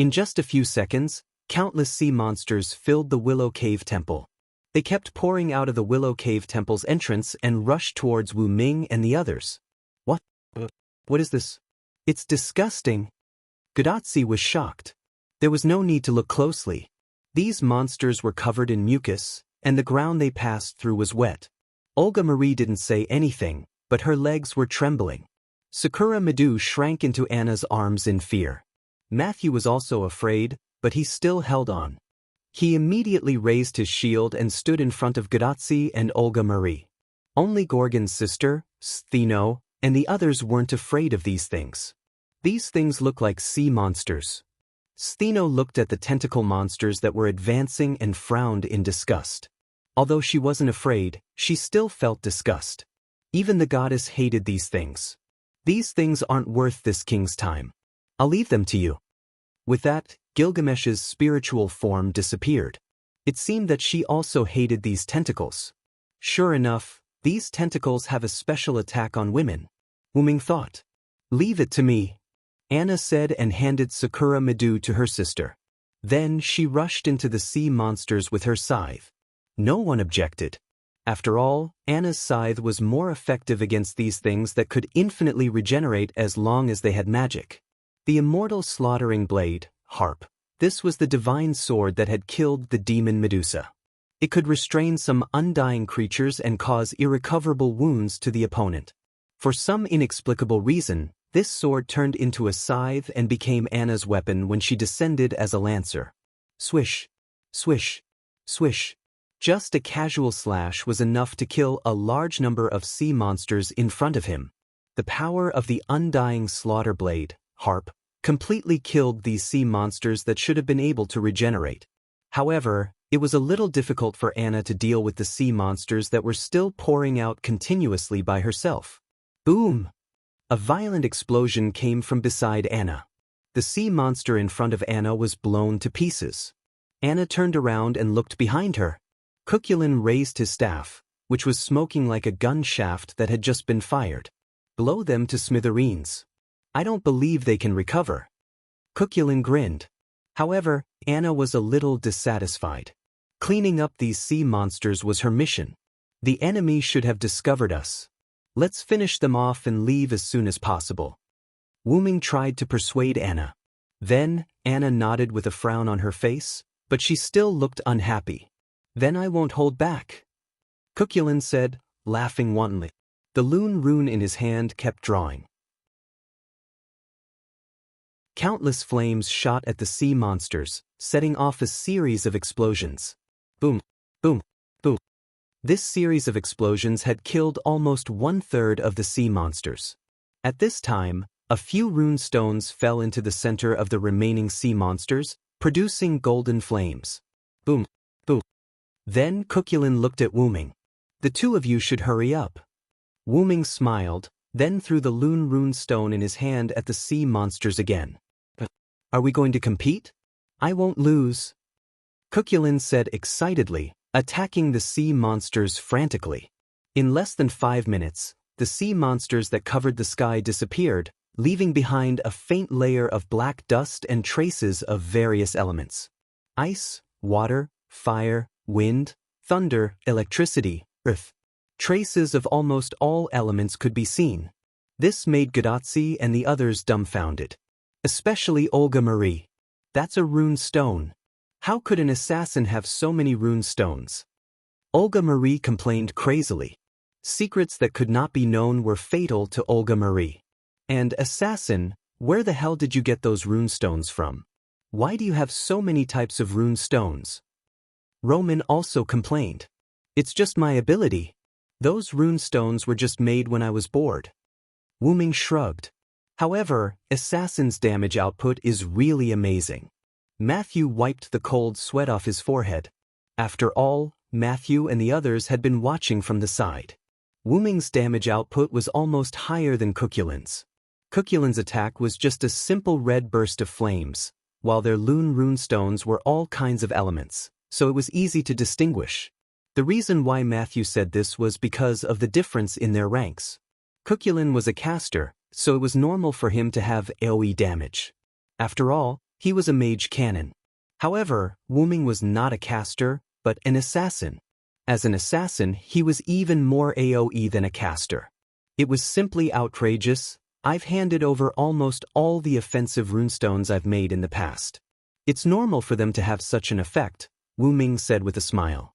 In just a few seconds, countless sea monsters filled the Willow Cave Temple. They kept pouring out of the Willow Cave Temple's entrance and rushed towards Wu Ming and the others. What? What is this? It's disgusting. Gadotsi was shocked. There was no need to look closely. These monsters were covered in mucus, and the ground they passed through was wet. Olga Marie didn't say anything, but her legs were trembling. Sakura Madhu shrank into Anna's arms in fear. Matthew was also afraid, but he still held on. He immediately raised his shield and stood in front of Gadotsi and Olga Marie. Only Gorgon's sister, Stheno, and the others weren't afraid of these things. These things look like sea monsters. Stheno looked at the tentacle monsters that were advancing and frowned in disgust. Although she wasn't afraid, she still felt disgust. Even the goddess hated these things. These things aren't worth this king's time. I'll leave them to you. With that, Gilgamesh's spiritual form disappeared. It seemed that she also hated these tentacles. Sure enough, these tentacles have a special attack on women. Wuming thought. Leave it to me, Anna said and handed Sakura Madhu to her sister. Then she rushed into the sea monsters with her scythe. No one objected. After all, Anna's scythe was more effective against these things that could infinitely regenerate as long as they had magic. The immortal slaughtering blade, Harp. This was the divine sword that had killed the demon Medusa. It could restrain some undying creatures and cause irrecoverable wounds to the opponent. For some inexplicable reason, this sword turned into a scythe and became Anna's weapon when she descended as a lancer. Swish, swish, swish. Just a casual slash was enough to kill a large number of sea monsters in front of him. The power of the undying slaughter blade, Harp, completely killed these sea monsters that should have been able to regenerate. However, it was a little difficult for Anna to deal with the sea monsters that were still pouring out continuously by herself. Boom! A violent explosion came from beside Anna. The sea monster in front of Anna was blown to pieces. Anna turned around and looked behind her. Cuculin raised his staff, which was smoking like a gun shaft that had just been fired. Blow them to smithereens. I don't believe they can recover. Cuculin grinned. However, Anna was a little dissatisfied. Cleaning up these sea monsters was her mission. The enemy should have discovered us. Let's finish them off and leave as soon as possible. Wu Ming tried to persuade Anna. Then, Anna nodded with a frown on her face, but she still looked unhappy. Then I won't hold back, Cuchulain said, laughing wantonly. The Lune rune in his hand kept drawing. Countless flames shot at the sea monsters, setting off a series of explosions. Boom, boom, boom. This series of explosions had killed almost 1/3 of the sea monsters. At this time, a few rune stones fell into the center of the remaining sea monsters, producing golden flames. Boom, boom. Then Cuchulain looked at Wu Ming. The two of you should hurry up. Wu Ming smiled, then threw the Lune rune stone in his hand at the sea monsters again. Are we going to compete? I won't lose, Cuchulain said excitedly, attacking the sea monsters frantically. In less than 5 minutes, the sea monsters that covered the sky disappeared, leaving behind a faint layer of black dust and traces of various elements. Ice, water, fire, wind, thunder, electricity, earth. Traces of almost all elements could be seen. This made Gadotsi and the others dumbfounded. Especially Olga Marie. That's a rune stone. How could an assassin have so many rune stones? Olga Marie complained crazily. Secrets that could not be known were fatal to Olga Marie. And assassin, where the hell did you get those rune stones from? Why do you have so many types of rune stones? Roman also complained. It's just my ability. Those rune stones were just made when I was bored. Wu Ming shrugged. However, assassin's damage output is really amazing. Matthew wiped the cold sweat off his forehead. After all, Matthew and the others had been watching from the side. Wu Ming's damage output was almost higher than Cuchulain's. Cuchulain's attack was just a simple red burst of flames, while their Lune rune stones were all kinds of elements, so it was easy to distinguish. The reason why Matthew said this was because of the difference in their ranks. Cuchulain was a caster, so it was normal for him to have AoE damage. After all, he was a mage cannon. However, Wu Ming was not a caster, but an assassin. As an assassin, he was even more AoE than a caster. It was simply outrageous. I've handed over almost all the offensive runestones I've made in the past. It's normal for them to have such an effect, Wu Ming said with a smile.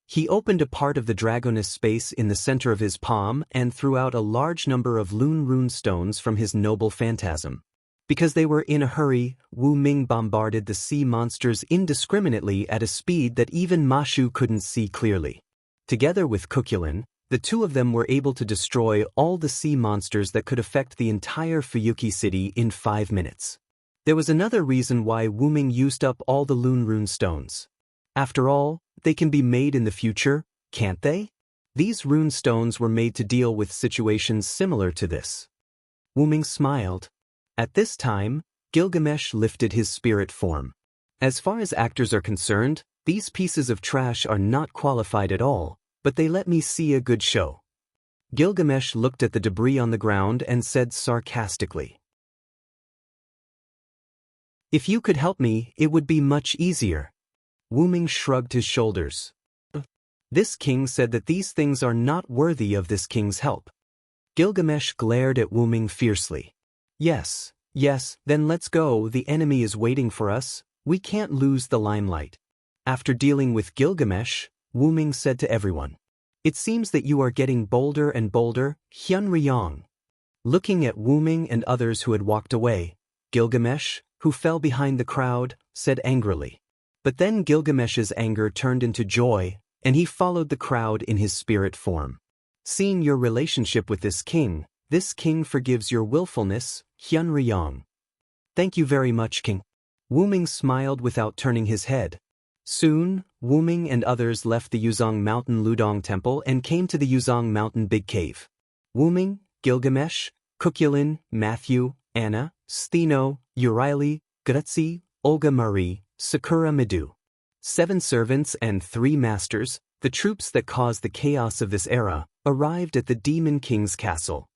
He opened a part of the Dragoness space in the center of his palm and threw out a large number of Lune rune stones from his noble phantasm. Because they were in a hurry, Wu Ming bombarded the sea monsters indiscriminately at a speed that even Ma Shu couldn't see clearly. Together with Cuchulain, the two of them were able to destroy all the sea monsters that could affect the entire Fuyuki city in 5 minutes. There was another reason why Wu Ming used up all the Lune rune stones. After all, they can be made in the future, can't they? These rune stones were made to deal with situations similar to this. Wu Ming smiled. At this time, Gilgamesh lifted his spirit form. As far as actors are concerned, these pieces of trash are not qualified at all, but they let me see a good show. Gilgamesh looked at the debris on the ground and said sarcastically, "If you could help me, it would be much easier." Wu Ming shrugged his shoulders. This king said that these things are not worthy of this king's help. Gilgamesh glared at Wu Ming fiercely. Yes, then let's go, the enemy is waiting for us, we can't lose the limelight. After dealing with Gilgamesh, Wu Ming said to everyone, "It seems that you are getting bolder and bolder, Hyun Ryong." Looking at Wu Ming and others who had walked away, Gilgamesh, who fell behind the crowd, said angrily. But then Gilgamesh's anger turned into joy, and he followed the crowd in his spirit form. Seeing your relationship with this king forgives your willfulness, Hyun Ryong. Thank you very much, king. Wu Ming smiled without turning his head. Soon, Wu Ming and others left the Yuzong Mountain Ludong Temple and came to the Yuzong Mountain Big Cave. Wu Ming, Gilgamesh, Cuchulain, Matthew, Anna, Stheno, Euryale, Grutzi, Olga Marie, Sakura Midu. 7 servants and 3 masters, the troops that caused the chaos of this era, arrived at the Demon King's castle.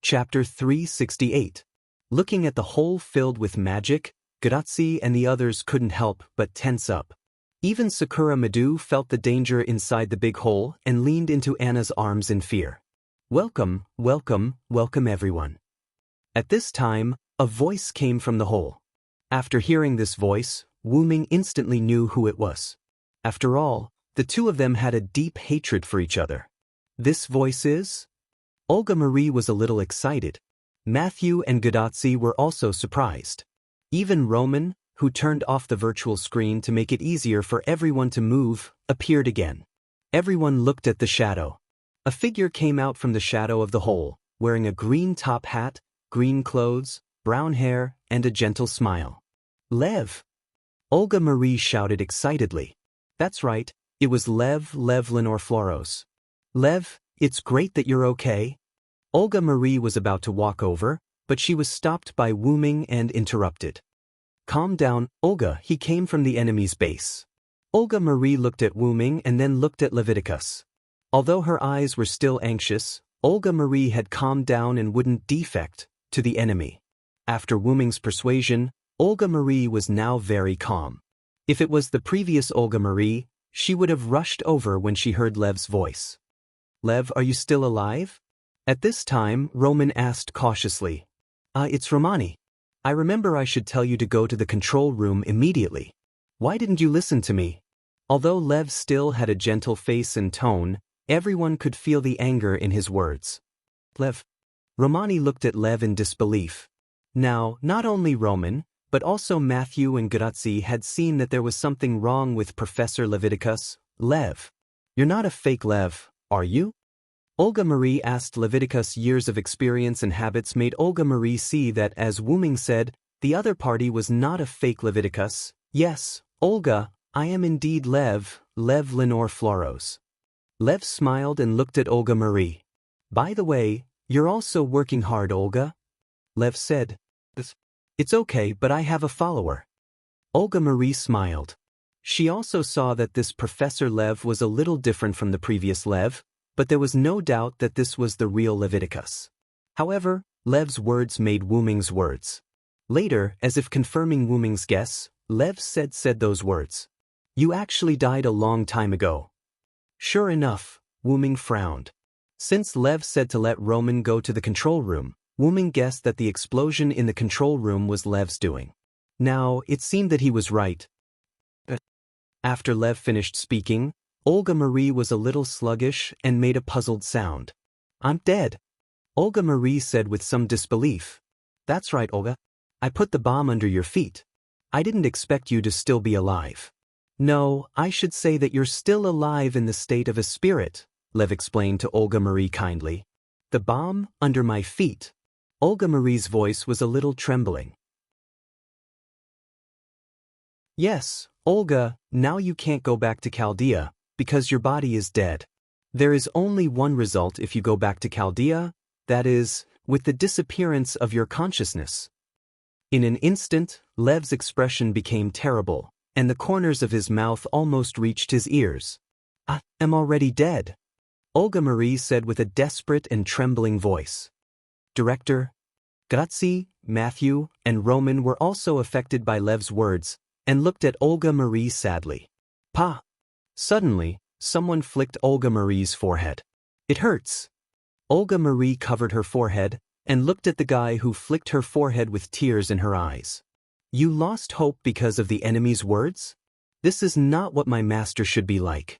Chapter 368. Looking at the hole filled with magic, Grazi and the others couldn't help but tense up. Even Sakura Madu felt the danger inside the big hole and leaned into Anna's arms in fear. Welcome, welcome, welcome everyone. At this time, a voice came from the hole. After hearing this voice, Wu Ming instantly knew who it was. After all, the two of them had a deep hatred for each other. This voice is? Olga Marie was a little excited. Matthew and Gadotzi were also surprised. Even Roman, who turned off the virtual screen to make it easier for everyone to move, appeared again. Everyone looked at the shadow. A figure came out from the shadow of the hole, wearing a green top hat, green clothes, brown hair, and a gentle smile. Lev! Olga Marie shouted excitedly. That's right, it was Lev Lenore Floros. Lev, it's great that you're okay. Olga Marie was about to walk over, but she was stopped by Wu Ming and interrupted. Calm down, Olga, he came from the enemy's base. Olga Marie looked at Wu Ming and then looked at Leviticus. Although her eyes were still anxious, Olga Marie had calmed down and wouldn't defect to the enemy. After Wu Ming's persuasion, Olga Marie was now very calm. If it was the previous Olga Marie, she would have rushed over when she heard Lev's voice. Lev, are you still alive? At this time, Roman asked cautiously. It's Romani. I remember I should tell you to go to the control room immediately. Why didn't you listen to me? Although Lev still had a gentle face and tone, everyone could feel the anger in his words. Lev. Romani looked at Lev in disbelief. Now, not only Roman, but also Matthew and Grazi had seen that there was something wrong with Professor Leviticus. Lev. You're not a fake Lev, are you? Olga Marie asked. Leviticus' years of experience and habits made Olga Marie see that, as Wu Ming said, the other party was not a fake Leviticus. Yes, Olga, I am indeed Lev Lenore Floros. Lev smiled and looked at Olga Marie. By the way, you're also working hard, Olga. Lev said. It's okay, but I have a follower. Olga Marie smiled. She also saw that this Professor Lev was a little different from the previous Lev, but there was no doubt that this was the real Leviticus. However, Lev's words made Wu Ming's words. Later, as if confirming Wu Ming's guess, Lev said those words. You actually died a long time ago. Sure enough, Wu Ming frowned. Since Lev said to let Roman go to the control room, Wu Ming guessed that the explosion in the control room was Lev's doing. Now, it seemed that he was right. After Lev finished speaking, Olga Marie was a little sluggish and made a puzzled sound. I'm dead. Olga Marie said with some disbelief. That's right, Olga. I put the bomb under your feet. I didn't expect you to still be alive. No, I should say that you're still alive in the state of a spirit, Lev explained to Olga Marie kindly. The bomb under my feet. Olga Marie's voice was a little trembling. Yes, Olga, now you can't go back to Chaldea, because your body is dead. There is only one result if you go back to Chaldea, that is, with the disappearance of your consciousness. In an instant, Lev's expression became terrible, and the corners of his mouth almost reached his ears. I am already dead, Olga Marie said with a desperate and trembling voice. Director, Grazi, Matthew, and Roman were also affected by Lev's words, and looked at Olga Marie sadly. Pa! Suddenly, someone flicked Olga Marie's forehead. It hurts. Olga Marie covered her forehead, and looked at the guy who flicked her forehead with tears in her eyes. You lost hope because of the enemy's words? This is not what my master should be like.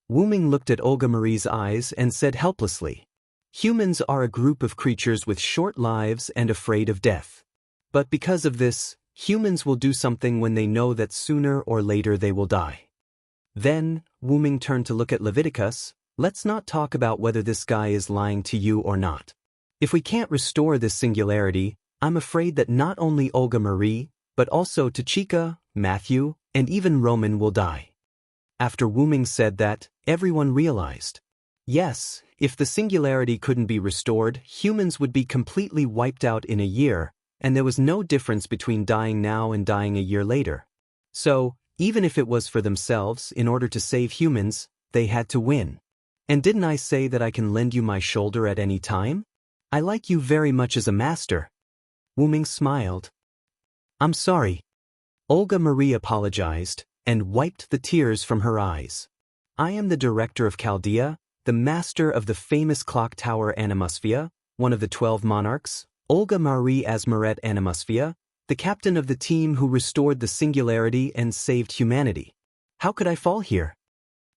Wu Ming looked at Olga Marie's eyes and said helplessly. Humans are a group of creatures with short lives and afraid of death. But because of this, humans will do something when they know that sooner or later they will die. Then, Wu Ming turned to look at Leviticus. Let's not talk about whether this guy is lying to you or not. If we can't restore this singularity, I'm afraid that not only Olga Marie, but also Tachika, Matthew, and even Roman will die. After Wu Ming said that, everyone realized. Yes, if the singularity couldn't be restored, humans would be completely wiped out in a year, and there was no difference between dying now and dying a year later. So, even if it was for themselves, in order to save humans, they had to win. And didn't I say that I can lend you my shoulder at any time? I like you very much as a master. Wu Ming smiled. I'm sorry. Olga Marie apologized and wiped the tears from her eyes. I am the director of Chaldea, the master of the famous clock tower Animusphia, one of the 12 monarchs, Olga Marie Asmaret Animusphia, the captain of the team who restored the singularity and saved humanity. How could I fall here?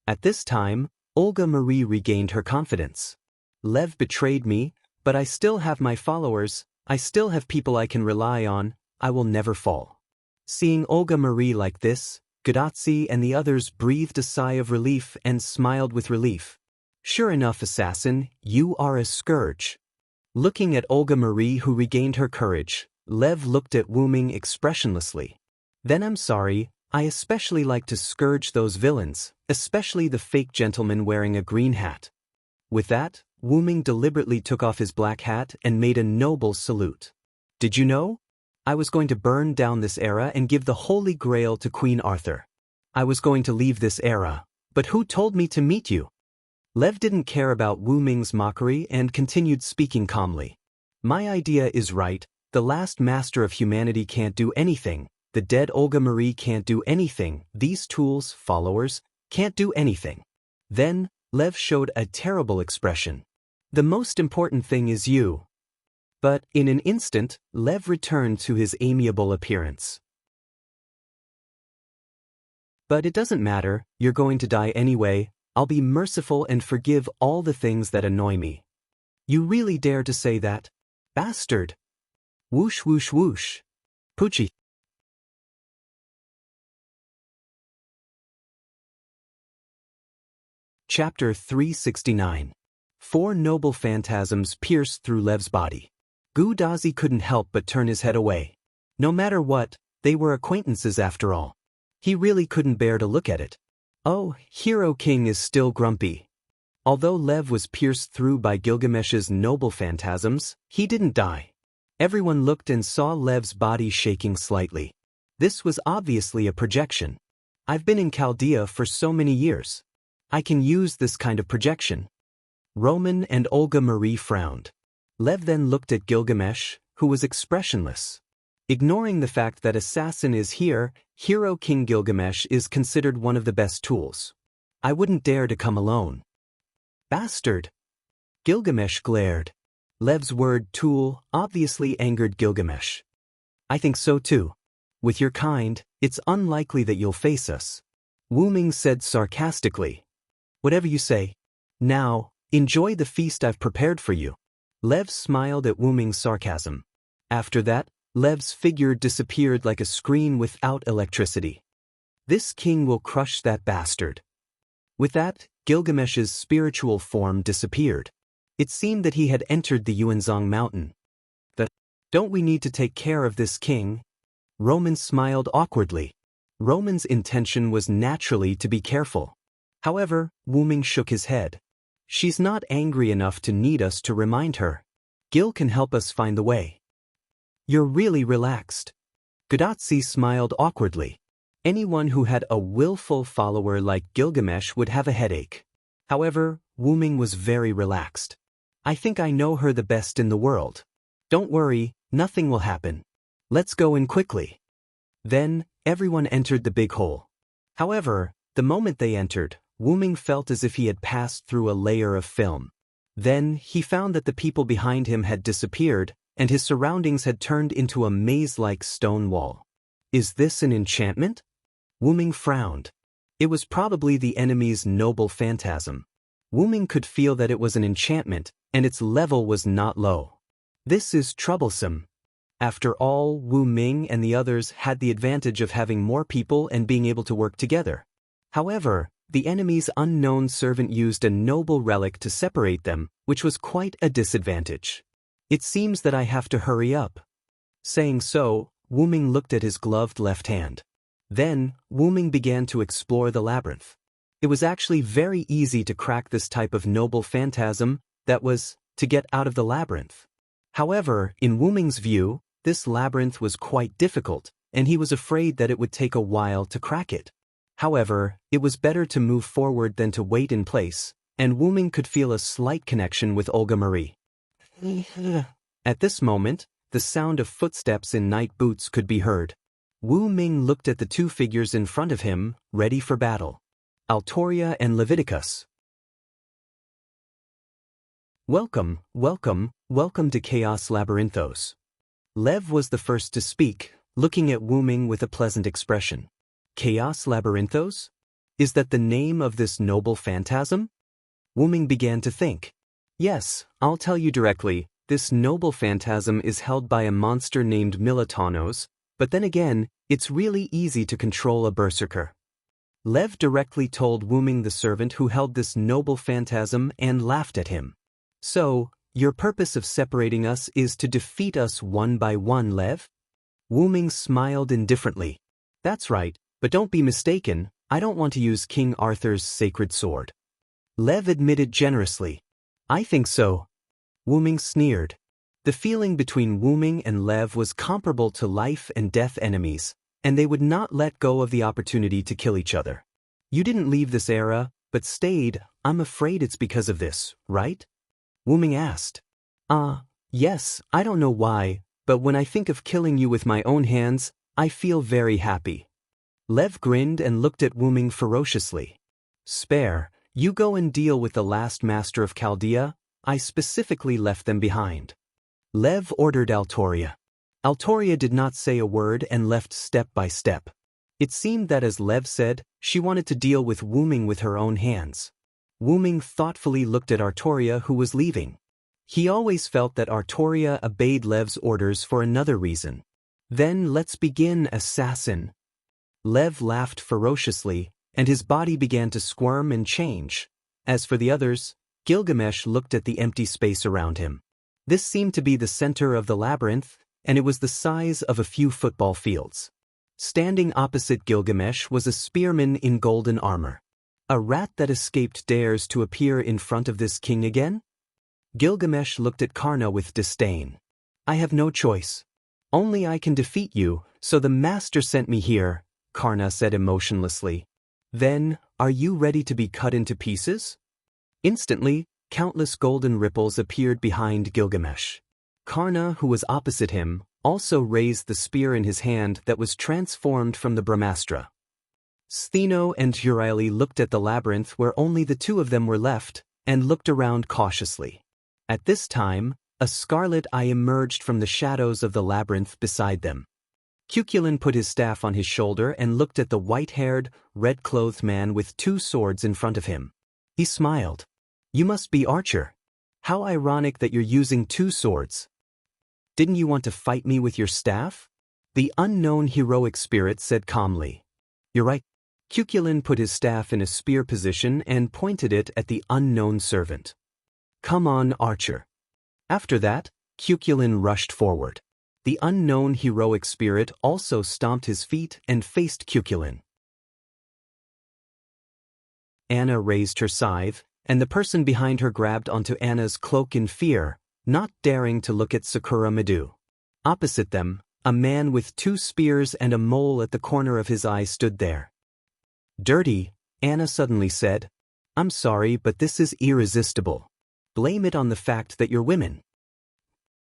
At this time, Olga Marie regained her confidence. Lev betrayed me, but I still have my followers, I still have people I can rely on, I will never fall. Seeing Olga Marie like this, Gadotsi and the others breathed a sigh of relief and smiled with relief. Sure enough, assassin, you are a scourge. Looking at Olga Marie, who regained her courage, Lev looked at Wu Ming expressionlessly. Then I'm sorry, I especially like to scourge those villains, especially the fake gentleman wearing a green hat. With that, Wu Ming deliberately took off his black hat and made a noble salute. Did you know? I was going to burn down this era and give the Holy Grail to Queen Arthur. I was going to leave this era, but who told me to meet you? Lev didn't care about Wu Ming's mockery and continued speaking calmly. My idea is right, the last master of humanity can't do anything, the dead Olga Marie can't do anything, these tools, followers, can't do anything. Then, Lev showed a terrible expression. The most important thing is you. But, in an instant, Lev returned to his amiable appearance. But it doesn't matter, you're going to die anyway, I'll be merciful and forgive all the things that annoy me. You really dare to say that? Bastard! Whoosh whoosh whoosh. Poochie. Chapter 369. 4 noble phantasms pierced through Lev's body. Gadotsi couldn't help but turn his head away. No matter what, they were acquaintances after all. He really couldn't bear to look at it. Oh, Hero King is still grumpy. Although Lev was pierced through by Gilgamesh's noble phantasms, he didn't die. Everyone looked and saw Lev's body shaking slightly. This was obviously a projection. I've been in Chaldea for so many years. I can use this kind of projection. Roman and Olga Marie frowned. Lev then looked at Gilgamesh, who was expressionless. Ignoring the fact that assassin is here, Hero King Gilgamesh is considered one of the best tools. I wouldn't dare to come alone. Bastard! Gilgamesh glared. Lev's word tool obviously angered Gilgamesh. I think so too. With your kind, it's unlikely that you'll face us. Wu Ming said sarcastically. Whatever you say. Now, enjoy the feast I've prepared for you. Lev smiled at Wu Ming's sarcasm. After that, Lev's figure disappeared like a screen without electricity. This king will crush that bastard. With that, Gilgamesh's spiritual form disappeared. It seemed that he had entered the Yuanzhong mountain. Don't we need to take care of this king? Roman smiled awkwardly. Roman's intention was naturally to be careful. However, Wu Ming shook his head. She's not angry enough to need us to remind her. Gil can help us find the way. You're really relaxed. Gadotsi smiled awkwardly. Anyone who had a willful follower like Gilgamesh would have a headache. However, Wu Ming was very relaxed. I think I know her the best in the world. Don't worry, nothing will happen. Let's go in quickly. Then, everyone entered the big hole. However, the moment they entered, Wu Ming felt as if he had passed through a layer of film. Then, he found that the people behind him had disappeared, and his surroundings had turned into a maze-like stone wall. Is this an enchantment? Wu Ming frowned. It was probably the enemy's noble phantasm. Wu Ming could feel that it was an enchantment, and its level was not low. This is troublesome. After all, Wu Ming and the others had the advantage of having more people and being able to work together. However, the enemy's unknown servant used a noble relic to separate them, which was quite a disadvantage. It seems that I have to hurry up. Saying so, Wu Ming looked at his gloved left hand. Then, Wu Ming began to explore the labyrinth. It was actually very easy to crack this type of noble phantasm, that was, to get out of the labyrinth. However, in Wu Ming's view, this labyrinth was quite difficult, and he was afraid that it would take a while to crack it. However, it was better to move forward than to wait in place, and Wu Ming could feel a slight connection with Olga Marie. At this moment, the sound of footsteps in night boots could be heard. Wu Ming looked at the two figures in front of him, ready for battle. Altoria and Leviticus. Welcome, welcome, welcome to Chaos Labyrinthos. Lev was the first to speak, looking at Wu Ming with a pleasant expression. Chaos Labyrinthos? Is that the name of this noble phantasm? Wu Ming began to think. Yes, I'll tell you directly, this noble phantasm is held by a monster named Militanos, but then again, it's really easy to control a berserker. Lev directly told Wu Ming the servant who held this noble phantasm and laughed at him. So, your purpose of separating us is to defeat us one by one, Lev? Wu Ming smiled indifferently. That's right, but don't be mistaken, I don't want to use King Arthur's sacred sword. Lev admitted generously. I think so. Wu Ming sneered. The feeling between Wu Ming and Lev was comparable to life and death enemies, and they would not let go of the opportunity to kill each other. You didn't leave this era, but stayed. I'm afraid it's because of this, right? Wu Ming asked. Yes, I don't know why, but when I think of killing you with my own hands, I feel very happy. Lev grinned and looked at Wu Ming ferociously. Spare, you go and deal with the last master of Chaldea, I specifically left them behind. Lev ordered Altoria. Altoria did not say a word and left step by step. It seemed that as Lev said, she wanted to deal with Wu Ming with her own hands. Wu Ming thoughtfully looked at Artoria who was leaving. He always felt that Artoria obeyed Lev's orders for another reason. Then let's begin, assassin. Lev laughed ferociously, and his body began to squirm and change. As for the others, Gilgamesh looked at the empty space around him. This seemed to be the center of the labyrinth, and it was the size of a few football fields. Standing opposite Gilgamesh was a spearman in golden armor. A rat that escaped dares to appear in front of this king again? Gilgamesh looked at Karna with disdain. I have no choice. Only I can defeat you, so the master sent me here, Karna said emotionlessly. Then, are you ready to be cut into pieces? Instantly, countless golden ripples appeared behind Gilgamesh. Karna, who was opposite him, also raised the spear in his hand that was transformed from the Brahmastra. Stheno and Euryale looked at the labyrinth where only the two of them were left, and looked around cautiously. At this time, a scarlet eye emerged from the shadows of the labyrinth beside them. Cuchulain put his staff on his shoulder and looked at the white-haired, red-clothed man with two swords in front of him. He smiled. You must be Archer. How ironic that you're using two swords. Didn't you want to fight me with your staff? The unknown heroic spirit said calmly. You're right. Cuchulain put his staff in a spear position and pointed it at the unknown servant. Come on, Archer. After that, Cuchulain rushed forward. The unknown heroic spirit also stomped his feet and faced Cuchulain. Anna raised her scythe, and the person behind her grabbed onto Anna's cloak in fear, not daring to look at Sakura Madu. Opposite them, a man with two spears and a mole at the corner of his eye stood there. Dirty, Anna suddenly said. I'm sorry, but this is irresistible. Blame it on the fact that you're women.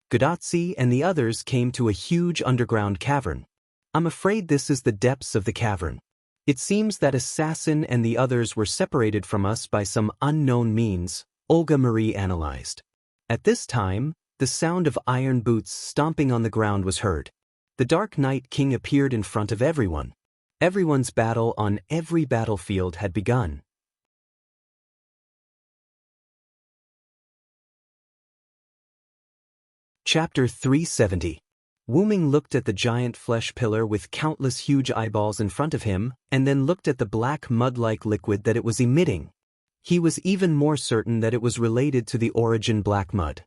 Godotzi and the others came to a huge underground cavern. I'm afraid this is the depths of the cavern. It seems that Assassin and the others were separated from us by some unknown means, Olga Marie analyzed. At this time, the sound of iron boots stomping on the ground was heard. The Dark Knight King appeared in front of everyone. Everyone's battle on every battlefield had begun. Chapter 370. Wu Ming looked at the giant flesh pillar with countless huge eyeballs in front of him, and then looked at the black mud-like liquid that it was emitting. He was even more certain that it was related to the origin black mud.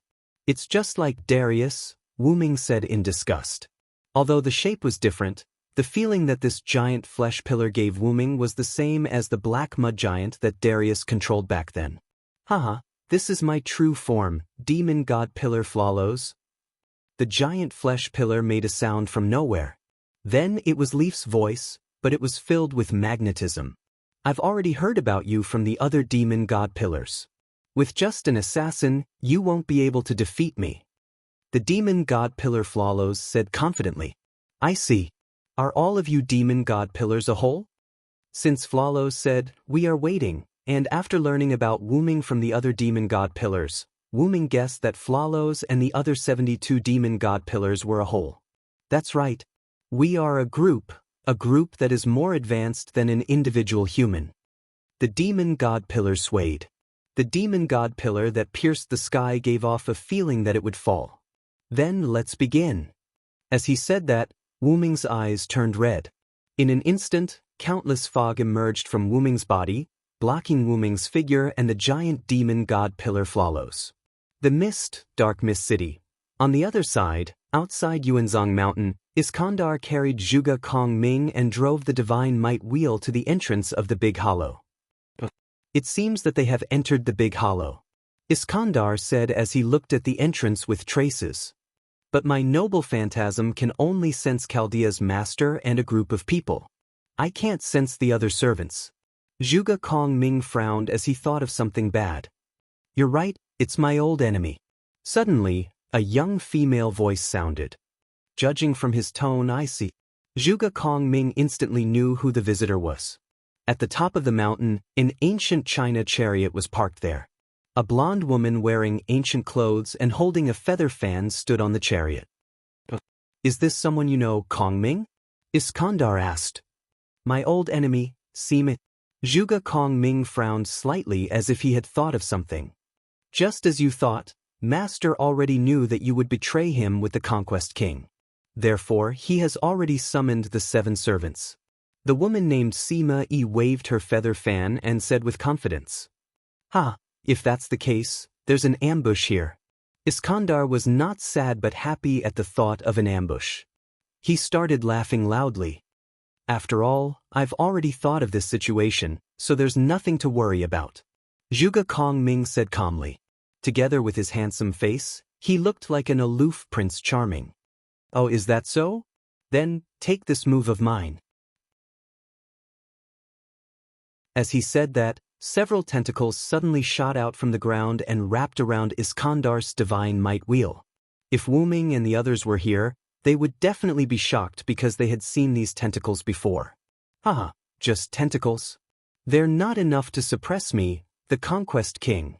It's just like Darius, Wu Ming said in disgust. Although the shape was different, the feeling that this giant flesh pillar gave Wu Ming was the same as the black mud giant that Darius controlled back then. Haha, this is my true form, demon god pillar Flawless. The giant flesh pillar made a sound from nowhere. Then it was Leaf's voice, but it was filled with magnetism. I've already heard about you from the other demon god pillars. With just an assassin, you won't be able to defeat me. The demon god pillar Flawless said confidently. I see. Are all of you demon god pillars a whole? Since Flawless said, we are waiting, and after learning about Wuming from the other demon god pillars, Wuming guessed that Flawless and the other 72 demon god pillars were a whole. That's right. We are a group that is more advanced than an individual human. The demon god pillar swayed. The demon god pillar that pierced the sky gave off a feeling that it would fall. Then let's begin. As he said that, Wuming's eyes turned red. In an instant, countless fog emerged from Wuming's body, blocking Wuming's figure and the giant demon god pillar Flawless. The dark mist city. On the other side, outside Yuanzhong Mountain, Iskandar carried Zhuge Kongming and drove the divine might wheel to the entrance of the Big Hollow. It seems that they have entered the Big Hollow, Iskandar said as he looked at the entrance with traces. But my noble phantasm can only sense Chaldea's master and a group of people. I can't sense the other servants. Zhuge Kongming frowned as he thought of something bad. You're right, it's my old enemy. Suddenly, a young female voice sounded. Judging from his tone, I see. Zhuge Kongming instantly knew who the visitor was. At the top of the mountain, an ancient China chariot was parked there. A blonde woman wearing ancient clothes and holding a feather fan stood on the chariot. Is this someone you know, Kongming? Iskandar asked. My old enemy, Sima. Zhuge Kongming frowned slightly as if he had thought of something. Just as you thought, Master already knew that you would betray him with the Conquest King. Therefore, he has already summoned the 7 servants. The woman named Sima waved her feather fan and said with confidence. If that's the case, there's an ambush here. Iskandar was not sad but happy at the thought of an ambush. He started laughing loudly. After all, I've already thought of this situation, so there's nothing to worry about. Zhuge Kongming said calmly. Together with his handsome face, he looked like an aloof Prince Charming. Oh, is that so? Then, take this move of mine. As he said that, several tentacles suddenly shot out from the ground and wrapped around Iskandar's divine might wheel. If Wuming and the others were here, they would definitely be shocked because they had seen these tentacles before. Just tentacles? They're not enough to suppress me, the Conquest King.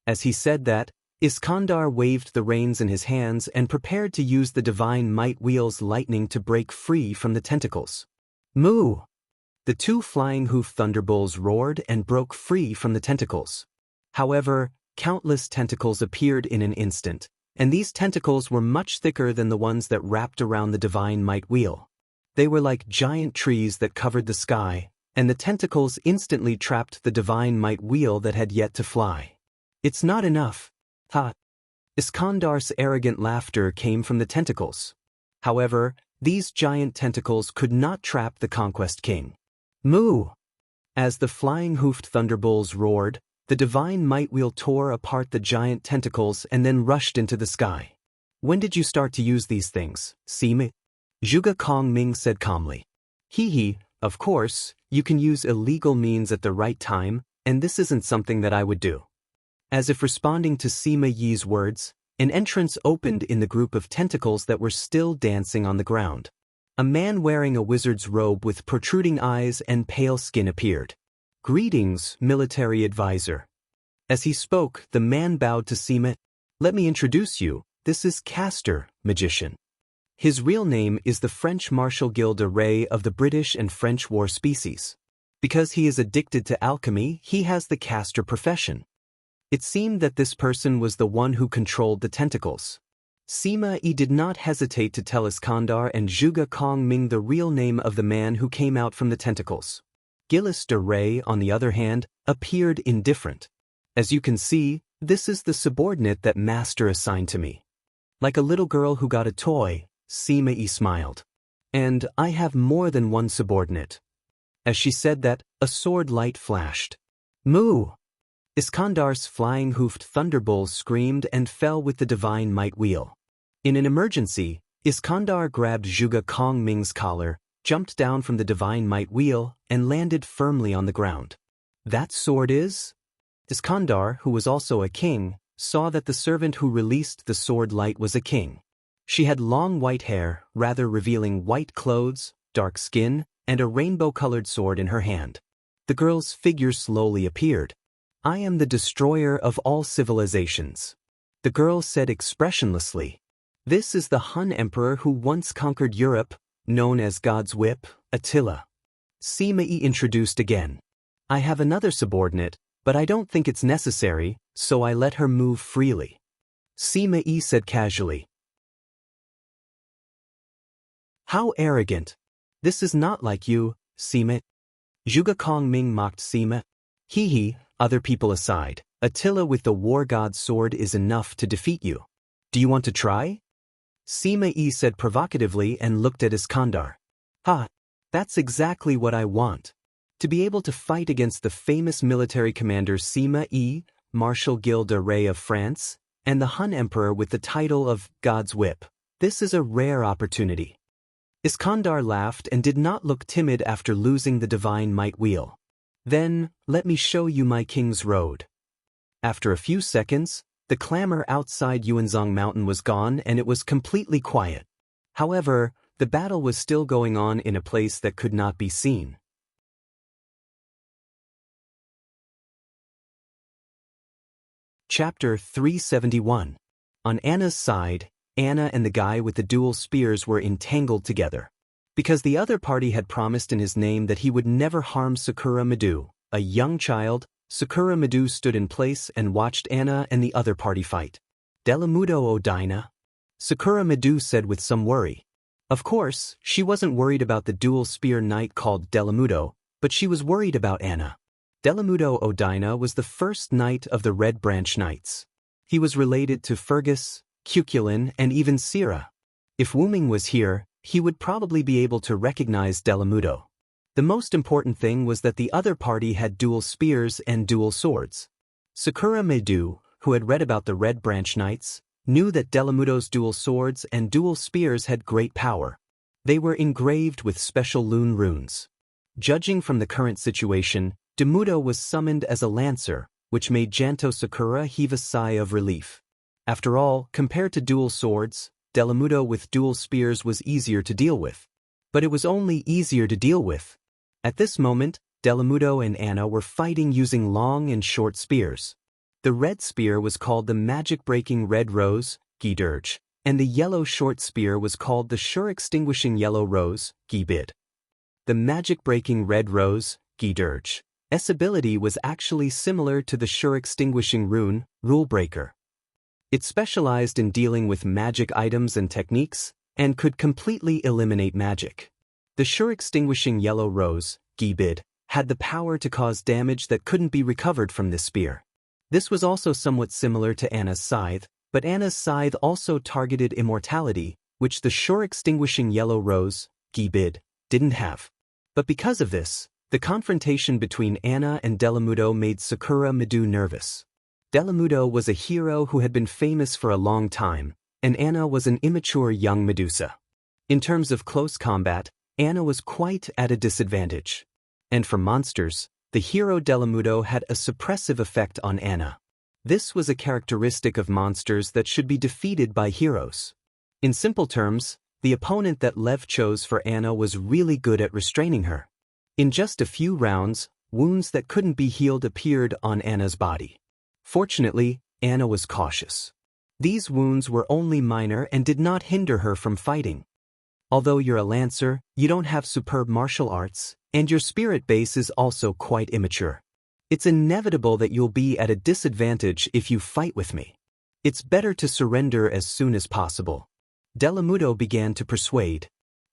As he said that, Iskandar waved the reins in his hands and prepared to use the divine might wheel's lightning to break free from the tentacles. Moo! The 2 flying hoof thunderbolts roared and broke free from the tentacles. However, countless tentacles appeared in an instant, and these tentacles were much thicker than the ones that wrapped around the divine might wheel. They were like giant trees that covered the sky, and the tentacles instantly trapped the divine might wheel that had yet to fly. It's not enough. Iskandar's arrogant laughter came from the tentacles. However, these giant tentacles could not trap the Conquest King. Moo! As the flying-hoofed thunderbolts roared, the divine might wheel tore apart the giant tentacles and then rushed into the sky. When did you start to use these things, Sima? Zhuge Kongming said calmly. Of course, you can use illegal means at the right time, and this isn't something that I would do. As if responding to Sima Yi's words, an entrance opened in the group of tentacles that were still dancing on the ground. A man wearing a wizard's robe with protruding eyes and pale skin appeared. Greetings, military advisor. As he spoke, the man bowed to Sima. Let me introduce you, this is Castor, magician. His real name is the French Martial Guild Array of the British and French war species. Because he is addicted to alchemy, he has the Castor profession. It seemed that this person was the one who controlled the tentacles. Sima did not hesitate to tell Iskandar and Zhuge Kongming the real name of the man who came out from the tentacles. Gillis de Ray, on the other hand, appeared indifferent. As you can see, this is the subordinate that Master assigned to me. Like a little girl who got a toy, Sima smiled. And I have more than one subordinate. As she said that, a sword light flashed. Moo! Iskandar's flying-hoofed thunderbolt screamed and fell with the divine might wheel. In an emergency, Iskandar grabbed Zhuge Kongming's collar, jumped down from the divine might wheel, and landed firmly on the ground. That sword is? Iskandar, who was also a king, saw that the servant who released the sword light was a king. She had long white hair, rather revealing white clothes, dark skin, and a rainbow-colored sword in her hand. The girl's figure slowly appeared. "I am the destroyer of all civilizations," the girl said expressionlessly. "This is the Hun emperor who once conquered Europe, known as God's Whip, Attila." Sima introduced again. "I have another subordinate, but I don't think it's necessary, so I let her move freely," Sima said casually. "How arrogant. This is not like you, Sima." Zhuge Kongming mocked Sima. "Hee, other people aside, Attila with the war god's sword is enough to defeat you. Do you want to try?" Sima said provocatively and looked at Iskandar. "Ha, that's exactly what I want. To be able to fight against the famous military commander Sima Marshal Gilles de Rais of France, and the Hun emperor with the title of God's Whip. This is a rare opportunity." Iskandar laughed and did not look timid after losing the divine might wheel. "Then, let me show you my king's road." After a few seconds, the clamor outside Yuanzhong Mountain was gone and it was completely quiet. However, the battle was still going on in a place that could not be seen. Chapter 371. On Anna's side, Anna and the guy with the dual spears were entangled together. Because the other party had promised in his name that he would never harm Sakura Madu, a young child, Sakura Madu stood in place and watched Anna and the other party fight. "Delamudo o Dinah?" Sakura Madu said with some worry. Of course, she wasn't worried about the dual spear knight called Delamudo, but she was worried about Anna. Delamudo o Dinah was the first knight of the Red Branch Knights. He was related to Fergus, Cuculin, and even Sira. If Wu Ming was here, he would probably be able to recognize Delamudo. The most important thing was that the other party had dual spears and dual swords. Sakura Madu, who had read about the Red Branch Knights, knew that Delamudo's dual swords and dual spears had great power. They were engraved with special Lune runes. Judging from the current situation, Demudo was summoned as a lancer, which made Janto Sakura heave a sigh of relief. After all, compared to dual swords, Delamudo with dual spears was easier to deal with. But it was only easier to deal with. At this moment, Delamudo and Anna were fighting using long and short spears. The red spear was called the magic-breaking red rose, Gidirge, and the yellow short spear was called the sure-extinguishing yellow rose, Gibid. The magic-breaking red rose, Gidirge, S ability was actually similar to the sure-extinguishing rune, Rulebreaker. It specialized in dealing with magic items and techniques, and could completely eliminate magic. The sure-extinguishing yellow rose, Gibid, had the power to cause damage that couldn't be recovered from this spear. This was also somewhat similar to Anna's scythe, but Anna's scythe also targeted immortality, which the sure-extinguishing yellow rose, Gibid, didn't have. But because of this, the confrontation between Anna and Delamudo made Sakura Madu nervous. Delamudo was a hero who had been famous for a long time, and Anna was an immature young Medusa. In terms of close combat, Anna was quite at a disadvantage. And for monsters, the hero Delamudo had a suppressive effect on Anna. This was a characteristic of monsters that should be defeated by heroes. In simple terms, the opponent that Lev chose for Anna was really good at restraining her. In just a few rounds, wounds that couldn't be healed appeared on Anna's body. Fortunately, Anna was cautious. These wounds were only minor and did not hinder her from fighting. Although you're a lancer, you don't have superb martial arts, and your spirit base is also quite immature. It's inevitable that you'll be at a disadvantage if you fight with me. It's better to surrender as soon as possible. Delamudo began to persuade.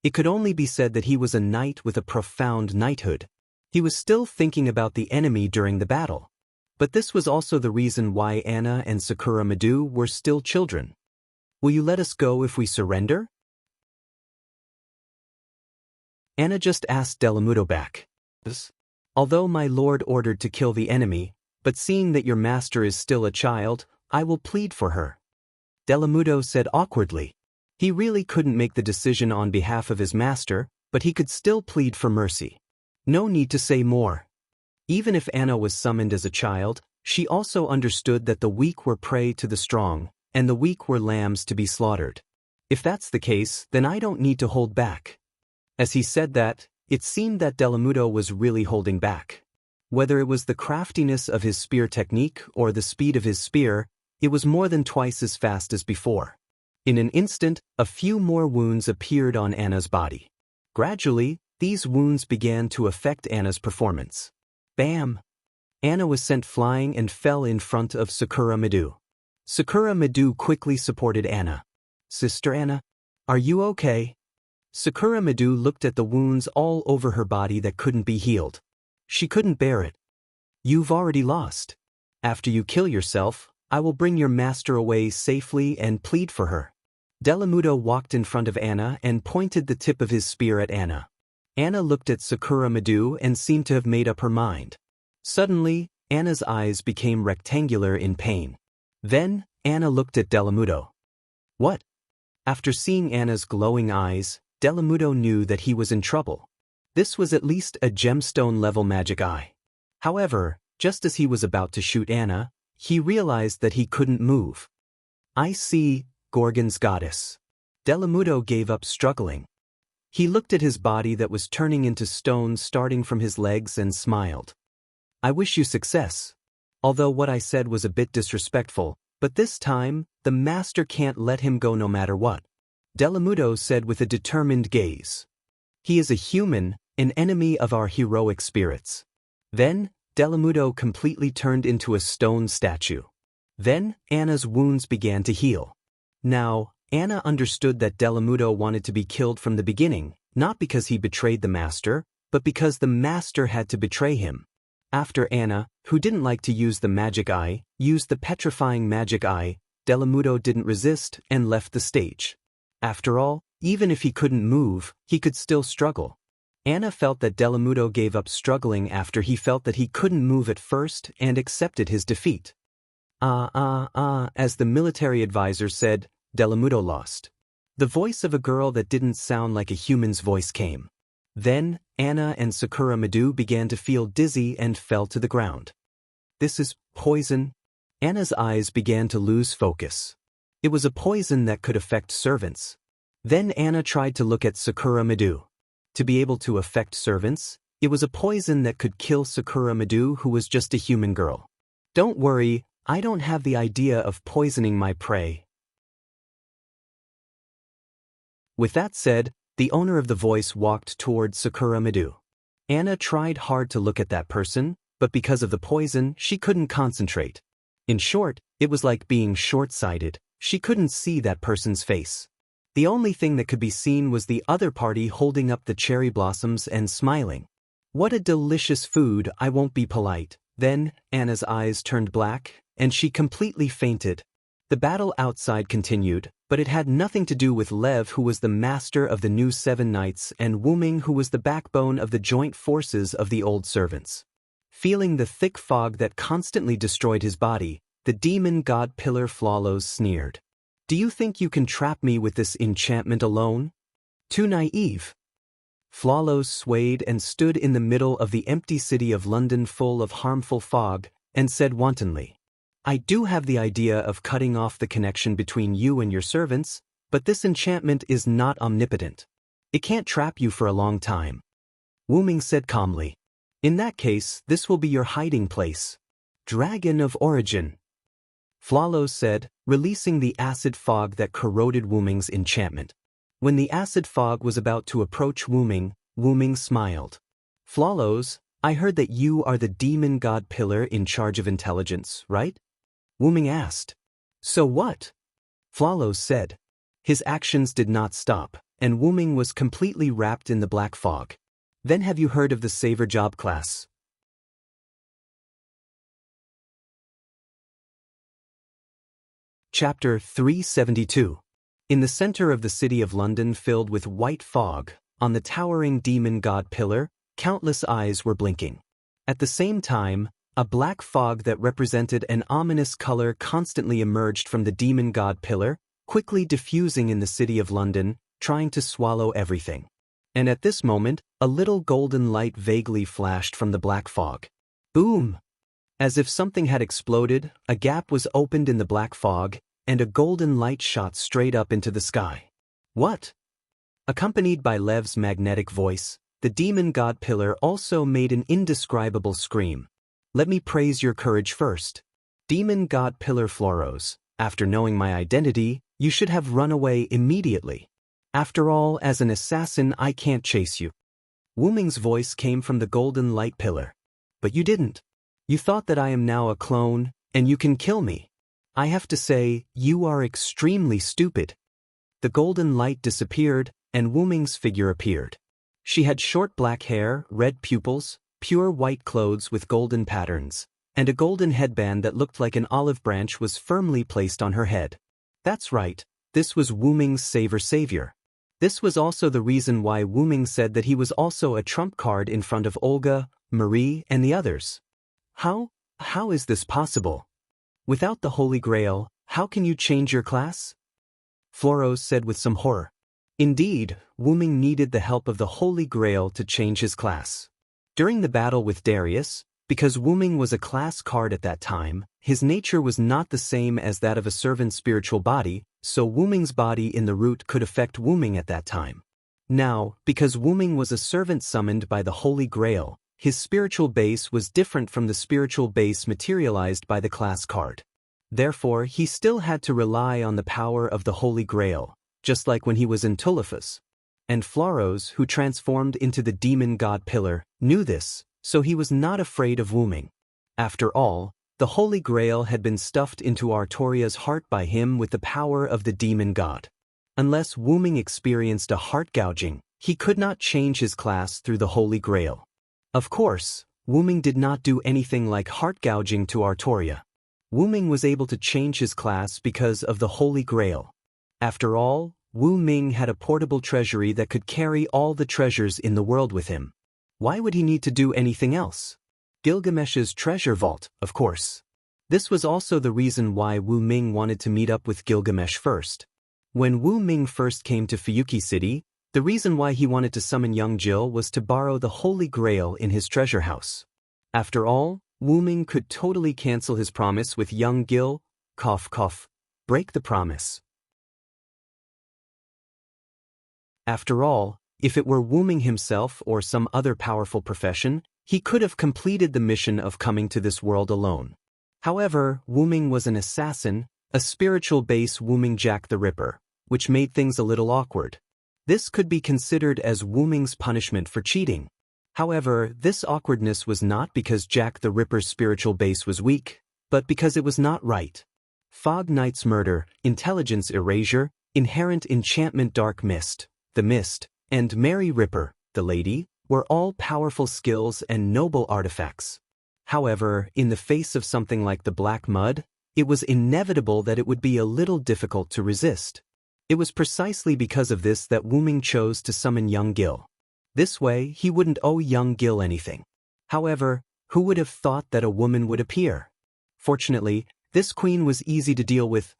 It could only be said that he was a knight with a profound knighthood. He was still thinking about the enemy during the battle. But this was also the reason why Anna and Sakura Madu were still children. "Will you let us go if we surrender?" Anna just asked Delamudo back. "Although my lord ordered to kill the enemy, but seeing that your master is still a child, I will plead for her," Delamudo said awkwardly. He really couldn't make the decision on behalf of his master, but he could still plead for mercy. No need to say more. Even if Anna was summoned as a child, She also understood that the weak were prey to the strong, and the weak were lambs to be slaughtered. If that's the case, then I don't need to hold back. As he said that, it seemed that Delamudo was really holding back. Whether it was the craftiness of his spear technique or the speed of his spear, it was more than twice as fast as before. In an instant, a few more wounds appeared on Anna's body. Gradually, these wounds began to affect Anna's performance. Bam! Anna was sent flying and fell in front of Sakura Midu. Sakura Midu quickly supported Anna. "Sister Anna, are you okay?" Sakura Midu looked at the wounds all over her body that couldn't be healed. She couldn't bear it. "You've already lost. After you kill yourself, I will bring your master away safely and plead for her." Delamudo walked in front of Anna and pointed the tip of his spear at Anna. Anna looked at Sakura Midu and seemed to have made up her mind. Suddenly, Anna's eyes became rectangular in pain. Then, Anna looked at Delamudo. "What?" After seeing Anna's glowing eyes, Delamudo knew that he was in trouble. This was at least a gemstone-level magic eye. However, just as he was about to shoot Anna, he realized that he couldn't move. "I see, Gorgon's goddess." Delamudo gave up struggling. He looked at his body that was turning into stone starting from his legs and smiled. "I wish you success. Although what I said was a bit disrespectful, but this time, the master can't let him go no matter what," Delamudo said with a determined gaze. "He is a human, an enemy of our heroic spirits." Then, Delamudo completely turned into a stone statue. Then, Anna's wounds began to heal. Now, Anna understood that Delamudo wanted to be killed from the beginning, not because he betrayed the master, but because the master had to betray him. After Anna, who didn't like to use the magic eye, used the petrifying magic eye, Delamudo didn't resist and left the stage. After all, even if he couldn't move, he could still struggle. Anna felt that Delamudo gave up struggling after he felt that he couldn't move at first and accepted his defeat. As the military advisor said, Delamudo lost. The voice of a girl that didn't sound like a human's voice came. Then, Anna and Sakura Midu began to feel dizzy and fell to the ground. "This is poison." Anna's eyes began to lose focus. It was a poison that could affect servants. Then Anna tried to look at Sakura Midu. To be able to affect servants, it was a poison that could kill Sakura Midu, who was just a human girl. "Don't worry, I don't have the idea of poisoning my prey." With that said, the owner of the voice walked toward Sakura Midu. Anna tried hard to look at that person, but because of the poison, she couldn't concentrate. In short, it was like being short-sighted. She couldn't see that person's face. The only thing that could be seen was the other party holding up the cherry blossoms and smiling. "What a delicious food, I won't be polite." Then, Anna's eyes turned black, and she completely fainted. The battle outside continued, but it had nothing to do with Lev, who was the master of the new 7 knights, and Wuming, who was the backbone of the joint forces of the old servants. Feeling the thick fog that constantly destroyed his body, the demon god pillar Flawless sneered. "Do you think you can trap me with this enchantment alone? Too naive." Flawless swayed and stood in the middle of the empty city of London full of harmful fog, and said wantonly, "I do have the idea of cutting off the connection between you and your servants, but this enchantment is not omnipotent. It can't trap you for a long time." Wuming said calmly, "In that case, this will be your hiding place. Dragon of origin." Flawless said, releasing the acid fog that corroded Wuming's enchantment. When the acid fog was about to approach Wuming, Wuming smiled. "Flawless, I heard that you are the demon god pillar in charge of intelligence, right?" Wuming asked. "So what?" Flawless said. His actions did not stop, and Wuming was completely wrapped in the black fog. "Then have you heard of the Saver job class?" Chapter 372. In the center of the city of London filled with white fog, on the towering demon god pillar, countless eyes were blinking. At the same time, a black fog that represented an ominous color constantly emerged from the demon god pillar, quickly diffusing in the city of London, trying to swallow everything. And at this moment, a little golden light vaguely flashed from the black fog. Boom! As if something had exploded, a gap was opened in the black fog, and a golden light shot straight up into the sky. What? Accompanied by Lev's magnetic voice, the demon god pillar also made an indescribable scream. Let me praise your courage first. Demon god pillar Floros, after knowing my identity, you should have run away immediately. After all, as an assassin I can't chase you. Wu Ming's voice came from the golden light pillar. But you didn't. You thought that I am now a clone, and you can kill me. I have to say, you are extremely stupid. The golden light disappeared, and Wu Ming's figure appeared. She had short black hair, red pupils, pure white clothes with golden patterns, and a golden headband that looked like an olive branch was firmly placed on her head. That's right, this was Wu Ming's savior. This was also the reason why Wu Ming said that he was also a trump card in front of Olga, Marie, and the others. How is this possible? Without the Holy Grail, how can you change your class? Floros said with some horror. Indeed, Wu Ming needed the help of the Holy Grail to change his class. During the battle with Darius, because Wu Ming was a class card at that time, his nature was not the same as that of a servant's spiritual body, so Wu Ming's body in the root could affect Wu Ming at that time. Now, because Wu Ming was a servant summoned by the Holy Grail, his spiritual base was different from the spiritual base materialized by the class card. Therefore, he still had to rely on the power of the Holy Grail, just like when he was in Tuliphus. And Floros, who transformed into the demon god pillar, knew this, so he was not afraid of Wu Ming. After all, the Holy Grail had been stuffed into Artoria's heart by him with the power of the demon god. Unless Wu Ming experienced a heart gouging, he could not change his class through the Holy Grail. Of course, Wu Ming did not do anything like heart gouging to Artoria. Wu Ming was able to change his class because of the Holy Grail. After all, Wu Ming had a portable treasury that could carry all the treasures in the world with him. Why would he need to do anything else? Gilgamesh's treasure vault, of course. This was also the reason why Wu Ming wanted to meet up with Gilgamesh first. When Wu Ming first came to Fuyuki City, the reason why he wanted to summon young Jill was to borrow the Holy Grail in his treasure house. After all, Wu Ming could totally cancel his promise with young Gil, break the promise. After all, if it were Wu Ming himself or some other powerful profession, he could have completed the mission of coming to this world alone. However, Wu Ming was an assassin, a spiritual base Wu Ming Jack the Ripper, which made things a little awkward. This could be considered as Wu Ming's punishment for cheating. However, this awkwardness was not because Jack the Ripper's spiritual base was weak, but because it was not right. Fog Knight's murder, intelligence erasure, inherent enchantment dark mist, the mist, and Mary Ripper, the lady, were all powerful skills and noble artifacts. However, in the face of something like the Black Mud, it was inevitable that it would be a little difficult to resist. It was precisely because of this that Wu Ming chose to summon young Gil. This way, he wouldn't owe young Gil anything. However, who would have thought that a woman would appear? Fortunately, this queen was easy to deal with,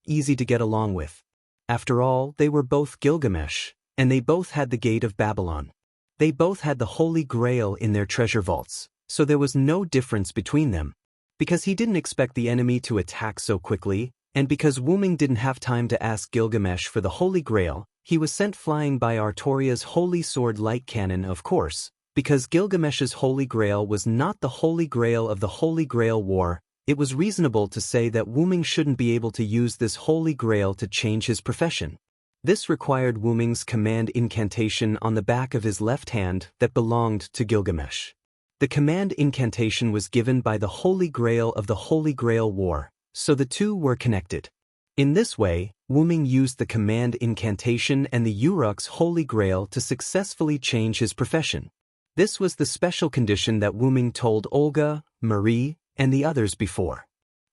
easy to get along with. After all, they were both Gilgamesh, and they both had the Gate of Babylon. They both had the Holy Grail in their treasure vaults, so there was no difference between them. Because he didn't expect the enemy to attack so quickly, and because Wu Ming didn't have time to ask Gilgamesh for the Holy Grail, he was sent flying by Artoria's Holy Sword light cannon, of course. Because Gilgamesh's Holy Grail was not the Holy Grail of the Holy Grail War, it was reasonable to say that Wu Ming shouldn't be able to use this Holy Grail to change his profession. This required Wu Ming's command incantation on the back of his left hand that belonged to Gilgamesh. The command incantation was given by the Holy Grail of the Holy Grail War, so the two were connected. In this way, Wu Ming used the command incantation and the Uruk's Holy Grail to successfully change his profession. This was the special condition that Wu Ming told Olga, Marie, and the others before.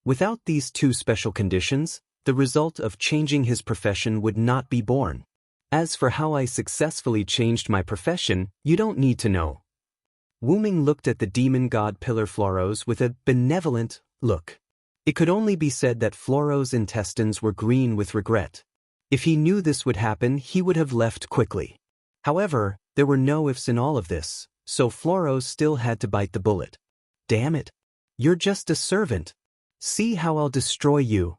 Without these two special conditions, the result of changing his profession would not be born. As for how I successfully changed my profession, you don't need to know. Wu Ming looked at the demon god Pillar Floros with a benevolent look. It could only be said that Floros' intestines were green with regret. If he knew this would happen, he would have left quickly. However, there were no ifs in all of this, so Floros still had to bite the bullet. Damn it. You're just a servant. See how I'll destroy you.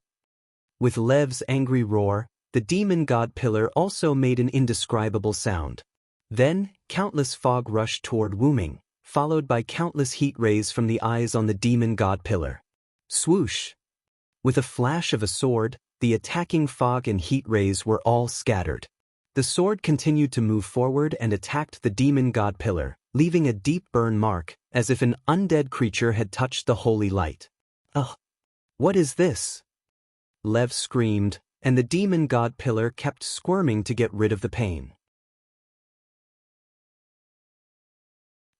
With Lev's angry roar, the demon god pillar also made an indescribable sound. Then, countless fog rushed toward Wu Ming, followed by countless heat rays from the eyes on the demon god pillar. Swoosh! With a flash of a sword, the attacking fog and heat rays were all scattered. The sword continued to move forward and attacked the demon god pillar, leaving a deep burn mark, as if an undead creature had touched the holy light. Ugh! What is this? Lev screamed, and the demon god pillar kept squirming to get rid of the pain.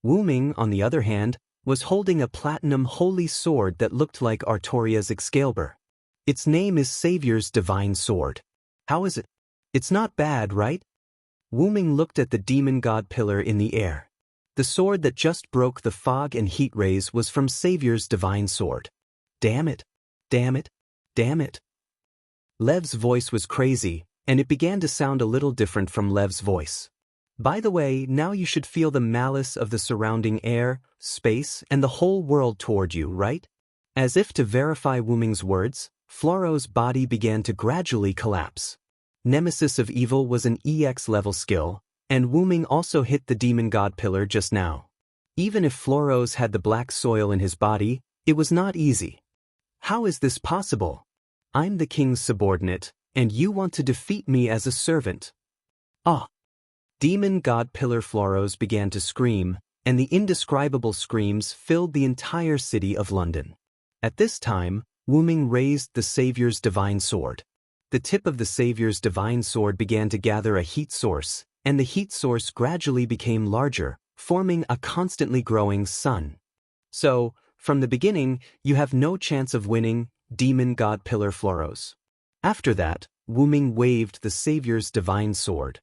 Wu Ming, on the other hand, was holding a platinum holy sword that looked like Artoria's Excalibur. Its name is Savior's Divine Sword. How is it? It's not bad, right? Wu Ming looked at the demon god pillar in the air. The sword that just broke the fog and heat rays was from Savior's Divine Sword. Damn it! Damn it! Damn it! Lev's voice was crazy, and it began to sound a little different from Lev's voice. By the way, now you should feel the malice of the surrounding air, space, and the whole world toward you, right? As if to verify Wu Ming's words, Floro's body began to gradually collapse. Nemesis of Evil was an EX level skill, and Wu Ming also hit the demon god pillar just now. Even if Floros had the black soil in his body, it was not easy. How is this possible? I'm the king's subordinate, and you want to defeat me as a servant. Ah! Demon god pillar Floros began to scream, and the indescribable screams filled the entire city of London. At this time, Wu Ming raised the Savior's Divine Sword. The tip of the Savior's Divine Sword began to gather a heat source, and the heat source gradually became larger, forming a constantly growing sun. So, from the beginning, you have no chance of winning, demon god pillar Floros. After that, Wu Ming waved the Savior's Divine Sword.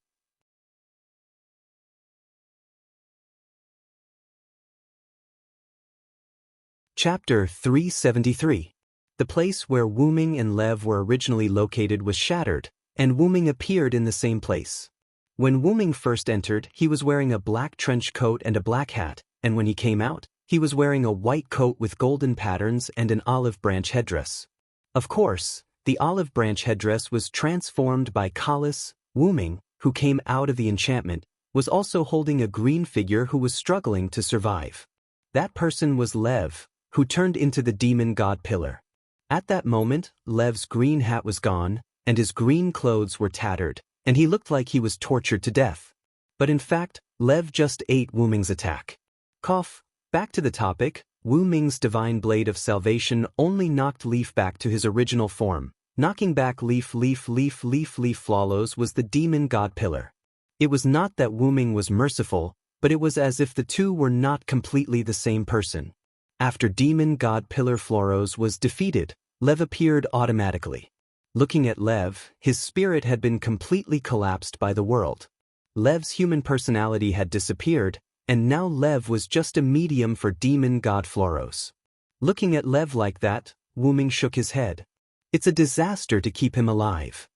Chapter 373. The place where Wu Ming and Lev were originally located was shattered, and Wu Ming appeared in the same place. When Wu Ming first entered, he was wearing a black trench coat and a black hat, and when he came out, he was wearing a white coat with golden patterns and an olive branch headdress. Of course, the olive branch headdress was transformed by Kalis. Wu Ming, who came out of the enchantment, was also holding a green figure who was struggling to survive. That person was Lev, who turned into the demon god pillar. At that moment, Lev's green hat was gone, and his green clothes were tattered, and he looked like he was tortured to death. But in fact, Lev just ate Wu Ming's attack. Cough. Back to the topic, Wu Ming's divine blade of salvation only knocked Leaf back to his original form. Knocking back Leaf Flawless was the demon god pillar. It was not that Wu Ming was merciful, but it was as if the two were not completely the same person. After demon god pillar Floros was defeated, Lev appeared automatically. Looking at Lev, his spirit had been completely collapsed by the world. Lev's human personality had disappeared, and now Lev was just a medium for demon god Floros. Looking at Lev like that, Wu Ming shook his head. It's a disaster to keep him alive.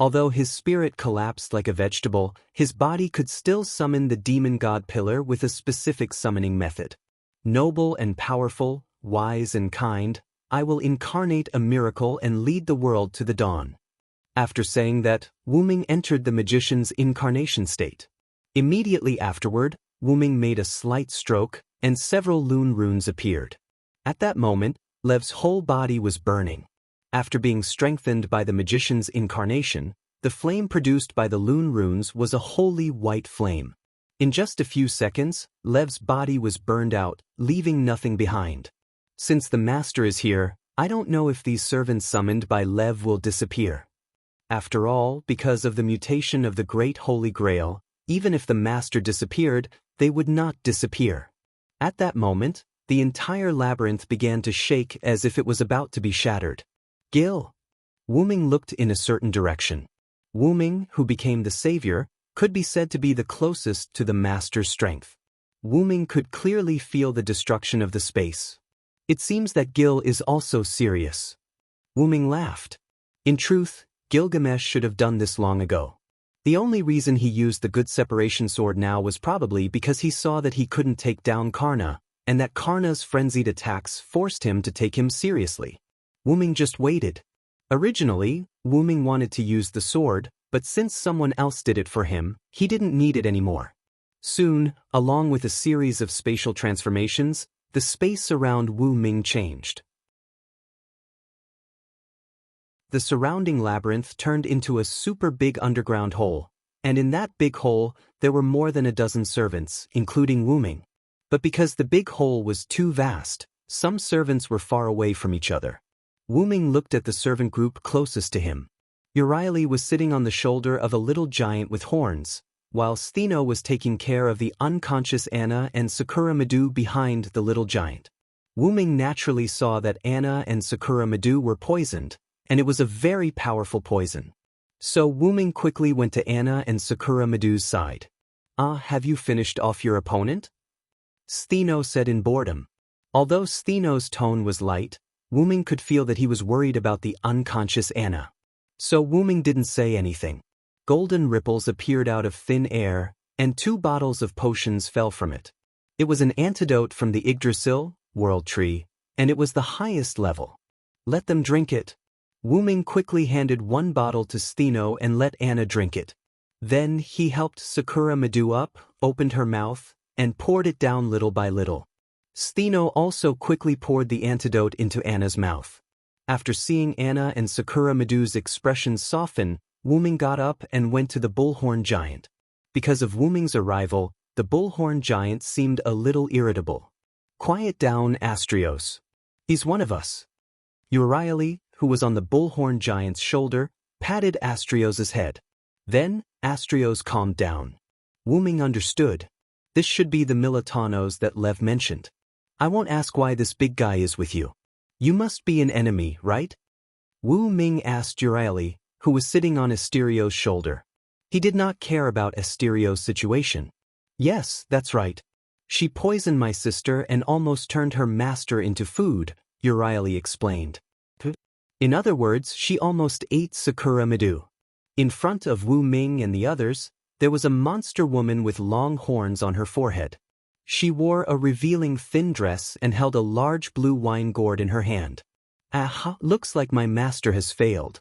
Although his spirit collapsed like a vegetable, his body could still summon the demon god pillar with a specific summoning method. Noble and powerful, wise and kind, I will incarnate a miracle and lead the world to the dawn. After saying that, Wu Ming entered the magician's incarnation state. Immediately afterward, Wu Ming made a slight stroke, and several lune runes appeared. At that moment, Lev's whole body was burning. After being strengthened by the magician's incarnation, the flame produced by the lune runes was a holy white flame. In just a few seconds, Lev's body was burned out, leaving nothing behind. Since the master is here, I don't know if these servants summoned by Lev will disappear. After all, because of the mutation of the Great Holy Grail, even if the master disappeared, they would not disappear. At that moment, the entire labyrinth began to shake as if it was about to be shattered. Gil! Wu Ming looked in a certain direction. Wu Ming, who became the savior, could be said to be the closest to the master's strength. Wu Ming could clearly feel the destruction of the space. It seems that Gil is also serious. Wu Ming laughed. In truth, Gilgamesh should have done this long ago. The only reason he used the good separation sword now was probably because he saw that he couldn't take down Karna, and that Karna's frenzied attacks forced him to take him seriously. Wu Ming just waited. Originally, Wu Ming wanted to use the sword, but since someone else did it for him, he didn't need it anymore. Soon, along with a series of spatial transformations, the space around Wu Ming changed. The surrounding labyrinth turned into a super big underground hole, and in that big hole, there were more than a dozen servants, including Wu Ming. But because the big hole was too vast, some servants were far away from each other. Wu Ming looked at the servant group closest to him. Euryale was sitting on the shoulder of a little giant with horns, while Stheno was taking care of the unconscious Anna and Sakura Madu behind the little giant. Wu Ming naturally saw that Anna and Sakura Madu were poisoned, and it was a very powerful poison. So Wu Ming quickly went to Anna and Sakura Madu's side. Have you finished off your opponent? Stheno said in boredom. Although Stheno's tone was light, Wu Ming could feel that he was worried about the unconscious Anna. So Wu Ming didn't say anything. Golden ripples appeared out of thin air, and 2 bottles of potions fell from it. It was an antidote from the Yggdrasil, world tree, and it was the highest level. Let them drink it. Wu Ming quickly handed 1 bottle to Stheno and let Anna drink it. Then he helped Sakura Madu up, opened her mouth, and poured it down little by little. Stheno also quickly poured the antidote into Anna's mouth. After seeing Anna and Sakura Madu's expressions soften, Wu Ming got up and went to the bullhorn giant. Because of Wu Ming's arrival, the bullhorn giant seemed a little irritable. Quiet down, Astrios. He's one of us. Euryale, who was on the bullhorn giant's shoulder, patted Astrios's head. Then, Astrios calmed down. Wu Ming understood. This should be the Militanos that Lev mentioned. I won't ask why this big guy is with you. You must be an enemy, right? Wu Ming asked Euryale, who was sitting on Asterios' shoulder. He did not care about Asterios' situation. Yes, that's right. She poisoned my sister and almost turned her master into food, Euryale explained. In other words, she almost ate Sakura Madu. In front of Wu Ming and the others, there was a monster woman with long horns on her forehead. She wore a revealing thin dress and held a large blue wine gourd in her hand. Looks like my master has failed.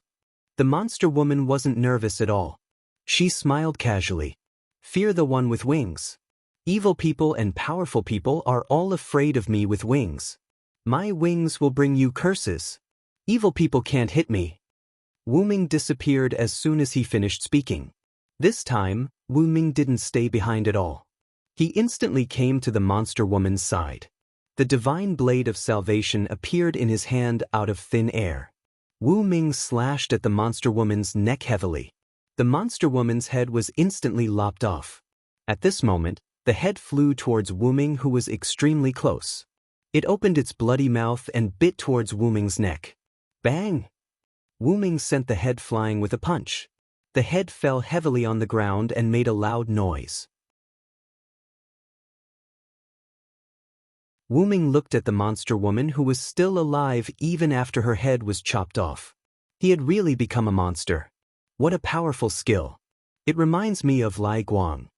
The monster woman wasn't nervous at all. She smiled casually. Fear the one with wings. Evil people and powerful people are all afraid of me with wings. My wings will bring you curses. Evil people can't hit me. Wu Ming disappeared as soon as he finished speaking. This time, Wu Ming didn't stay behind at all. He instantly came to the monster woman's side. The divine blade of salvation appeared in his hand out of thin air. Wu Ming slashed at the monster woman's neck heavily. The monster woman's head was instantly lopped off. At this moment, the head flew towards Wu Ming, who was extremely close. It opened its bloody mouth and bit towards Wu Ming's neck. Bang! Wu Ming sent the head flying with a punch. The head fell heavily on the ground and made a loud noise. Wu Ming looked at the monster woman, who was still alive even after her head was chopped off. He had really become a monster. What a powerful skill. It reminds me of Lai Guang.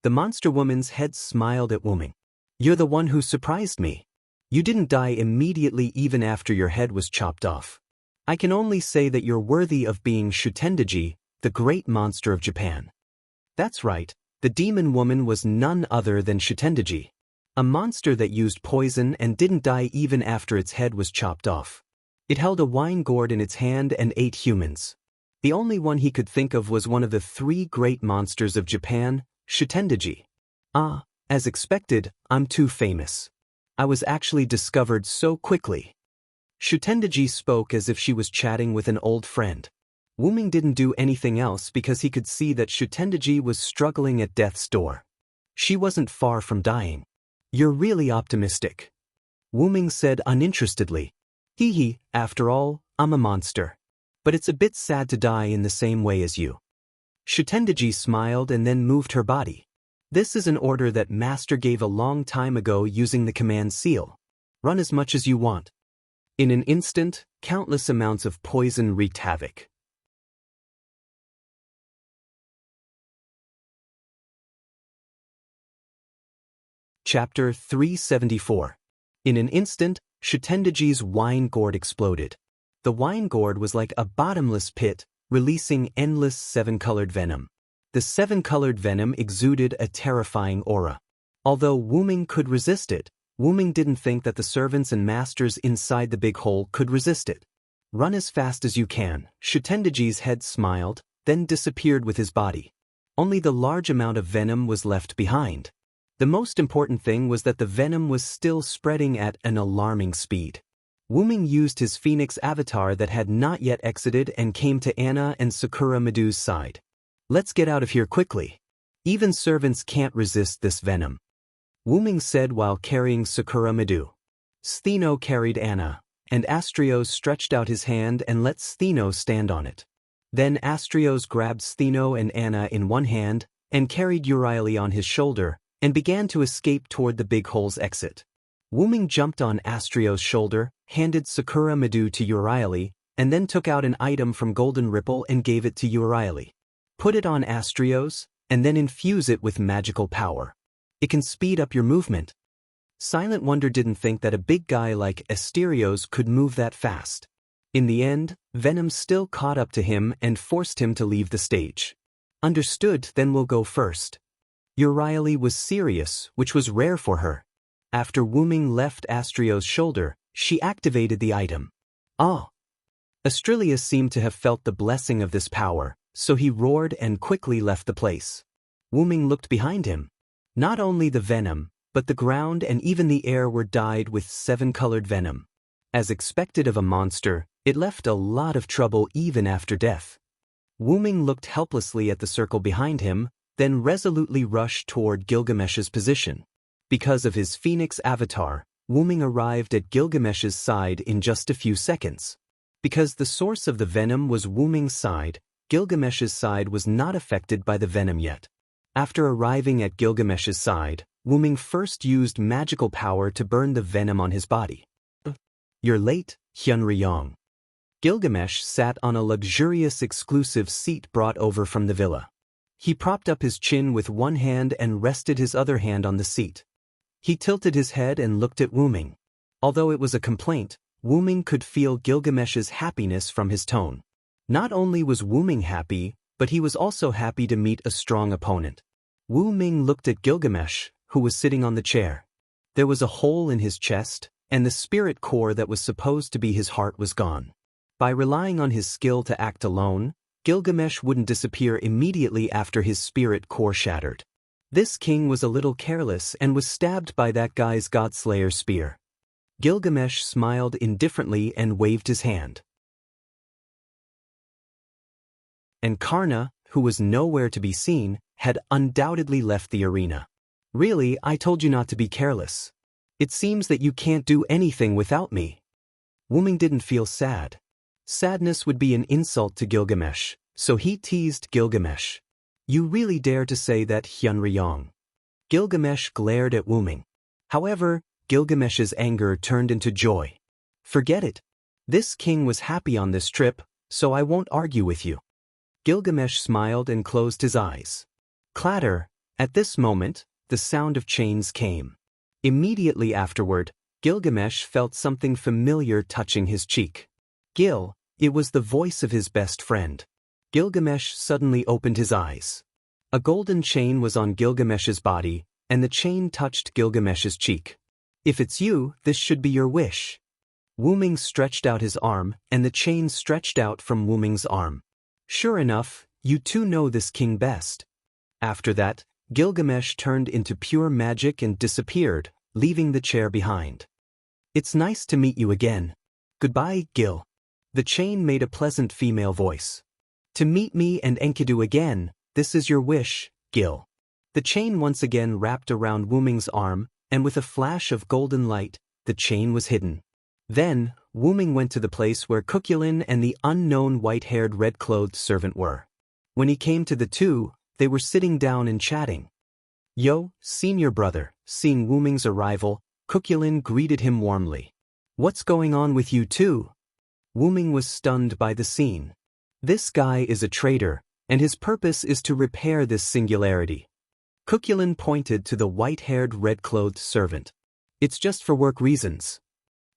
The monster woman's head smiled at Wu Ming. You're the one who surprised me. You didn't die immediately even after your head was chopped off. I can only say that you're worthy of being Shutendaji, the great monster of Japan. That's right, the demon woman was none other than Shutendaji. A monster that used poison and didn't die even after its head was chopped off. It held a wine gourd in its hand and ate humans. The only one he could think of was one of the 3 great monsters of Japan, Shutendaji. As expected, I'm too famous. I was actually discovered so quickly. Shutendaji spoke as if she was chatting with an old friend. Wu Ming didn't do anything else because he could see that Shutendaji was struggling at death's door. She wasn't far from dying. You're really optimistic. Wu Ming said uninterestedly. Hee, after all, I'm a monster. But it's a bit sad to die in the same way as you. Shutendaji smiled and then moved her body. This is an order that Master gave a long time ago using the command seal. Run as much as you want. In an instant, countless amounts of poison wreaked havoc. Chapter 374. In an instant, Shutendaji's wine gourd exploded. The wine gourd was like a bottomless pit, releasing endless seven-colored venom. The seven-colored venom exuded a terrifying aura. Although Wu Ming could resist it, Wu Ming didn't think that the servants and masters inside the big hole could resist it. Run as fast as you can. Shutendaji's head smiled, then disappeared with his body. Only the large amount of venom was left behind. The most important thing was that the venom was still spreading at an alarming speed. Wu Ming used his phoenix avatar that had not yet exited and came to Anna and Sakura Madu's side. Let's get out of here quickly. Even servants can't resist this venom, Wu Ming said while carrying Sakura Madu. Stheno carried Anna, and Astrios stretched out his hand and let Stheno stand on it. Then Astrios grabbed Stheno and Anna in one hand and carried Euryale on his shoulder and began to escape toward the big hole's exit. Wu Ming jumped on Astrios' shoulder, handed Sakura Madu to Euryale, and then took out an item from Golden Ripple and gave it to Euryale. Put it on Astrios, and then infuse it with magical power. It can speed up your movement. Silent Wonder didn't think that a big guy like Asterios could move that fast. In the end, Venom still caught up to him and forced him to leave the stage. Understood, then we'll go first. Euryale was serious, which was rare for her. After Wu Ming left Astrios' shoulder, she activated the item. Ah! Astrilius seemed to have felt the blessing of this power, so he roared and quickly left the place. Wu Ming looked behind him. Not only the venom, but the ground and even the air were dyed with seven-colored venom. As expected of a monster, it left a lot of trouble even after death. Wu Ming looked helplessly at the circle behind him, then resolutely rushed toward Gilgamesh's position. Because of his phoenix avatar, Wu Ming arrived at Gilgamesh's side in just a few seconds. Because the source of the venom was Wu Ming's side, Gilgamesh's side was not affected by the venom yet. After arriving at Gilgamesh's side, Wu Ming first used magical power to burn the venom on his body. You're late, Hyun-ryong. Gilgamesh sat on a luxurious exclusive seat brought over from the villa. He propped up his chin with one hand and rested his other hand on the seat. He tilted his head and looked at Wu Ming. Although it was a complaint, Wu Ming could feel Gilgamesh's happiness from his tone. Not only was Wu Ming happy, but he was also happy to meet a strong opponent. Wu Ming looked at Gilgamesh, who was sitting on the chair. There was a hole in his chest, and the spirit core that was supposed to be his heart was gone. By relying on his skill to act alone, Gilgamesh wouldn't disappear immediately after his spirit core shattered. This king was a little careless and was stabbed by that guy's Godslayer spear. Gilgamesh smiled indifferently and waved his hand. And Karna, who was nowhere to be seen, had undoubtedly left the arena. Really, I told you not to be careless. It seems that you can't do anything without me. Wu Ming didn't feel sad. Sadness would be an insult to Gilgamesh, so he teased Gilgamesh. You really dare to say that, Hyun-ryong? Gilgamesh glared at Wu Ming. However, Gilgamesh's anger turned into joy. Forget it. This king was happy on this trip, so I won't argue with you. Gilgamesh smiled and closed his eyes. Clatter. At this moment, the sound of chains came. Immediately afterward, Gilgamesh felt something familiar touching his cheek. Gil, it was the voice of his best friend. Gilgamesh suddenly opened his eyes. A golden chain was on Gilgamesh's body, and the chain touched Gilgamesh's cheek. If it's you, this should be your wish. Wu Ming stretched out his arm, and the chain stretched out from Wu Ming's arm. Sure enough, you two know this king best. After that, Gilgamesh turned into pure magic and disappeared, leaving the chair behind. It's nice to meet you again. Goodbye, Gil. The chain made a pleasant female voice. To meet me and Enkidu again, this is your wish, Gil. The chain once again wrapped around Wu Ming's arm, and with a flash of golden light, the chain was hidden. Then, Wu Ming went to the place where Kukulin and the unknown white-haired red-clothed servant were. When he came to the two, they were sitting down and chatting. Yo, senior brother. Seeing Wu Ming's arrival, Kukulin greeted him warmly. What's going on with you two? Wu Ming was stunned by the scene. This guy is a traitor, and his purpose is to repair this singularity. Cuculin pointed to the white-haired red-clothed servant. It's just for work reasons.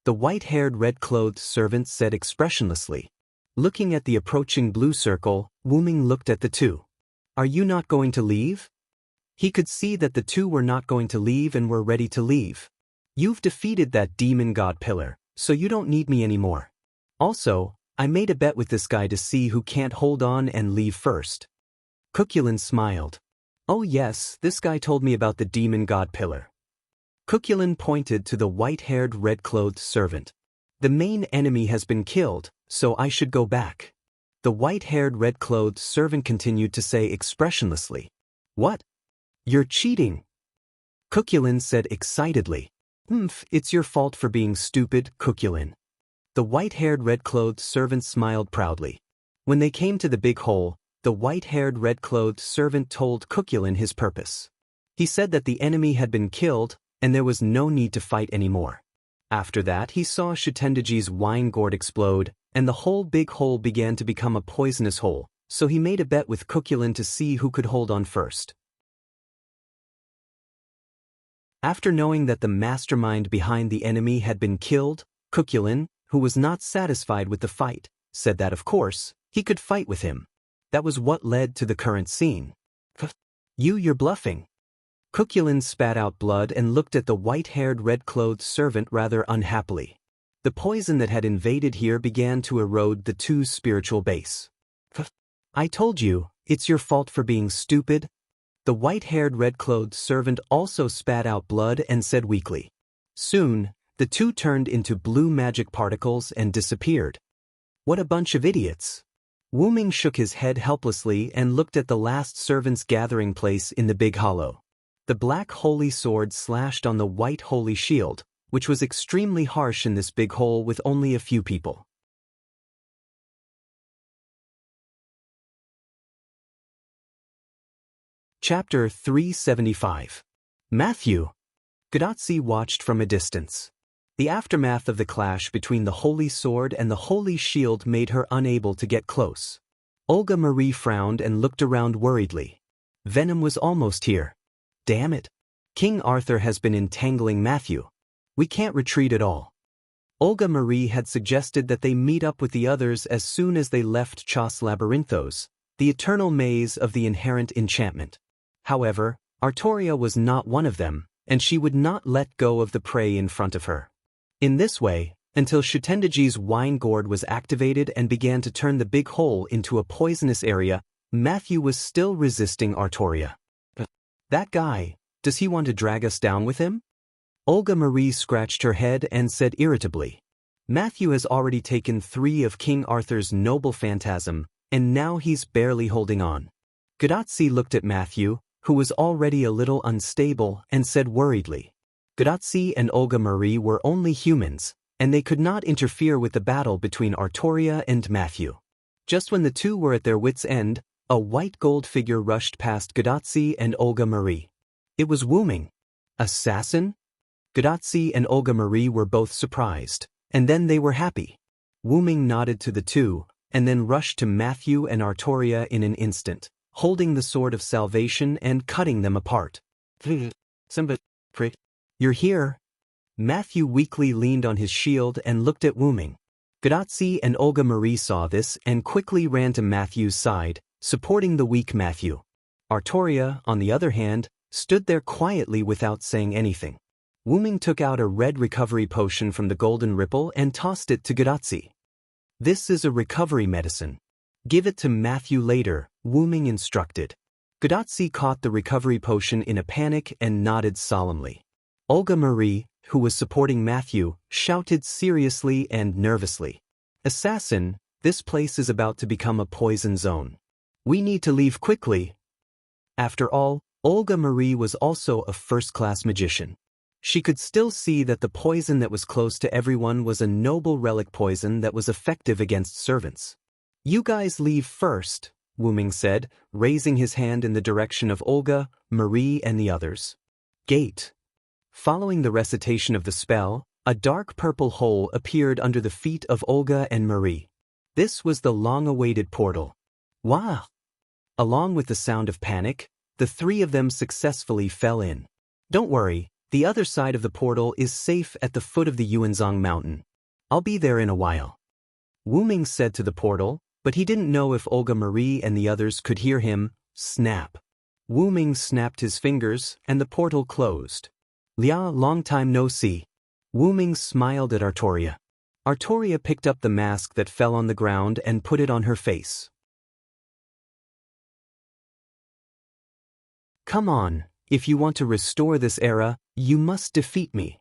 The white-haired red-clothed servant said expressionlessly. Looking at the approaching blue circle, Wu Ming looked at the two. Are you not going to leave? He could see that the two were not going to leave and were ready to leave. You've defeated that demon god pillar, so you don't need me anymore. Also, I made a bet with this guy to see who can't hold on and leave first. Cuculin smiled. Oh yes, this guy told me about the demon god pillar. Cuculin pointed to the white-haired red-clothed servant. The main enemy has been killed, so I should go back. The white-haired red-clothed servant continued to say expressionlessly. What? You're cheating. Cuculin said excitedly. It's your fault for being stupid, Cuculin. The white-haired red-clothed servant smiled proudly. When they came to the big hole, the white-haired red-clothed servant told Cuculin his purpose. He said that the enemy had been killed, and there was no need to fight anymore. After that, he saw Shutendaji's wine gourd explode, and the whole big hole began to become a poisonous hole, so he made a bet with Cuculin to see who could hold on first. After knowing that the mastermind behind the enemy had been killed, Cuculin, who was not satisfied with the fight, said that of course, he could fight with him. That was what led to the current scene. You're bluffing. Cuculin spat out blood and looked at the white-haired red-clothed servant rather unhappily. The poison that had invaded here began to erode the two's spiritual base. I told you, it's your fault for being stupid. The white-haired red-clothed servant also spat out blood and said weakly. Soon, the two turned into blue magic particles and disappeared. What a bunch of idiots. Wu Ming shook his head helplessly and looked at the last servant's gathering place in the big hollow. The black holy sword slashed on the white holy shield, which was extremely harsh in this big hole with only a few people. Chapter 375. Matthew. Gadotsi watched from a distance. The aftermath of the clash between the holy sword and the holy shield made her unable to get close. Olga Marie frowned and looked around worriedly. Venom was almost here. Damn it. King Arthur has been entangling Matthew. We can't retreat at all. Olga Marie had suggested that they meet up with the others as soon as they left Chos Labyrinthos, the eternal maze of the inherent enchantment. However, Artoria was not one of them, and she would not let go of the prey in front of her. In this way, until Shutendaji's wine gourd was activated and began to turn the big hole into a poisonous area, Matthew was still resisting Artoria. That guy, does he want to drag us down with him? Olga Marie scratched her head and said irritably. Matthew has already taken 3 of King Arthur's noble phantasm, and now he's barely holding on. Gadotsi looked at Matthew, who was already a little unstable, and said worriedly. Gadotsi and Olga Marie were only humans, and they could not interfere with the battle between Artoria and Matthew. Just when the two were at their wits' end, a white gold figure rushed past Gadotsi and Olga Marie. It was Wu Ming. Assassin? Gadotsi and Olga Marie were both surprised, and then they were happy. Wu Ming nodded to the two, and then rushed to Matthew and Artoria in an instant, holding the sword of salvation and cutting them apart. You're here? Matthew weakly leaned on his shield and looked at Wu Ming. Gadotsi and Olga Marie saw this and quickly ran to Matthew's side, supporting the weak Matthew. Artoria, on the other hand, stood there quietly without saying anything. Wu Ming took out a red recovery potion from the golden ripple and tossed it to Gadotsi. This is a recovery medicine. Give it to Matthew later, Wu Ming instructed. Gadotsi caught the recovery potion in a panic and nodded solemnly. Olga Marie, who was supporting Matthew, shouted seriously and nervously. Assassin, this place is about to become a poison zone. We need to leave quickly. After all, Olga Marie was also a first-class magician. She could still see that the poison that was close to everyone was a noble relic poison that was effective against servants. You guys leave first, Wu Ming said, raising his hand in the direction of Olga, Marie, and the others. Gate. Following the recitation of the spell, a dark purple hole appeared under the feet of Olga and Marie. This was the long-awaited portal. Wow! Along with the sound of panic, the three of them successfully fell in. Don't worry, the other side of the portal is safe at the foot of the Yuanzhang mountain. I'll be there in a while. Wu Ming said to the portal, but he didn't know if Olga Marie and the others could hear him. Snap. Wu Ming snapped his fingers, and the portal closed. Lia, long time no see. Wu Ming smiled at Artoria. Artoria picked up the mask that fell on the ground and put it on her face. Come on, if you want to restore this era, you must defeat me,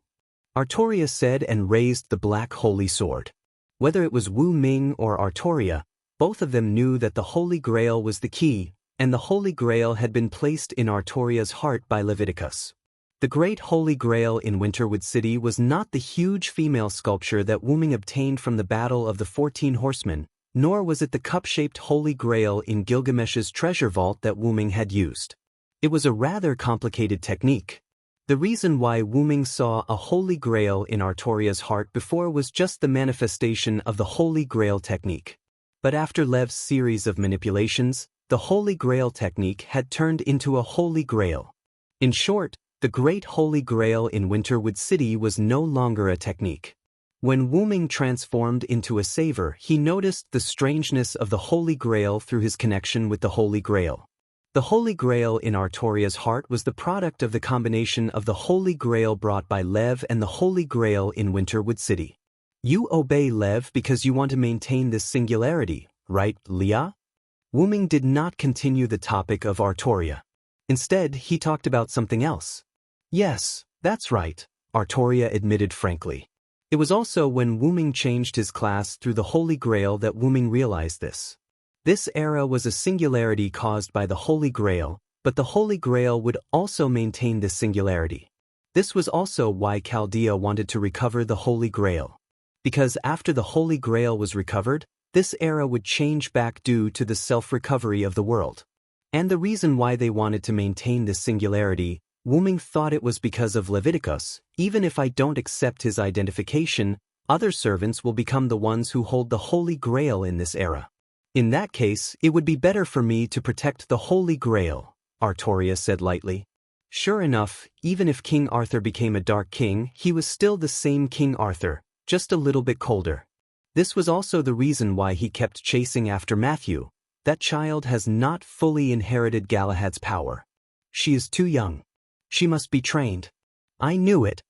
Artoria said and raised the black holy sword. Whether it was Wu Ming or Artoria, both of them knew that the Holy Grail was the key, and the Holy Grail had been placed in Artoria's heart by Leviticus. The Great Holy Grail in Winterwood City was not the huge female sculpture that Wu Ming obtained from the Battle of the 14 Horsemen, nor was it the cup-shaped Holy Grail in Gilgamesh's treasure vault that Wu Ming had used. It was a rather complicated technique. The reason why Wu Ming saw a Holy Grail in Artoria's heart before was just the manifestation of the Holy Grail technique. But after Lev's series of manipulations, the Holy Grail technique had turned into a Holy Grail. In short, the Great Holy Grail in Winterwood City was no longer a technique. When Wu Ming transformed into a saver, he noticed the strangeness of the Holy Grail through his connection with the Holy Grail. The Holy Grail in Artoria's heart was the product of the combination of the Holy Grail brought by Lev and the Holy Grail in Winterwood City. You obey Lev because you want to maintain this singularity, right, Lia? Wu Ming did not continue the topic of Artoria. Instead, he talked about something else. Yes, that's right, Artoria admitted frankly. It was also when Wu Ming changed his class through the Holy Grail that Wu Ming realized this. This era was a singularity caused by the Holy Grail, but the Holy Grail would also maintain this singularity. This was also why Chaldea wanted to recover the Holy Grail. Because after the Holy Grail was recovered, this era would change back due to the self-recovery of the world. And the reason why they wanted to maintain this singularity, Wu Ming thought it was because of Leviticus. Even if I don't accept his identification, other servants will become the ones who hold the Holy Grail in this era. In that case, it would be better for me to protect the Holy Grail, Artoria said lightly. Sure enough, even if King Arthur became a Dark King, he was still the same King Arthur, just a little bit colder. This was also the reason why he kept chasing after Matthew. That child has not fully inherited Galahad's power. She is too young. She must be trained. I knew it.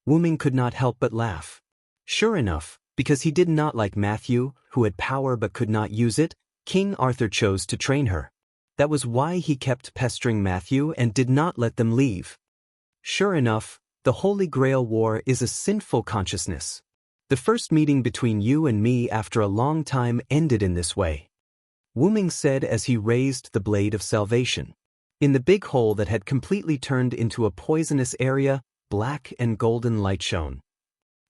Wu Ming could not help but laugh. Sure enough, because he did not like Matthew, who had power but could not use it, King Arthur chose to train her. That was why he kept pestering Matthew and did not let them leave. Sure enough, the Holy Grail War is a sinful consciousness. The first meeting between you and me after a long time ended in this way, Wu Ming said as he raised the blade of salvation. In the big hole that had completely turned into a poisonous area, black and golden light shone.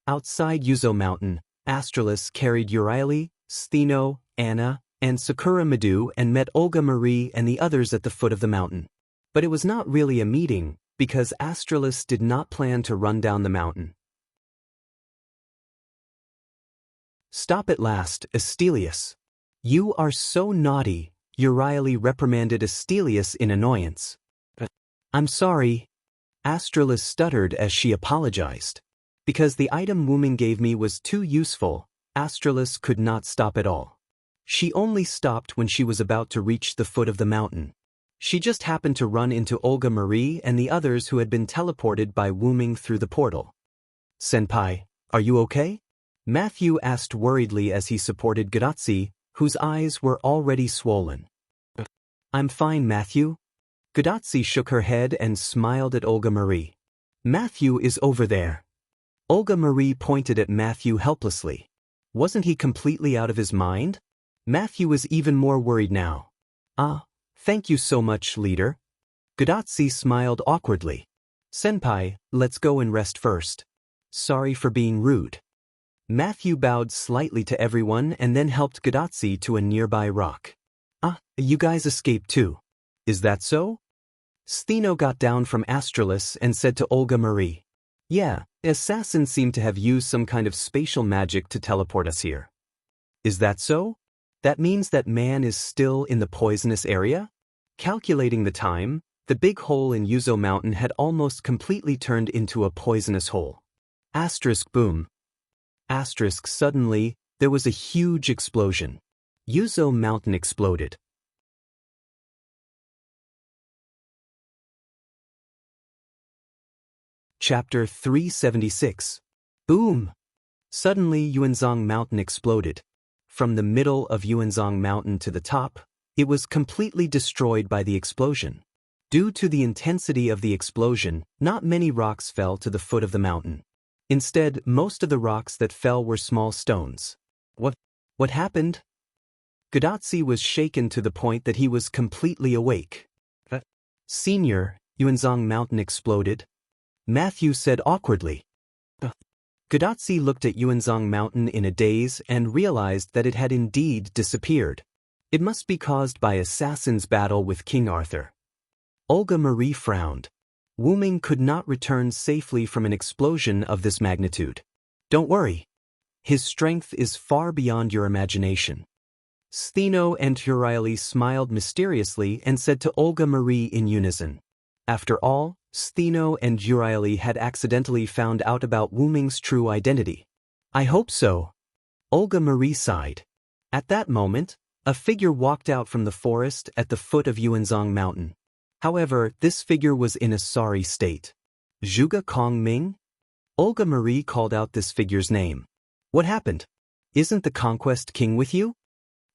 Outside Yuzo Mountain, Astralis carried Euryale, Stheno, Anna, and Sakura Madu and met Olga Marie and the others at the foot of the mountain. But it was not really a meeting, because Astralis did not plan to run down the mountain. Stop at last, Astelius. You are so naughty, Euryale reprimanded Astelius in annoyance. I'm sorry. Astralis stuttered as she apologized. Because the item Wu Ming gave me was too useful, Astralis could not stop at all. She only stopped when she was about to reach the foot of the mountain. She just happened to run into Olga Marie and the others who had been teleported by Wu Ming through the portal. Senpai, are you okay? Matthew asked worriedly as he supported Gadotsi, whose eyes were already swollen. I'm fine, Matthew. Gadotsi shook her head and smiled at Olga Marie. Matthew is over there. Olga Marie pointed at Matthew helplessly. Wasn't he completely out of his mind? Matthew was even more worried now. Thank you so much, leader. Gadotsi smiled awkwardly. Senpai, let's go and rest first. Sorry for being rude. Matthew bowed slightly to everyone and then helped Gadotsi to a nearby rock. You guys escaped too. Is that so? Stheno got down from Astralis and said to Olga Marie. Yeah, assassins seem to have used some kind of spatial magic to teleport us here. Is that so? That means that man is still in the poisonous area? Calculating the time, The big hole in Yuzo Mountain had almost completely turned into a poisonous hole. Boom. Suddenly, there was a huge explosion. Yuzo Mountain exploded. Chapter 376. Boom! Suddenly Yuanzhong Mountain exploded. From the middle of Yuanzhong Mountain to the top, it was completely destroyed by the explosion. Due to the intensity of the explosion, not many rocks fell to the foot of the mountain. Instead, most of the rocks that fell were small stones. What happened? Gadotsi was shaken to the point that he was completely awake. Senior, Yuanzhong Mountain exploded? Matthew said awkwardly. Gadotsi looked at Yuanzhong Mountain in a daze and realized that it had indeed disappeared. It must be caused by Assassin's battle with King Arthur. Olga Marie frowned. Wu Ming could not return safely from an explosion of this magnitude. Don't worry. His strength is far beyond your imagination. Stheno and Urieli smiled mysteriously and said to Olga Marie in unison. After all, Stheno and Urieli had accidentally found out about Wu Ming's true identity. I hope so. Olga Marie sighed. At that moment, a figure walked out from the forest at the foot of Yuanzhong Mountain. However, this figure was in a sorry state. Zhuge Kongming? Olga Marie called out this figure's name. What happened? Isn't the Conquest King with you?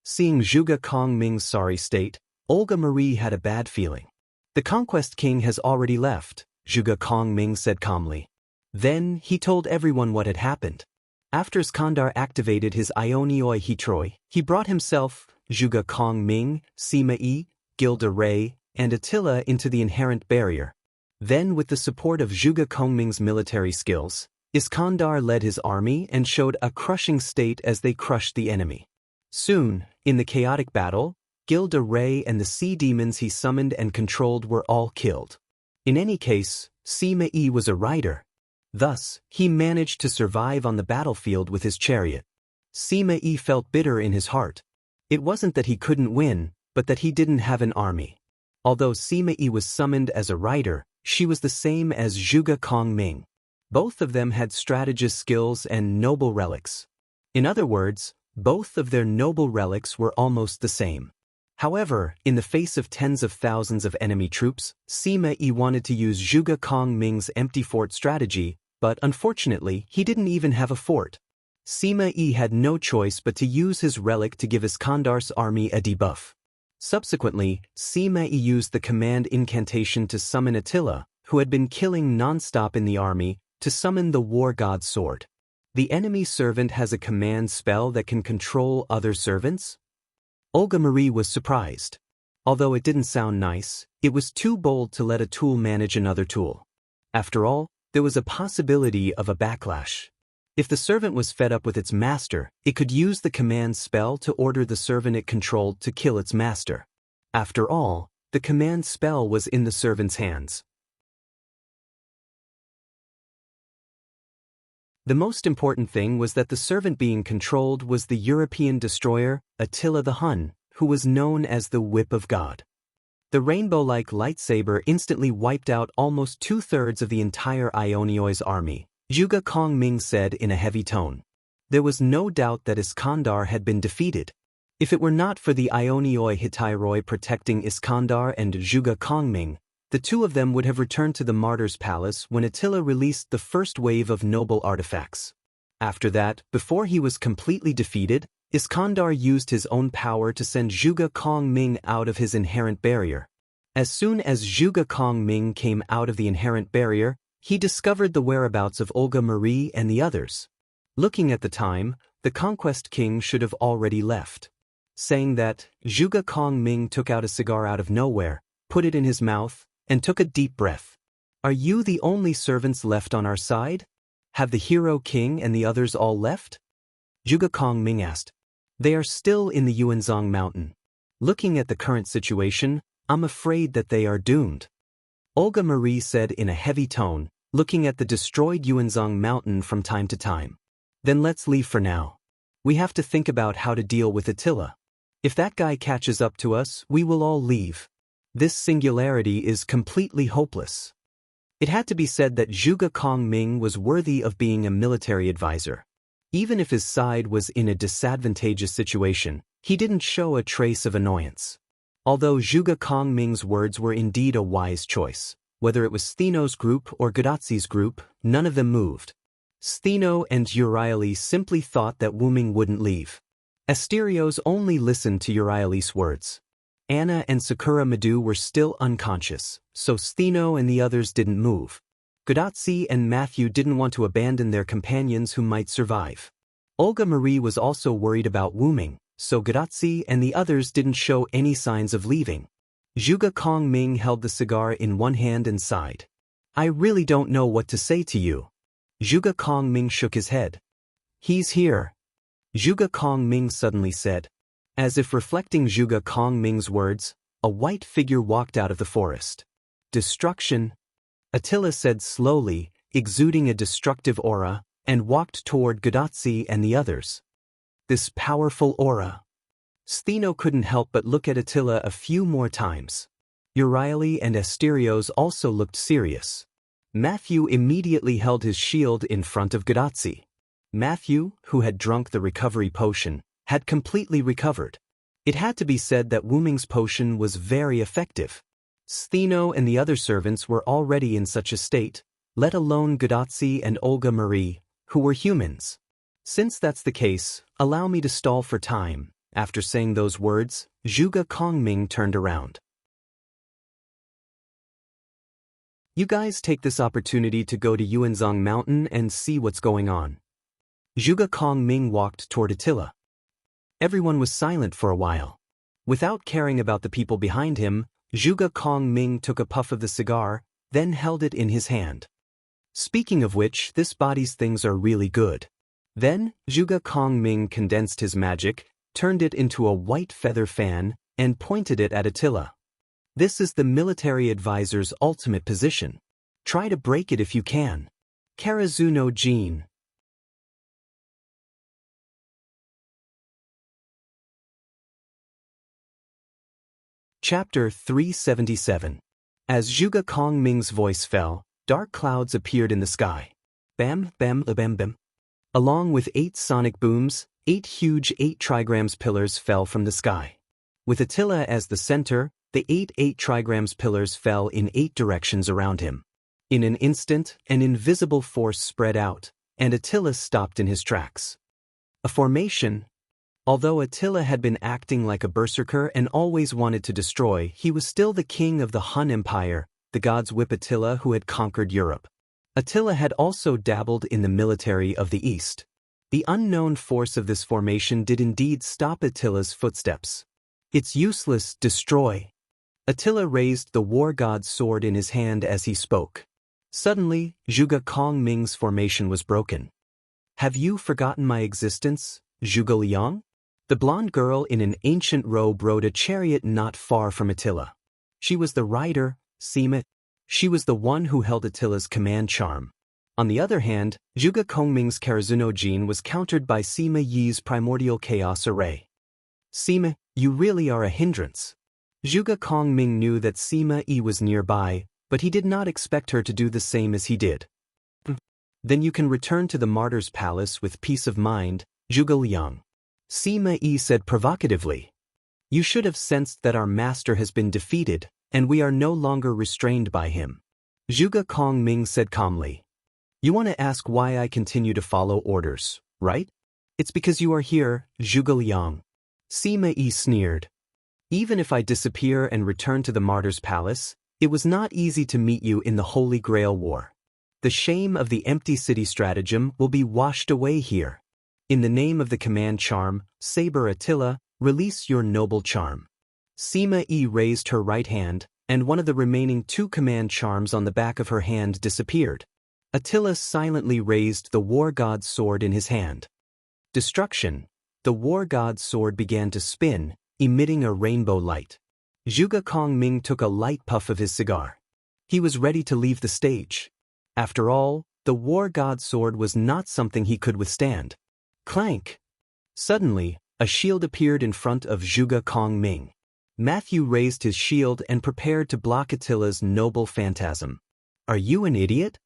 Seeing Zhuge Kongming's sorry state, Olga Marie had a bad feeling. The Conquest King has already left, Zhuge Kongming said calmly. Then, he told everyone what had happened. After Iskandar activated his Ionioi Hitroi, he brought himself, Zhuge Kongming, Sima Yi, Gilda Ray, and Attila into the inherent barrier. Then, with the support of Zhuge Kongming's military skills, Iskandar led his army and showed a crushing state as they crushed the enemy. Soon, in the chaotic battle, Gilda Ray and the sea demons he summoned and controlled were all killed. In any case, Sima Yi was a rider. Thus, he managed to survive on the battlefield with his chariot. Sima Yi felt bitter in his heart. It wasn't that he couldn't win, but that he didn't have an army. Although Sima Yi was summoned as a rider, she was the same as Zhuge Kongming. Both of them had strategist skills and noble relics. In other words, both of their noble relics were almost the same. However, in the face of tens of thousands of enemy troops, Sima Yi wanted to use Zhuge Kongming's empty fort strategy, but unfortunately, he didn't even have a fort. Sima Yi had no choice but to use his relic to give Iskandar's army a debuff. Subsequently, Sima Yi used the command incantation to summon Attila, who had been killing non-stop in the army, to summon the war god's sword. The enemy servant has a command spell that can control other servants? Olga Marie was surprised. Although it didn't sound nice, it was too bold to let a tool manage another tool. After all, there was a possibility of a backlash. If the servant was fed up with its master, it could use the command spell to order the servant it controlled to kill its master. After all, the command spell was in the servant's hands. The most important thing was that the servant being controlled was the European destroyer, Attila the Hun, who was known as the Whip of God. The rainbow-like lightsaber instantly wiped out almost two-thirds of the entire Ionioi's army, Zhuge Kongming said in a heavy tone. There was no doubt that Iskandar had been defeated. If it were not for the Ionioi Hitiroi protecting Iskandar and Zhuge Kongming, the two of them would have returned to the Martyr's Palace when Attila released the first wave of noble artifacts. After that, before he was completely defeated, Iskandar used his own power to send Zhuge Kongming out of his inherent barrier. As soon as Zhuge Kongming came out of the inherent barrier, he discovered the whereabouts of Olga Marie and the others. Looking at the time, the Conquest King should have already left. Saying that, Zhuge Kongming took out a cigar out of nowhere, put it in his mouth, and took a deep breath. Are you the only servants left on our side? Have the hero king and the others all left? Zhuge Kongming asked. They are still in the Yuanzhong Mountain. Looking at the current situation, I'm afraid that they are doomed. Olga Marie said in a heavy tone, looking at the destroyed Yuanzhong Mountain from time to time. Then let's leave for now. We have to think about how to deal with Attila. If that guy catches up to us, we will all leave. This singularity is completely hopeless. It had to be said that Zhuge Kongming was worthy of being a military advisor. Even if his side was in a disadvantageous situation, he didn't show a trace of annoyance. Although Zhuge Kongming's words were indeed a wise choice, whether it was Stheno's group or Gadatsi's group, none of them moved. Stheno and Euryale simply thought that Wu Ming wouldn't leave. Asterios only listened to Euryale's words. Anna and Sakura Madu were still unconscious, so Stheno and the others didn't move. Godatsi and Matthew didn't want to abandon their companions who might survive. Olga Marie was also worried about Wu Ming, so Godatsi and the others didn't show any signs of leaving. Zhuge Kongming held the cigar in one hand and sighed. I really don't know what to say to you. Zhuge Kongming shook his head. He's here. Zhuge Kongming suddenly said. As if reflecting Zhuge Kongming's words, a white figure walked out of the forest. Destruction, Attila said slowly, exuding a destructive aura, and walked toward Godatsi and the others. This powerful aura. Stheno couldn't help but look at Attila a few more times. Euryale and Asterios also looked serious. Matthew immediately held his shield in front of Godatsi. Matthew, who had drunk the recovery potion, had completely recovered. It had to be said that Wu Ming's potion was very effective. Stheno and the other servants were already in such a state, let alone Godatsi and Olga Marie, who were humans. Since that's the case, allow me to stall for time. After saying those words, Zhuge Kongming turned around. You guys take this opportunity to go to Yuanzhong Mountain and see what's going on. Zhuge Kongming walked toward Attila. Everyone was silent for a while. Without caring about the people behind him, Zhuge Kongming took a puff of the cigar, then held it in his hand. Speaking of which, this body's things are really good. Then, Zhuge Kongming condensed his magic, turned it into a white feather fan, and pointed it at Attila. This is the military advisor's ultimate position. Try to break it if you can. Karazuno Jin. Chapter 377. As Zhuge Kongming's voice fell, dark clouds appeared in the sky. Bam, bam, bam, bam. Along with 8 sonic booms, 8 huge 8 trigrams pillars fell from the sky. With Attila as the center, the 8 trigrams pillars fell in 8 directions around him. In an instant, an invisible force spread out, and Attila stopped in his tracks. A formation. Although Attila had been acting like a berserker and always wanted to destroy, he was still the king of the Hun Empire, the god's whip Attila who had conquered Europe. Attila had also dabbled in the military of the East. The unknown force of this formation did indeed stop Attila's footsteps. It's useless, destroy. Attila raised the war god's sword in his hand as he spoke. Suddenly, Zhuge Kongming's formation was broken. Have you forgotten my existence, Zhuge Liang? The blonde girl in an ancient robe rode a chariot not far from Attila. She was the rider, Sima. She was the one who held Attila's command charm. On the other hand, Zhuge Kongming's Karazuno Jin was countered by Sima Yi's primordial chaos array. Sima, you really are a hindrance. Zhuge Kongming knew that Sima Yi was nearby, but he did not expect her to do the same as he did. Then you can return to the martyr's palace with peace of mind, Zhuge Liang. Sima Yi said provocatively. You should have sensed that our master has been defeated, and we are no longer restrained by him. Zhuge Kongming said calmly. You want to ask why I continue to follow orders, right? It's because you are here, Zhuge Liang. Sima Yi sneered. Even if I disappear and return to the martyr's palace, it was not easy to meet you in the Holy Grail War. The shame of the empty city stratagem will be washed away here. In the name of the command charm, Saber Attila, release your noble charm. Sima Yi raised her right hand, and one of the remaining 2 command charms on the back of her hand disappeared. Attila silently raised the war god's sword in his hand. Destruction. The war god's sword began to spin, emitting a rainbow light. Zhuge Kongming took a light puff of his cigar. He was ready to leave the stage. After all, the war god's sword was not something he could withstand. Clank! Suddenly, a shield appeared in front of Zhuge Kongming. Matthew raised his shield and prepared to block Attila's noble phantasm. Are you an idiot?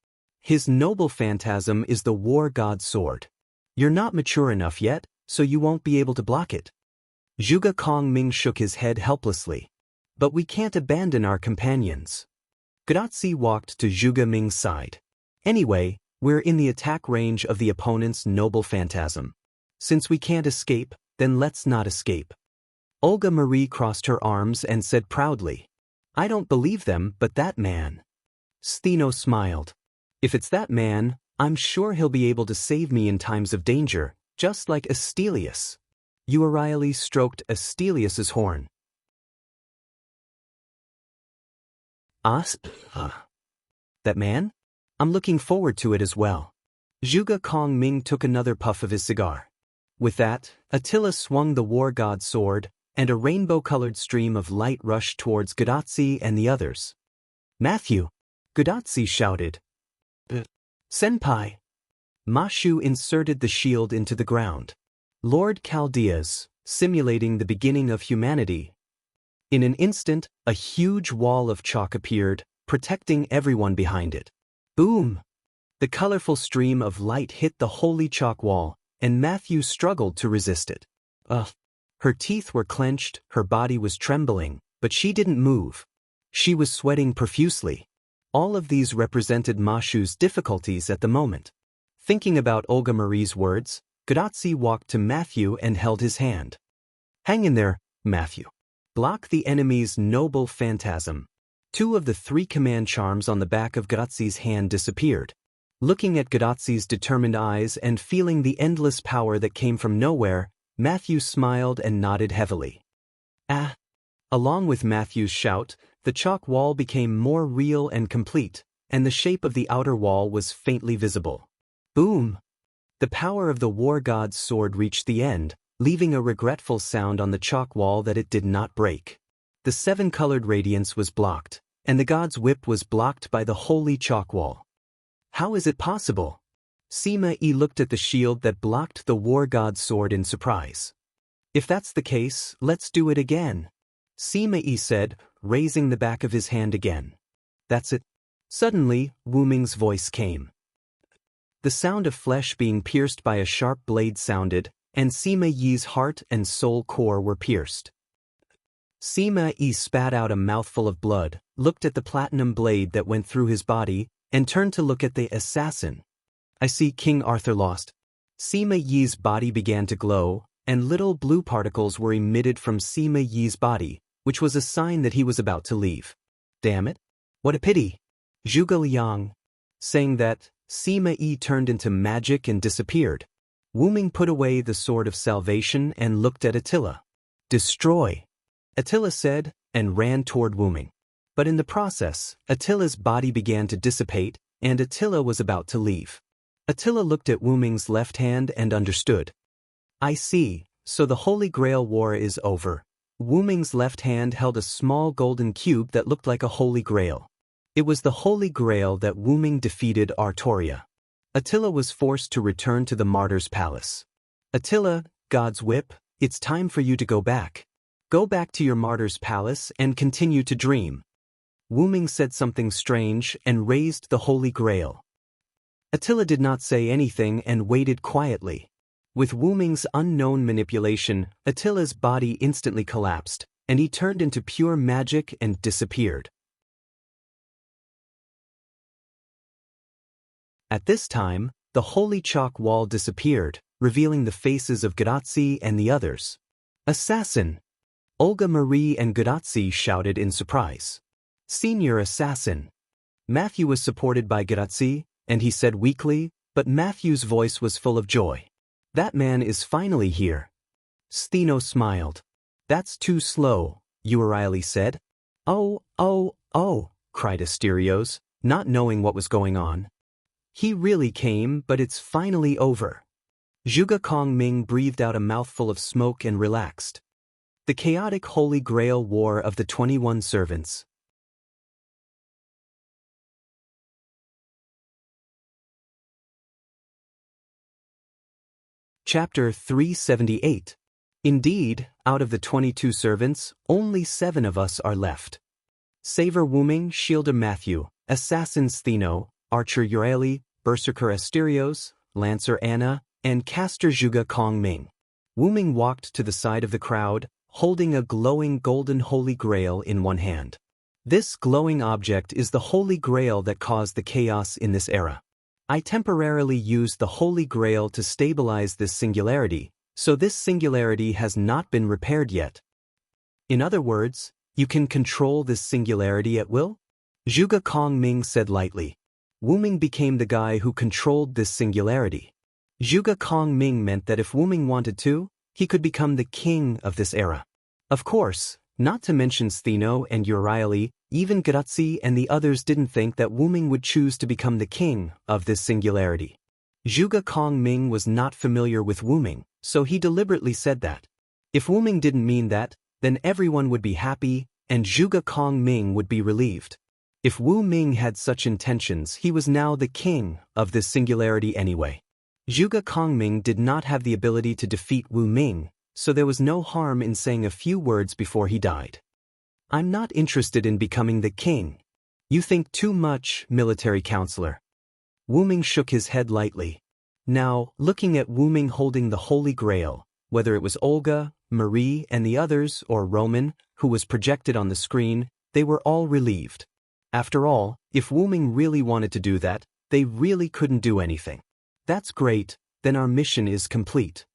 His noble phantasm is the war god's sword. You're not mature enough yet, so you won't be able to block it. Zhuge Kongming shook his head helplessly. But we can't abandon our companions. Gadazi walked to Zhuge Ming's side. Anyway, we're in the attack range of the opponent's noble phantasm. Since we can't escape, then let's not escape. Olga Marie crossed her arms and said proudly, I don't believe them, but that man. Stheno smiled. If it's that man, I'm sure he'll be able to save me in times of danger, just like Astelius. Euryale stroked Astelius's horn. That man? I'm looking forward to it as well. Zhuge Kongming took another puff of his cigar. With that, Attila swung the war god's sword, and a rainbow-colored stream of light rushed towards Gadazi and the others. Matthew! Gadazi shouted. Senpai! Mashu inserted the shield into the ground. Lord Chaldeas, simulating the beginning of humanity. In an instant, a huge wall of chalk appeared, protecting everyone behind it. Boom! The colorful stream of light hit the holy chalk wall, and Matthew struggled to resist it. Her teeth were clenched, her body was trembling, but she didn't move. She was sweating profusely. All of these represented Mashu's difficulties at the moment. Thinking about Olga Marie's words, Gadazi walked to Matthew and held his hand. Hang in there, Matthew. Block the enemy's noble phantasm. 2 of the 3 command charms on the back of Gadazi's hand disappeared. Looking at Gadazi's determined eyes and feeling the endless power that came from nowhere, Matthew smiled and nodded heavily. Along with Matthew's shout, the chalk wall became more real and complete, and the shape of the outer wall was faintly visible. Boom! The power of the war god's sword reached the end, leaving a regretful sound on the chalk wall that it did not break. The 7-colored radiance was blocked, and the god's whip was blocked by the holy chalk wall. How is it possible? Sima Yi looked at the shield that blocked the war god's sword in surprise. If that's the case, let's do it again. Sima Yi said, raising the back of his hand again. That's it. Suddenly, Wu Ming's voice came. The sound of flesh being pierced by a sharp blade sounded, and Sima Yi's heart and soul core were pierced. Sima Yi spat out a mouthful of blood, looked at the platinum blade that went through his body, and turned to look at the assassin. I see King Arthur lost. Sima Yi's body began to glow, and little blue particles were emitted from Sima Yi's body, which was a sign that he was about to leave. Damn it! What a pity! Zhuge Liang. Saying that, Sima Yi turned into magic and disappeared. Wu Ming put away the sword of salvation and looked at Attila. Destroy! Attila said, and ran toward Wu Ming. But in the process, Attila's body began to dissipate, and Attila was about to leave. Attila looked at Wu Ming's left hand and understood. I see, so the Holy Grail War is over. Wu Ming's left hand held a small golden cube that looked like a Holy Grail. It was the Holy Grail that Wu Ming defeated Artoria. Attila was forced to return to the Martyr's Palace. Attila, God's whip, it's time for you to go back. Go back to your Martyr's Palace and continue to dream. Wu Ming said something strange and raised the Holy Grail. Attila did not say anything and waited quietly. With Wu Ming's unknown manipulation, Attila's body instantly collapsed, and he turned into pure magic and disappeared. At this time, the holy chalk wall disappeared, revealing the faces of Gadazi and the others. Assassin! Olga Marie and Gadazi shouted in surprise. Senior assassin! Matthew was supported by Gadazi, and he said weakly, but Matthew's voice was full of joy. That man is finally here. Stheno smiled. That's too slow, Euryale said. Oh, cried Asterios, not knowing what was going on. He really came, but it's finally over. Zhuge Kongming breathed out a mouthful of smoke and relaxed. The chaotic Holy Grail War of the 21 Servants. Chapter 378. Indeed, out of the 22 servants, only 7 of us are left. Saver Wuming, Shielder Matthew, Assassin Stheno, Archer Uraeli, Berserker Asterios, Lancer Anna, and Caster Zhuge Kong Ming. Wuming walked to the side of the crowd, holding a glowing golden holy grail in one hand. This glowing object is the holy grail that caused the chaos in this era. I temporarily used the holy grail to stabilize this singularity, so this singularity has not been repaired yet. In other words, you can control this singularity at will? Zhuge Kong Ming said lightly. Wuming became the guy who controlled this singularity. Zhuge Kong Ming meant that if Wuming wanted to, he could become the king of this era. Of course, not to mention Stheno and Uraeli, even Gratzi and the others didn't think that Wuming would choose to become the king of this singularity. Zhuge Kong Ming was not familiar with Wuming, so he deliberately said that. If Wuming didn't mean that, then everyone would be happy, and Zhuge Kong Ming would be relieved. If Wu Ming had such intentions, he was now the king of this singularity anyway. Zhuge Kong Ming did not have the ability to defeat Wu Ming, so there was no harm in saying a few words before he died. I'm not interested in becoming the king. You think too much, military counselor. Wu Ming shook his head lightly. Now, looking at Wu Ming holding the Holy Grail, whether it was Olga, Marie, and the others, or Roman, who was projected on the screen, they were all relieved. After all, if Wu Ming really wanted to do that, they really couldn't do anything. That's great, then our mission is complete.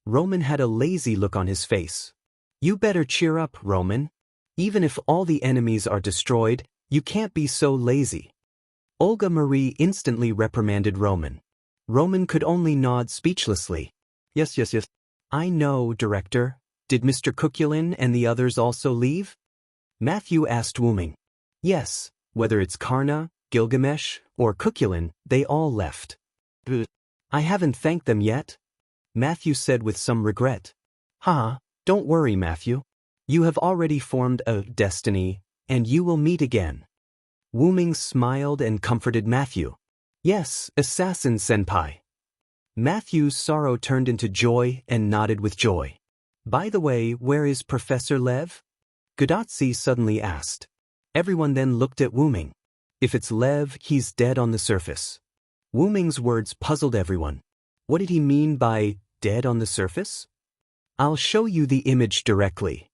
Roman had a lazy look on his face. You better cheer up, Roman. Even if all the enemies are destroyed, you can't be so lazy. Olga Marie instantly reprimanded Roman. Roman could only nod speechlessly. Yes. I know, Director. Did Mr. Kukulin and the others also leave? Matthew asked Wuming. Yes, whether it's Karna, Gilgamesh, or Kukulin, they all left. I haven't thanked them yet, Matthew said with some regret. Don't worry, Matthew. You have already formed a destiny, and you will meet again. Wuming smiled and comforted Matthew. Yes, Assassin Senpai. Matthew's sorrow turned into joy and nodded with joy. By the way, where is Professor Lev? Gratzi suddenly asked. Everyone then looked at Wuming. If it's Lev, he's dead on the surface. Wuming's words puzzled everyone. What did he mean by dead on the surface? I'll show you the image directly.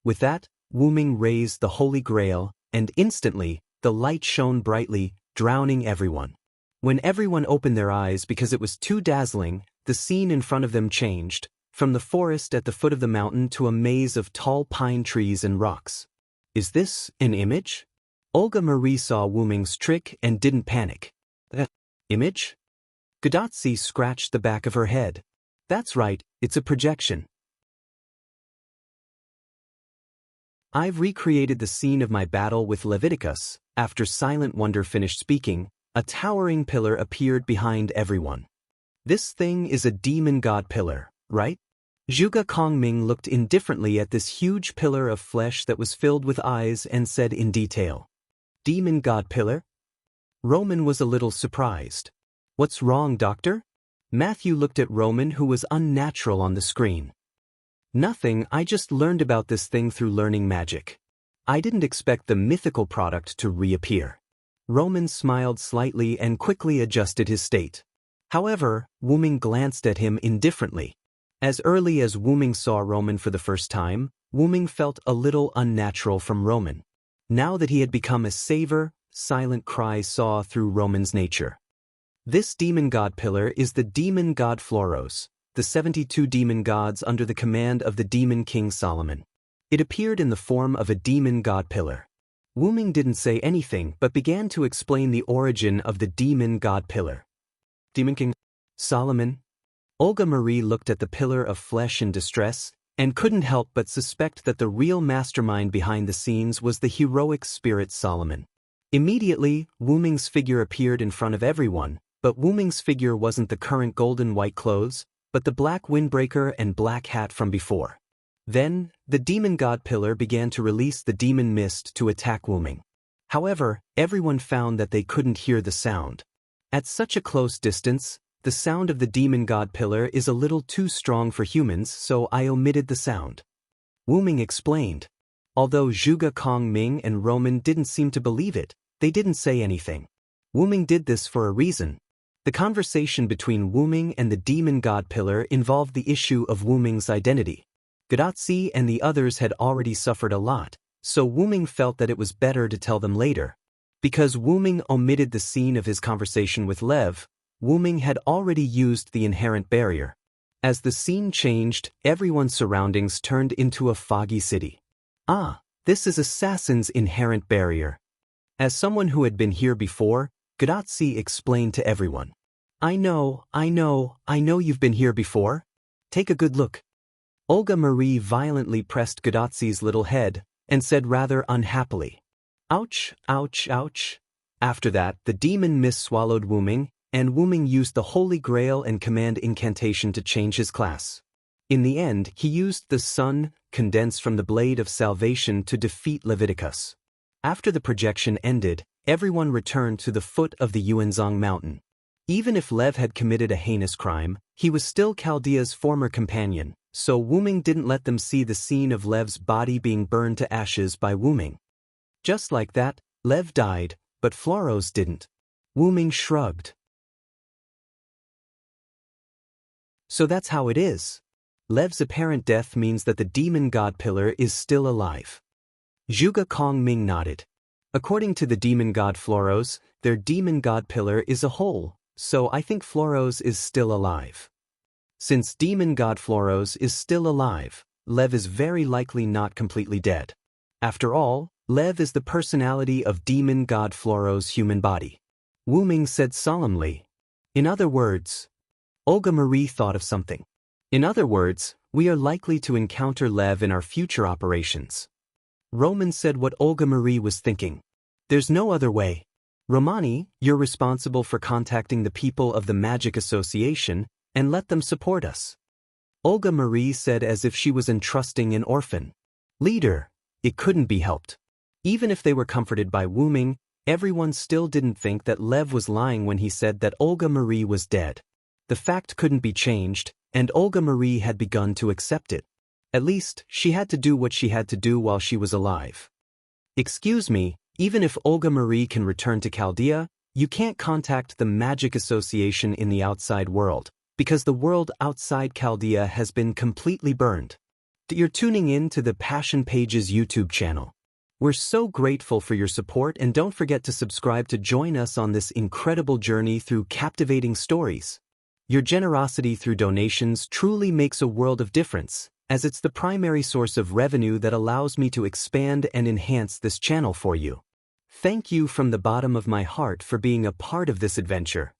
With that, Wuming raised the Holy Grail, and instantly, the light shone brightly, drowning everyone. When everyone opened their eyes because it was too dazzling, the scene in front of them changed, from the forest at the foot of the mountain to a maze of tall pine trees and rocks. Is this an image? Olga Marie saw Wuming's trick and didn't panic. Image? Gratzi scratched the back of her head. That's right, it's a projection. I've recreated the scene of my battle with Leviticus. After Silent Wonder finished speaking, a towering pillar appeared behind everyone. This thing is a demon god pillar, right? Zhuge Kong Ming looked indifferently at this huge pillar of flesh that was filled with eyes and said in detail. Demon god pillar? Roman was a little surprised. What's wrong, doctor? Matthew looked at Roman, who was unnatural on the screen. Nothing, I just learned about this thing through learning magic. I didn't expect the mythical product to reappear. Roman smiled slightly and quickly adjusted his state. However, Wuming glanced at him indifferently. As early as Wuming saw Roman for the first time, Wuming felt a little unnatural from Roman. Now that he had become a saver, silent cries saw through Roman's nature. This demon god pillar is the demon god Floros, the 72 demon gods under the command of the demon king Solomon. It appeared in the form of a demon god pillar. Wuming didn't say anything but began to explain the origin of the demon god pillar. Demon king Solomon? Olga Marie looked at the pillar of flesh in distress and couldn't help but suspect that the real mastermind behind the scenes was the heroic spirit Solomon. Immediately, Wuming's figure appeared in front of everyone, but Wuming's figure wasn't the current golden white clothes, but the black windbreaker and black hat from before. Then, the demon god pillar began to release the demon mist to attack Wuming. However, everyone found that they couldn't hear the sound. At such a close distance, the sound of the demon god pillar is a little too strong for humans, so I omitted the sound. Wu Ming explained. Although Zhuge Kongming and Roman didn't seem to believe it, they didn't say anything. Wu Ming did this for a reason. The conversation between Wu Ming and the demon god pillar involved the issue of Wu Ming's identity. Gudatzi and the others had already suffered a lot, so Wu Ming felt that it was better to tell them later. Because Wu Ming omitted the scene of his conversation with Lev, Wu Ming had already used the inherent barrier. As the scene changed, everyone's surroundings turned into a foggy city. Ah, this is Assassin's inherent barrier. As someone who had been here before, Gudatzi explained to everyone. I know you've been here before. Take a good look. Olga Marie violently pressed Gudatzi's little head and said rather unhappily, ouch, ouch, ouch. After that, the demon mist swallowed Wu Ming, and Wu Ming used the Holy Grail and command incantation to change his class. In the end, he used the sun, condensed from the blade of salvation to defeat Leviticus. After the projection ended, everyone returned to the foot of the Yuanzhong mountain. Even if Lev had committed a heinous crime, he was still Chaldea's former companion, so Wu Ming didn't let them see the scene of Lev's body being burned to ashes by Wu Ming. Just like that, Lev died, but Floros didn't. Wu Ming shrugged. So that's how it is. Lev's apparent death means that the demon god pillar is still alive. Zhuge Kongming nodded. According to the demon god Floros, their demon god pillar is a whole, so I think Floros is still alive. Since demon god Floros is still alive, Lev is very likely not completely dead. After all, Lev is the personality of demon god Floros' human body. Wu Ming said solemnly. In other words, Olga Marie thought of something. In other words, we are likely to encounter Lev in our future operations. Roman said what Olga Marie was thinking. There's no other way. Romani, you're responsible for contacting the people of the Magic Association and let them support us. Olga Marie said as if she was entrusting an orphan. Leader, it couldn't be helped. Even if they were comforted by Wu Ming, everyone still didn't think that Lev was lying when he said that Olga Marie was dead. The fact couldn't be changed, and Olga Marie had begun to accept it. At least, she had to do what she had to do while she was alive. Excuse me, even if Olga Marie can return to Chaldea, you can't contact the Magic Association in the outside world, because the world outside Chaldea has been completely burned. You're tuning in to the Passion Pages YouTube channel. We're so grateful for your support, and don't forget to subscribe to join us on this incredible journey through captivating stories. Your generosity through donations truly makes a world of difference, as it's the primary source of revenue that allows me to expand and enhance this channel for you. Thank you from the bottom of my heart for being a part of this adventure.